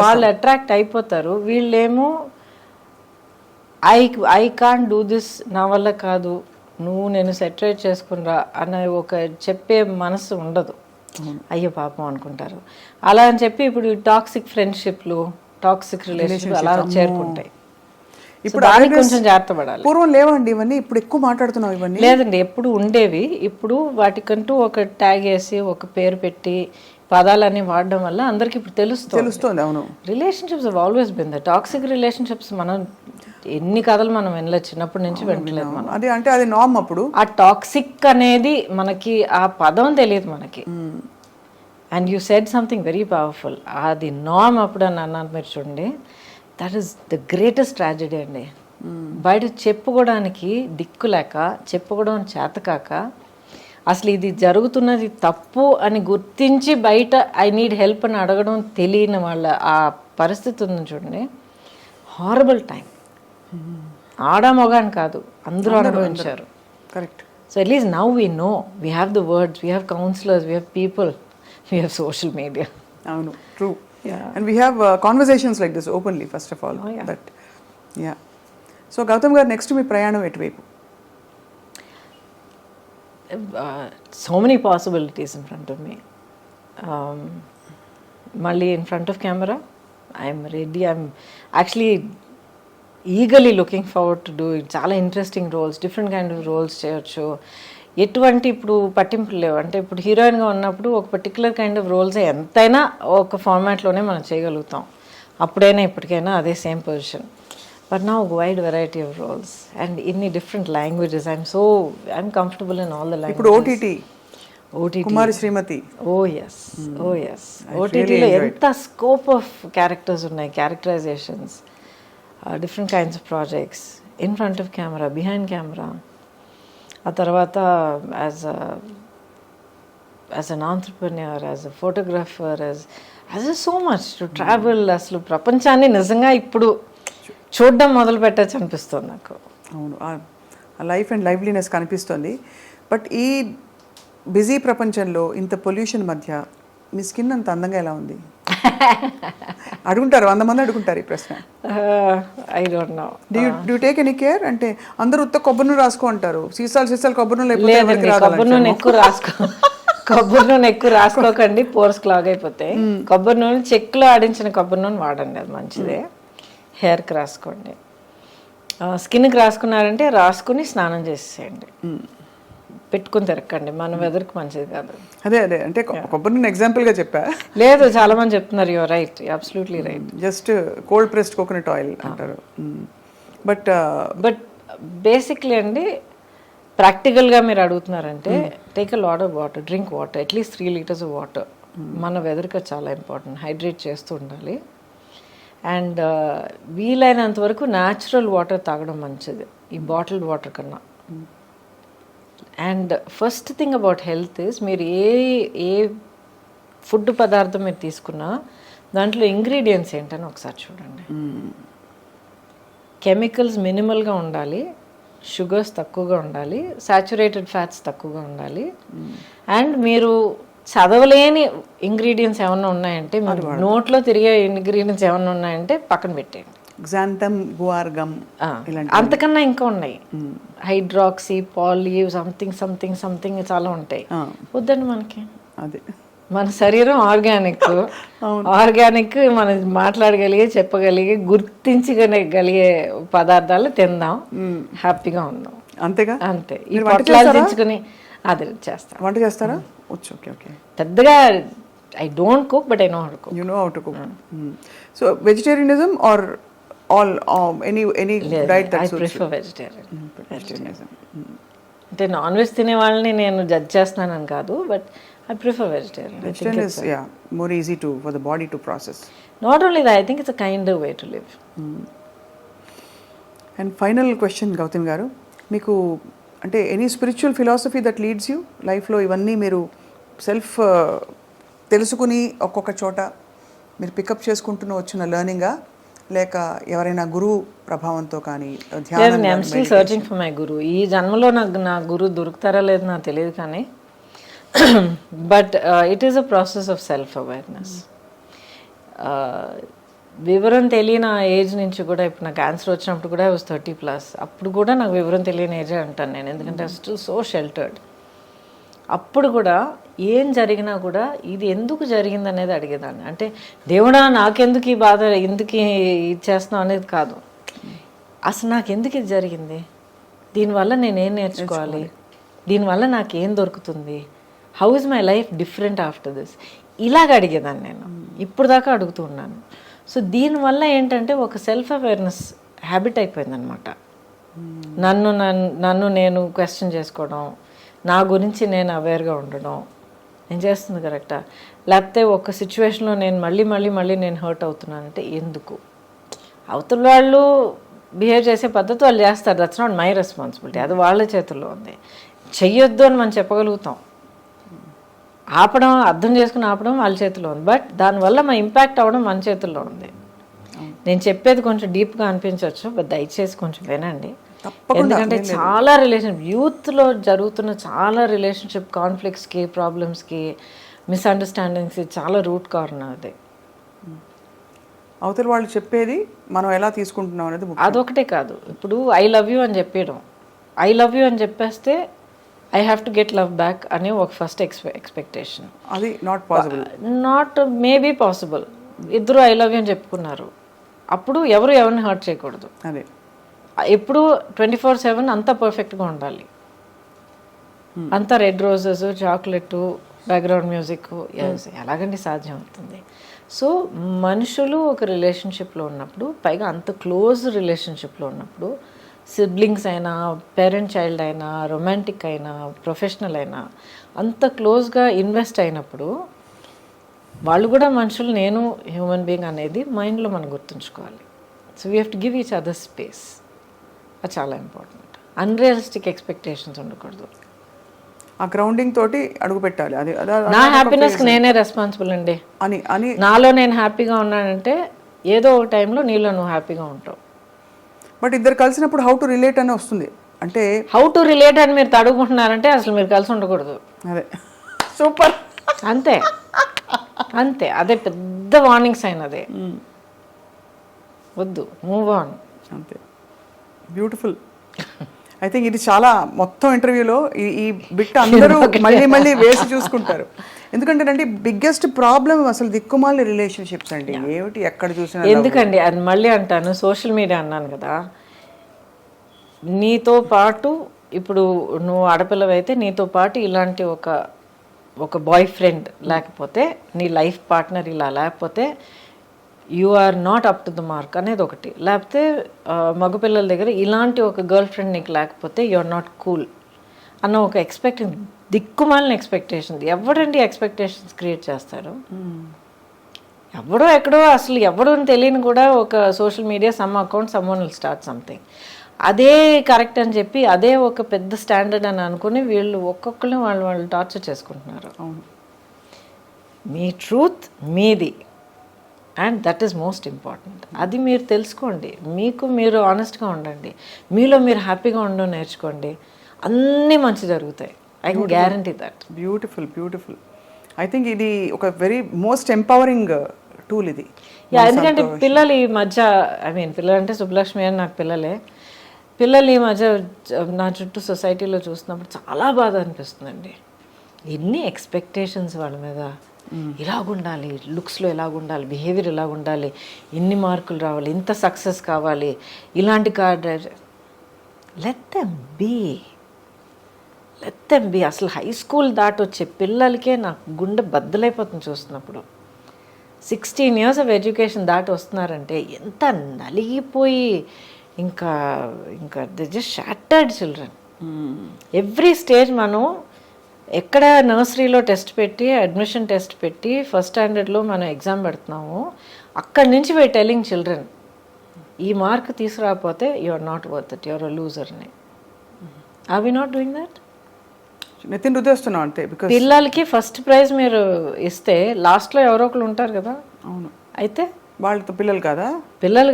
వాళ్ళు అట్రాక్ట్ అయిపోతారు. వీళ్ళేమో ఐ కాంట్ డూ దిస్, నా వల్ల కాదు, నేను సెటరేట్ చేసుకునిరా అనే ఒక చెప్పే మనసు ఉండదు. అయ్యో పాపం అనుకుంటారు. అలా అని చెప్పి ఇప్పుడు టాక్సిక్ ఫ్రెండ్షిప్లు, టాక్సిక్ రిలేషన్షిప్ అలా చేరుకుంటాయి. ఇప్పుడు కొంచెం జాగ్రత్త పడాలి. పూర్వం లేవండి ఇవన్నీ, ఇప్పుడు ఎక్కువ మాట్లాడుతున్నాం ఇవన్నీ. లేదండి, ఎప్పుడు ఉండేవి. ఇప్పుడు వాటికంటూ ఒక ట్యాగ్ వేసి ఒక పేరు పెట్టి పదాలన్నీ వాడడం వల్ల అందరికి ఇప్పుడు తెలుస్తుంది. అవును, relationships have always been the toxic relationships. మనం ఎన్ని కథలు మనం వినలేదు, చిన్నప్పటి నుంచి వింటలేదు మనం. అది అంటే అది నామ్. అప్పుడు ఆ టాక్సిక్ అనేది మనకి ఆ పదం తెలియదు మనకి. And you said something very powerful. అది నామ్ అప్పుడు అని అన్నాను మీరు చూడండి. That is the greatest tragedy అండి. బయట చెప్పుకోవడానికి దిక్కు లేక, చెప్పుకోవడం చేతకాక, అసలు ఇది జరుగుతున్నది తప్పు అని గుర్తించి బయట ఐ నీడ్ హెల్ప్ అని అడగడం తెలియని వాళ్ళ ఆ పరిస్థితి ఉంది చూడండి. Horrible time. ఆడ మొగాని కాదు, అందరూ అనుభవించారు. Correct. So at least now we know, we have the words, we have counsellors, we have people, we have social media. అవును, true. And we have conversations like this openly, first of all. So Gautam garu, next మీ ప్రయాణం ఎటువైపు? So many possibilities in front of me. Malli in front of camera, I'm ready. I'm actually eagerly looking forward to doing చాలా interesting roles, different kind of roles చేయొచ్చు. ఎటువంటి ఇప్పుడు పట్టింపులు లేవు. అంటే ఇప్పుడు హీరోయిన్గా ఉన్నప్పుడు ఒక పర్టికులర్ కైండ్ ఆఫ్ రోల్స్ ఎంతైనా ఒక ఫార్మాట్లోనే మనం చేయగలుగుతాం. అప్పుడైనా ఇప్పటికైనా అదే same position. But now wide variety of roles and ఇన్ని different languages. I'm comfortable in all the languages. ఇప్పుడు OTT Kumari Srimathi. Oh yes. ఓటీటీలో ఎంత స్కోప్ ఆఫ్ క్యారెక్టర్స్ ఉన్నాయి, characterisations, different kinds of projects, in front of camera, behind camera. ఆ తర్వాత as an entrepreneur, as a photographer, as so much to travel. అసలు ప్రపంచాన్ని నిజంగా ఇప్పుడు చూడడం మొదలు పెట్టచ్చు అనిపిస్తుంది నాకు. అవును, ఆ లైఫ్ అండ్ లైవ్లీనెస్ కనిపిస్తుంది. బట్ ఈ బిజీ ప్రపంచంలో ఇంత పొల్యూషన్ మధ్య మీ స్కిన్ అంత అందంగా ఎలా ఉంది? అడుగుంటారు, 100 మంది అడుగుంటారు ఈ ప్రశ్న. I don't know. Do take any care? అంటే అందరూ ఉత్త కొబ్బరి నూనె రాసుకో అంటారు. సీసాలు కొబ్బరి నూనె కొబ్బరి నూనె ఎక్కువ రాసుకోకండి, పోర్స్ క్లాగ్ అయిపోతాయి. కొబ్బరి నూనె, చెక్కులో ఆడించిన కొబ్బరి నూనె వాడండి, అది మంచిదే. హెయిర్కి రాసుకోండి. స్కిన్కి రాసుకున్నారంటే రాసుకుని స్నానం చేసేయండి. పెట్టుకుని తిరగండి, మన వెదర్కి మంచిది కాదు. అదే అదే అంటే కొబ్బరి నేను ఎగ్జాంపుల్గా చెప్పా. లేదు, చాలా మంది చెప్తున్నారు, you're right, absolutely right. Just cold pressed coconut oil అంటారు. బట్ బేసిక్లీ అండి, ప్రాక్టికల్గా మీరు అడుగుతున్నారంటే take a lot of water, drink water, at least 3 liters of water. మన వెదర్కి చాలా ఇంపార్టెంట్, హైడ్రేట్ చేస్తూ ఉండాలి. అండ్ వీలైనంత వరకు న్యాచురల్ వాటర్ తాగడం మంచిది ఈ బాటిల్డ్ వాటర్ కన్నా. And first thing about health is, మీరు ఏ ఫుడ్ పదార్థం మీరు తీసుకున్నా దాంట్లో ఇంగ్రీడియంట్స్ ఏంటని ఒకసారి చూడండి. కెమికల్స్ మినిమల్గా ఉండాలి, షుగర్స్ తక్కువగా ఉండాలి, సాచురేటెడ్ ఫ్యాట్స్ తక్కువగా ఉండాలి. అండ్ మీరు చదవలేని ఇంగ్రీడియంట్స్ ఏమన్నా ఉన్నాయంటే, మీరు నోట్లో తిరిగే ఇంగ్రీడియంట్స్ ఏమన్నా ఉన్నాయంటే పక్కన పెట్టేయండి. గ్జాంథమ్, గువార్ గమ్, అంతకన్నా ఇంకా ఉన్నాయి, hydroxy, poly, something something something చాలా ఉంటాయి. వద్దండి మనకి. అదే మన శరీరం ఆర్గానిక్ మనం మాట్లాడగలిగే, చెప్పగలిగే, గుర్తించగలిగే పదార్థాలు తిందాం, హ్యాపీగా ఉందాం, అంతేగా. అంతే. ఈ పొట్లాదించుకుని అది చేస్తాను. వంట చేస్తారా? Okay okay. పెద్దగా I don't cook, but I know how to cook. You know how to cook. So vegetarianism or all any diet that suits? I prefer vegetarian. అంటే నాన్ వెజ్ తినే వాళ్ళని నేను జడ్జ్ చేస్తున్నానని కాదు, but I prefer vegetarian. Vegetarian is more easy for the body to process. Not only that, I think it's a kinder way to live. And final question, Gautam garu, మీకు అంటే any spiritual philosophy that leads you లైఫ్లో? ఇవన్నీ మీరు self తెలుసుకుని ఒక్కొక్క చోట మీరు pickup చేసుకుంటూ వచ్చిన లెర్నింగా, లేక ఎవరైనా గురువు ప్రభావంతో కానీ ధ్యానం? I'm still searching for my guru. ఈ జన్మలో నాకు నా గురువు దొరుకుతారా లేదు నాకు తెలియదు, కానీ but it is a process of self awareness. వివరం తెలియని ఏజ్ నుంచి కూడా, ఇప్పుడు నాకు క్యాన్సర్ వచ్చినప్పుడు కూడా I was 30+. అప్పుడు కూడా నాకు వివరం తెలియని ఏజే అంటాను నేను, ఎందుకంటే I was still so sheltered. అప్పుడు కూడా ఏం జరిగినా కూడా ఇది ఎందుకు జరిగింది అనేది అడిగేదాన్ని. అంటే దేవుడా నాకెందుకు ఈ బాధ, ఎందుకు ఇది చేస్తున్నావు అనేది కాదు, అసలు నాకు ఎందుకు ఇది జరిగింది, దీనివల్ల నేనేం నేర్చుకోవాలి, దీనివల్ల నాకేం దొరుకుతుంది, how is my life different after this, ఇలాగ అడిగేదాన్ని నేను. ఇప్పుడు దాకా అడుగుతూ ఉన్నాను. సో దీనివల్ల ఏంటంటే ఒక సెల్ఫ్ అవేర్నెస్ హ్యాబిట్ అయిపోయిందనమాట. నన్ను నేను క్వశ్చన్ చేసుకోవడం, నా గురించి నేను అవేర్గా ఉండడం, నేను చేస్తుంది కరెక్టా, లేకపోతే ఒక సిచ్యువేషన్లో నేను మళ్ళీ నేను హర్ట్ అవుతున్నానంటే ఎందుకు, అవతల వాళ్ళు బిహేవ్ చేసే పద్ధతి వాళ్ళు చేస్తారు, దట్స్ నాట్ మై రెస్పాన్సిబిలిటీ, అది వాళ్ళ చేతుల్లో ఉంది. చెయ్యొద్దు అని మనం చెప్పగలుగుతాం, ఆపడం, అర్థం చేసుకుని ఆపడం వాళ్ళ చేతిలో ఉంది, బట్ దానివల్ల మా ఇంపాక్ట్ అవ్వడం మన చేతుల్లో ఉంది. నేను చెప్పేది కొంచెం డీప్గా అనిపించవచ్చు, బట్ దయచేసి కొంచెం వినండి. ఎందుకంటే చాలా యూత్లో జరుగుతున్న చాలా రిలేషన్షిప్ కాన్ఫ్లిక్ట్స్కి, ప్రాబ్లమ్స్కి, మిస్అండర్స్టాండింగ్స్కి చాలా రూట్ కారణం అది. అవతల వాళ్ళు చెప్పేది మనం ఎలా తీసుకుంటున్నాం అనేది అదొకటే కాదు. ఇప్పుడు ఐ లవ్ యూ అని చెప్పేయడం, ఐ లవ్ యూ అని చెప్పేస్తే I have to get love back అని ఒక ఫస్ట్ ఎక్స్పెక్టేషన్. అది not possible. Not maybe possible. ఇద్దరు ఐ లవ్ యూ అని చెప్పుకున్నారు, అప్పుడు ఎవరిని హర్ట్ చేయకూడదు. అదే ఎప్పుడు 24/7 అంతా పర్ఫెక్ట్గా ఉండాలి, అంతా red roses, chocolate, background music, ఎలాగండి సాధ్యం అవుతుంది? సో మనుషులు ఒక రిలేషన్షిప్లో ఉన్నప్పుడు, పైగా అంత క్లోజ్ రిలేషన్షిప్లో ఉన్నప్పుడు, సిబ్లింగ్స్ అయినా, పేరెంట్ చైల్డ్ అయినా, రొమాంటిక్ అయినా, ప్రొఫెషనల్ అయినా, అంత క్లోజ్గా ఇన్వెస్ట్ అయినప్పుడు వాళ్ళు కూడా మనుషులు, నేను హ్యూమన్ బీయింగ్ అనేది మైండ్లో మనం గుర్తుంచుకోవాలి. So we have to give each other space. అది చాలా ఇంపార్టెంట్. అన్రియలిస్టిక్ ఎక్స్పెక్టేషన్స్ ఉండకూడదు. ఆ గ్రౌండింగ్ తోటి అడుగు పెట్టాలి. అది నా హ్యాపీనెస్కి నేనే రెస్పాన్సిబుల్ అండి అని నాలో నేను హ్యాపీగా ఉన్నానంటే ఏదో ఒక టైంలో నీలో నువ్వు హ్యాపీగా ఉంటావు. బట్ ఇద్దరు కలిసినప్పుడు హౌ టు రిలేట్ అని వస్తుంది. అంటే హౌ టు రిలేట్ అని మీరు తడుగుకుంటున్నారంటే అసలు మీరు కలిసి ఉండకూడదు. అదే సూపర్. అంతే అంతే, అదే పెద్ద వార్నింగ్ సైన్. అదే వద్దు, మూవ్ ఆన్. అంతే, బ్యూటిఫుల్. ఐ థింక్ ఇది చాలా మొత్తం ఇంటర్వ్యూలో ఈ బిట్ అందరూ మళ్ళీ వేసి చూసుకుంటారు. ఎందుకంటే బిగ్గెస్ట్ ప్రాబ్లం అసలు దిక్కుమాలి రిలేషన్షిప్స్ అండి. ఏమిటి ఎక్కడ చూసినా. ఎందుకండి అది మళ్ళీ అంటాను, సోషల్ మీడియా అన్నాను కదా, నీతో పాటు ఇప్పుడు నువ్వు ఆడపిల్లవైతే నీతో పాటు ఇలాంటి ఒక బాయ్ ఫ్రెండ్ లేకపోతే నీ లైఫ్ పార్ట్నర్ ఇలా లేకపోతే you are not up to the mark అనేది ఒకటి. లేకపోతే మగపిల్లల దగ్గర ఇలాంటి ఒక గర్ల్ ఫ్రెండ్ నీకు లేకపోతే యు ఆర్ నాట్ కూల్ అన్న ఒక దిక్కుమాలిన ఎక్స్పెక్టేషన్. ఎవడండి ఎక్స్పెక్టేషన్స్ క్రియేట్ చేస్తారు? ఎవడో ఎక్కడో అసలు ఎవడో తెలియని కూడా ఒక social media some account someone will start something, అదే కరెక్ట్ అని చెప్పి అదే ఒక పెద్ద స్టాండర్డ్ అని అనుకుని వీళ్ళు ఒక్కొక్కరిని వాళ్ళు టార్చర్ చేసుకుంటున్నారు. మీ ట్రూత్ మీది, and that is most important. అది మీరు తెలుసుకోండి, మీకు మీరు ఆనెస్ట్గా ఉండండి, మీలో మీరు హ్యాపీగా ఉండడం నేర్చుకోండి, అన్నీ మంచి జరుగుతాయి. I can guarantee that. Beautiful. I think ఇది ఒక వెరీ మోస్ట్ ఎంపవరింగ్ టూల్ ఇది. ఎందుకంటే పిల్లలు ఈ మధ్య పిల్లలు అంటే సుబ్బలక్ష్మి అని నాకు పిల్లలు ఈ మధ్య నా చుట్టూ సొసైటీలో చూస్తున్నప్పుడు చాలా బాధ అనిపిస్తుందండి. ఎన్ని ఎక్స్పెక్టేషన్స్ వాళ్ళ మీద, ఇలాగుండాలి, లుక్స్లో ఎలాగుండాలి, బిహేవియర్ ఎలాగుండాలి, ఇన్ని మార్కులు రావాలి, ఇంత సక్సెస్ కావాలి, ఇలాంటి car drive. Let them be. అసలు హై స్కూల్ దాటొచ్చే పిల్లలకే నాకు గుండె బద్దలైపోతుంది చూస్తున్నప్పుడు. 16 years ఆఫ్ ఎడ్యుకేషన్ దాటి వస్తున్నారంటే ఎంత నలిగిపోయి ఇంకా the just shattered children. Every stage మనం ఎక్కడ నర్సరీలో టెస్ట్ పెట్టి అడ్మిషన్ టెస్ట్ పెట్టి ఫస్ట్ స్టాండర్డ్లో మనం ఎగ్జామ్ పెడుతున్నాము, అక్కడి నుంచి వై టెలింగ్ చిల్డ్రన్ ఈ మార్క్ తీసుకురాకపోతే you are not worth it, you are a loser అని. Are we not doing that? నితిన్ రుద్దేస్తున్నాం అంతే. బికాజ్ పిల్లలకి ఫస్ట్ ప్రైజ్ మీరు ఇస్తే లాస్ట్లో ఎవరో ఒకరు ఉంటారు కదా. అవును. అయితే వాళ్ళతో పిల్లలు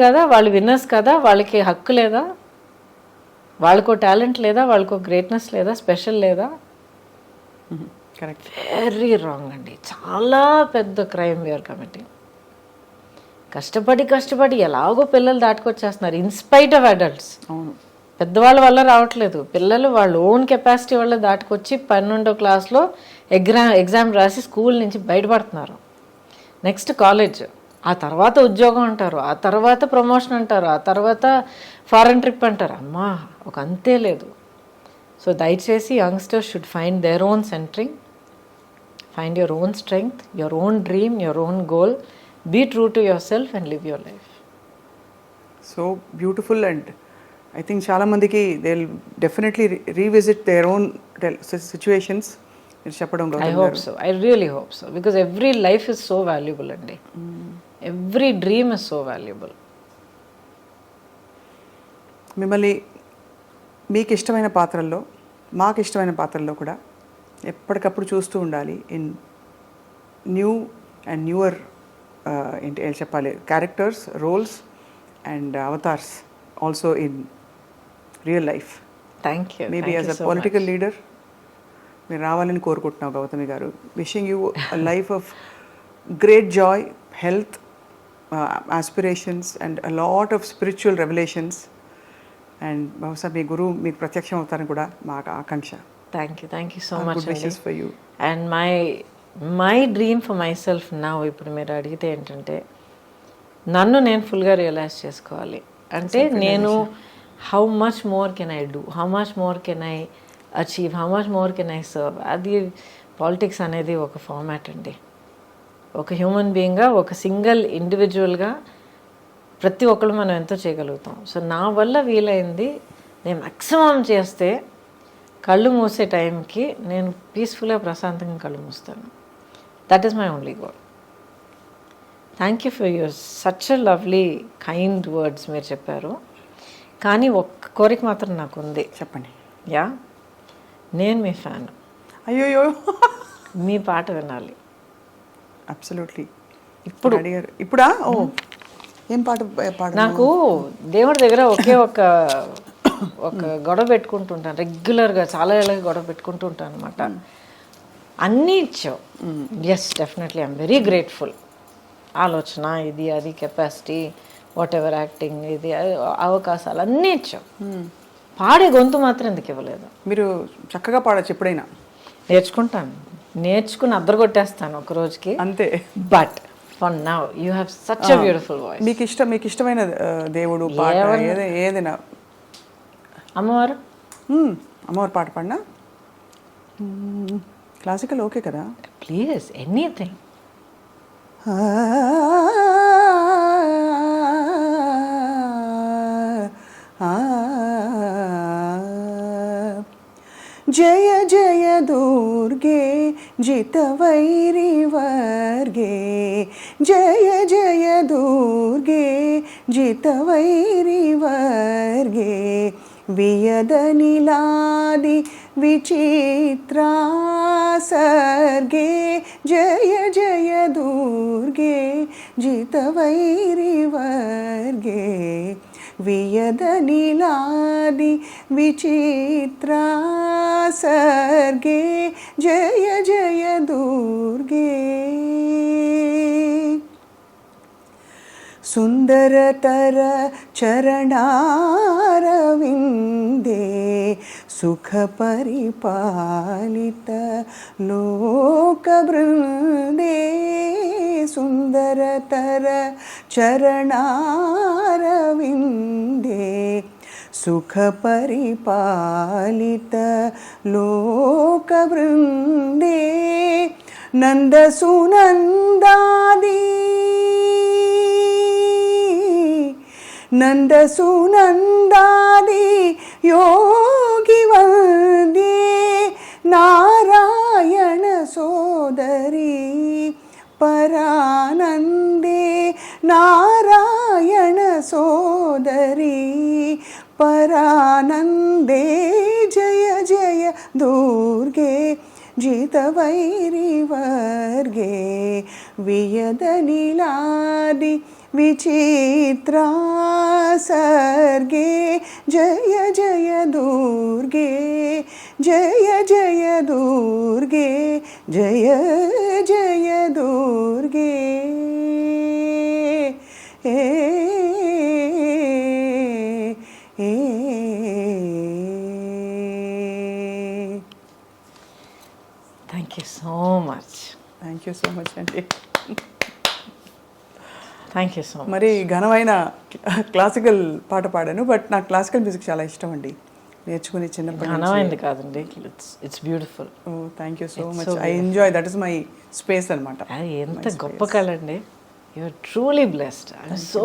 కదా, వాళ్ళు విన్నర్స్ కదా, వాళ్ళకి హక్కు లేదా, వాళ్ళకో టాలెంట్ లేదా, వాళ్ళకో గ్రేట్నెస్ లేదా, స్పెషల్ లేదా? కరెక్ట్. వెరీ రాంగ్ అండి, చాలా పెద్ద క్రైమ్ వీఆర్ కమిటింగ్. కష్టపడి ఎలాగో పిల్లలు దాటుకొచ్చేస్తున్నారు ఇన్స్పైట్ ఆఫ్ అడల్ట్స్. అవును. పెద్దవాళ్ళ వల్ల రావట్లేదు, పిల్లలు వాళ్ళ ఓన్ కెపాసిటీ వల్ల దాటుకొచ్చి 12వ క్లాస్లో ఎగ్జామ్ రాసి స్కూల్ నుంచి బయటపడుతున్నారు. నెక్స్ట్ కాలేజ్, ఆ తర్వాత ఉద్యోగం అంటారు, ఆ తర్వాత ప్రమోషన్ అంటారు, ఆ తర్వాత ఫారెన్ ట్రిప్ అంటారు. అమ్మా ఒక అంతే లేదు. సో దయచేసి youngsters should find their own centering, find your own strength, your own dream, your own goal, be true to yourself and live your life. So beautiful. And I think చాలామందికి they will definitely revisit their own situations మీరు చెప్పడం. I hope so, I really hope so, because every life is so valuable అండి, every dream is so valuable. మిమ్మల్ని మీకు ఇష్టమైన పాత్రల్లో, మాకు ఇష్టమైన పాత్రల్లో కూడా ఎప్పటికప్పుడు చూస్తూ ఉండాలి ఇన్ న్యూ అండ్ న్యూవర్ ఏంటి చెప్పాలి characters, roles and avatars also in real life. Thank you. Maybe as a political leader మీరు రావాలని కోరుకుంటున్నావు Gautami garu. Wishing you a life of great joy, health, aspirations and a lot of spiritual revolutions. And బహుశా మీ గురువు మీకు ప్రత్యక్షం అవుతారని కూడా మా ఆకాంక్ష. Thank you so much wishes for you. And my dream for myself now, ఇప్పుడు మీరు అడిగితే ఏంటంటే నన్ను నేను ఫుల్గా రియలైజ్ చేసుకోవాలి. అంటే నేను how much more can I do, how much more can I achieve, how much more can I serve. అది పాలిటిక్స్ అనేది ఒక ఫార్మాట్ అండి. ఒక హ్యూమన్ బీయింగ్గా, ఒక సింగిల్ ఇండివిజువల్గా ప్రతి ఒక్కరు మనం ఎంతో చేయగలుగుతాం. సో నా వల్ల వీలైంది నేను మ్యాక్సిమం చేస్తే కళ్ళు మూసే టైంకి నేను పీస్ఫుల్గా ప్రశాంతంగా కళ్ళు మూస్తాను. That is my only goal. Thank you for your such a lovely kind words మీరు చెప్పారు. కానీ ఒక్క కోరిక మాత్రం నాకు ఉంది. చెప్పండి. యా, నేను మీ ఫ్యాన్. అయ్యోయ్యో, మీ పాట వినాలి. అబ్సల్యూట్లీ. ఇప్పుడు అడిగారు. ఇప్పుడా? ఓ, ఏం పాట పాడు? నాకు దేవుడి దగ్గర ఒక గొడవ పెట్టుకుంటుంటాను రెగ్యులర్గా, చాలా ఏళ్ళగా గొడవ పెట్టుకుంటూ ఉంటాను అనమాట. అన్నీ ఇచ్చావు. Yes, definitely I'm very grateful. ఆలోచన, ఇది అది, కెపాసిటీ, వాట్ ఎవర్, యాక్టింగ్, ఇది అవకాశాలు అన్నీ ఇచ్చావు. పాడే గొంతు మాత్రం ఎందుకు ఇవ్వలేదు? మీరు చక్కగా పాడచ్చు ఎప్పుడైనా. నేర్చుకుని అద్దరు కొట్టేస్తాను ఒక రోజుకి అంతే. But for now you have such a beautiful voice. మీకు ఇష్టమైన దేవుడు పాట ఏదైనా? అమ్మవారు. అమ్మవారి పాట పాడినా క్లాసికల్ ఓకే కదా? Please, anything. జయ జయ దుర్గే జితవైరి వర్గే, జయ జయ దుర్గే జితవైరి వర్గే, వియదనిలాది విచిత్రా సర్గే, జయ జయ దుర్గే జితవైరి వర్గే, వియదనిలాది విచిత్రా సర్గే, జయ జయ దుర్గే. సుందరతర చరణారవిందే, సుఖ పరిపాలిత లోకబృందే, సుందరతర చరణారవిందే, సుఖ పరిపాలిత లోకబృందే, నందసునందాది నందసునందాది యోగి వందే, నారాయణ సోదరి పరానందే, నారాయణ సోదరి పరానందే, జయ జయ దుర్గే జితవైరి వర్గే, వియదనిలాది విచిత్రా సర్గే, జయ జయ దుర్గే, జయ జయ దుర్గే, జయ జయ దుర్గే. Thank you so much. Thank you so much అండి. Thank you so much. మరి ఘనమైన క్లాసికల్ పాట పాడాను, బట్ నాకు క్లాసికల్ మ్యూజిక్ చాలా ఇష్టం అండి, నేర్చుకుని చిన్నప్పటి నుంచి. ఘనమైంది కాదండి, it's beautiful. Oh thank you so much. I enjoy, that is my space అనమాట. అది ఎంత గొప్ప కళ అండి. You're truly blessed. So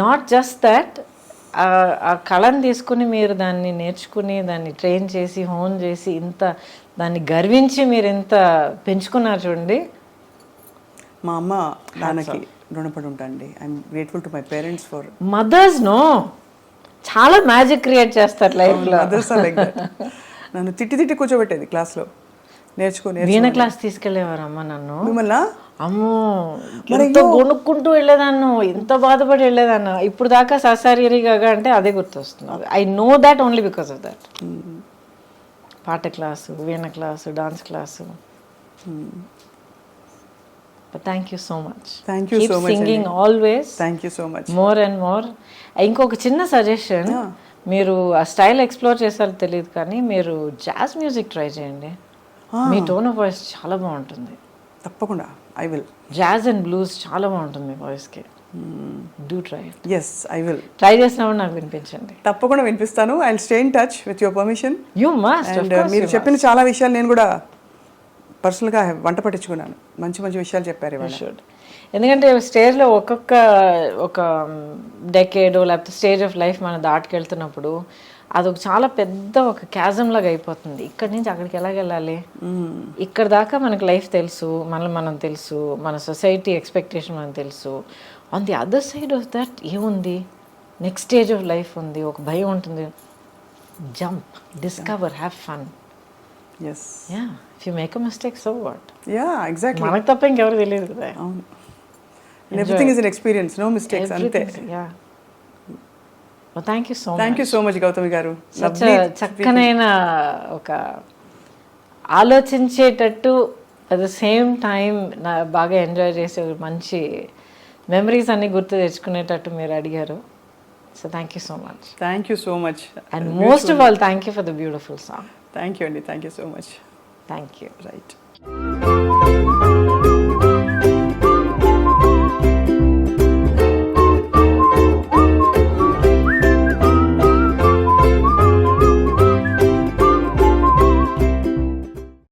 not just that, ఆ కళను తీసుకుని మీరు దాన్ని నేర్చుకుని దాన్ని ట్రైన్ చేసి హోన్ చేసి ఇంత దాన్ని గర్వించి మీరు ఎంత పెంచుకున్నారు చూడండి. మా అమ్మ నాన్నకి రుణపడి ఉంటానండి. I'm grateful to my parents for mothers. No, చాలా మ్యాజిక్ క్రియేట్ చేస్తారు లైఫ్లో. Mothers are like that. నన్ను తిట్టి తిట్టి కూర్చోబెట్టేది క్లాస్లో, నేర్చుకో వీణ క్లాస్ తీసుకెళ్లేవారు అమ్మ నన్ను. మిమ్మల్ని అమ్మో, ఎంత కొనుక్కుంటూ వెళ్ళేదాన్ని, ఎంత బాధపడి వెళ్ళేదాన్ని. ఇప్పుడు దాకా ససారిగా అంటే అదే గుర్తొస్తుంది. I know that only because of that. పాట క్లాసు, వీణ class, dance class. But thank you so much. Thank you Keep so much. Singing always. Thank you so much. More and more. ఇంకొక చిన్న సజెషన్, మీరు ఆ style explore చేసారో తెలియదు కానీ మీరు జాజ్ మ్యూజిక్ ట్రై చేయండి. మీ టోన్ ఆఫ్ వాయిస్ చాలా బాగుంటుంది. తప్పకుండా I will. Jazz and blues చాలా బాగుంటుంది మీ వాయిస్కి. Do try it. Yes I will. Try చేసినప్పుడు నాకు వినిపించండి. తప్పకుండా వినిపిస్తాను. I will stay in touch with your permission. You must. అండ్ మీరు చెప్పిన చాలా విషయాలు నేను కూడా పర్సనల్గా వంట పట్టించుకున్నాను. మంచి మంచి విషయాలు చెప్పారు ఇవాళ. ఎందుకంటే స్టేజ్లో ఒక డెకేడో లేకపోతే స్టేజ్ ఆఫ్ లైఫ్ మనం దాటుకెళ్తున్నప్పుడు అదొక చాలా పెద్ద ఒక క్యాజం లాగా అయిపోతుంది. ఇక్కడి నుంచి అక్కడికి ఎలాగెళ్ళాలి, ఇక్కడ దాకా మనకు లైఫ్ తెలుసు, మనం తెలుసు, మన సొసైటీ ఎక్స్పెక్టేషన్ మనకు తెలుసు. On the other side of that ఏముంది, నెక్స్ట్ స్టేజ్ ఆఫ్ లైఫ్ ఉంది, ఒక భయం ఉంటుంది. Jump, discover, have fun. yes yeah, if you make a mistake, so what? yeah, exactly. మనకు తప్ప ఇంకెవరు తెలియదు కదా. అవును. everything is an experience, no mistakes. అంతే. yeah. well, thank you so much. Thank you so much Gautami garu. చక్కనైన ఒక ఆలోచించేటట్టు అట్ ద సేమ్ టైం బాగా ఎంజాయ్ చేసే మంచి మెమరీస్ అన్ని గుర్తు తెచ్చుకునేటట్టు మీరు అడిగారు. So thank you so much. Thank you so much. And most of all thank you for the beautiful song. Thank you అండి. Thank you so much. Thank you. Right.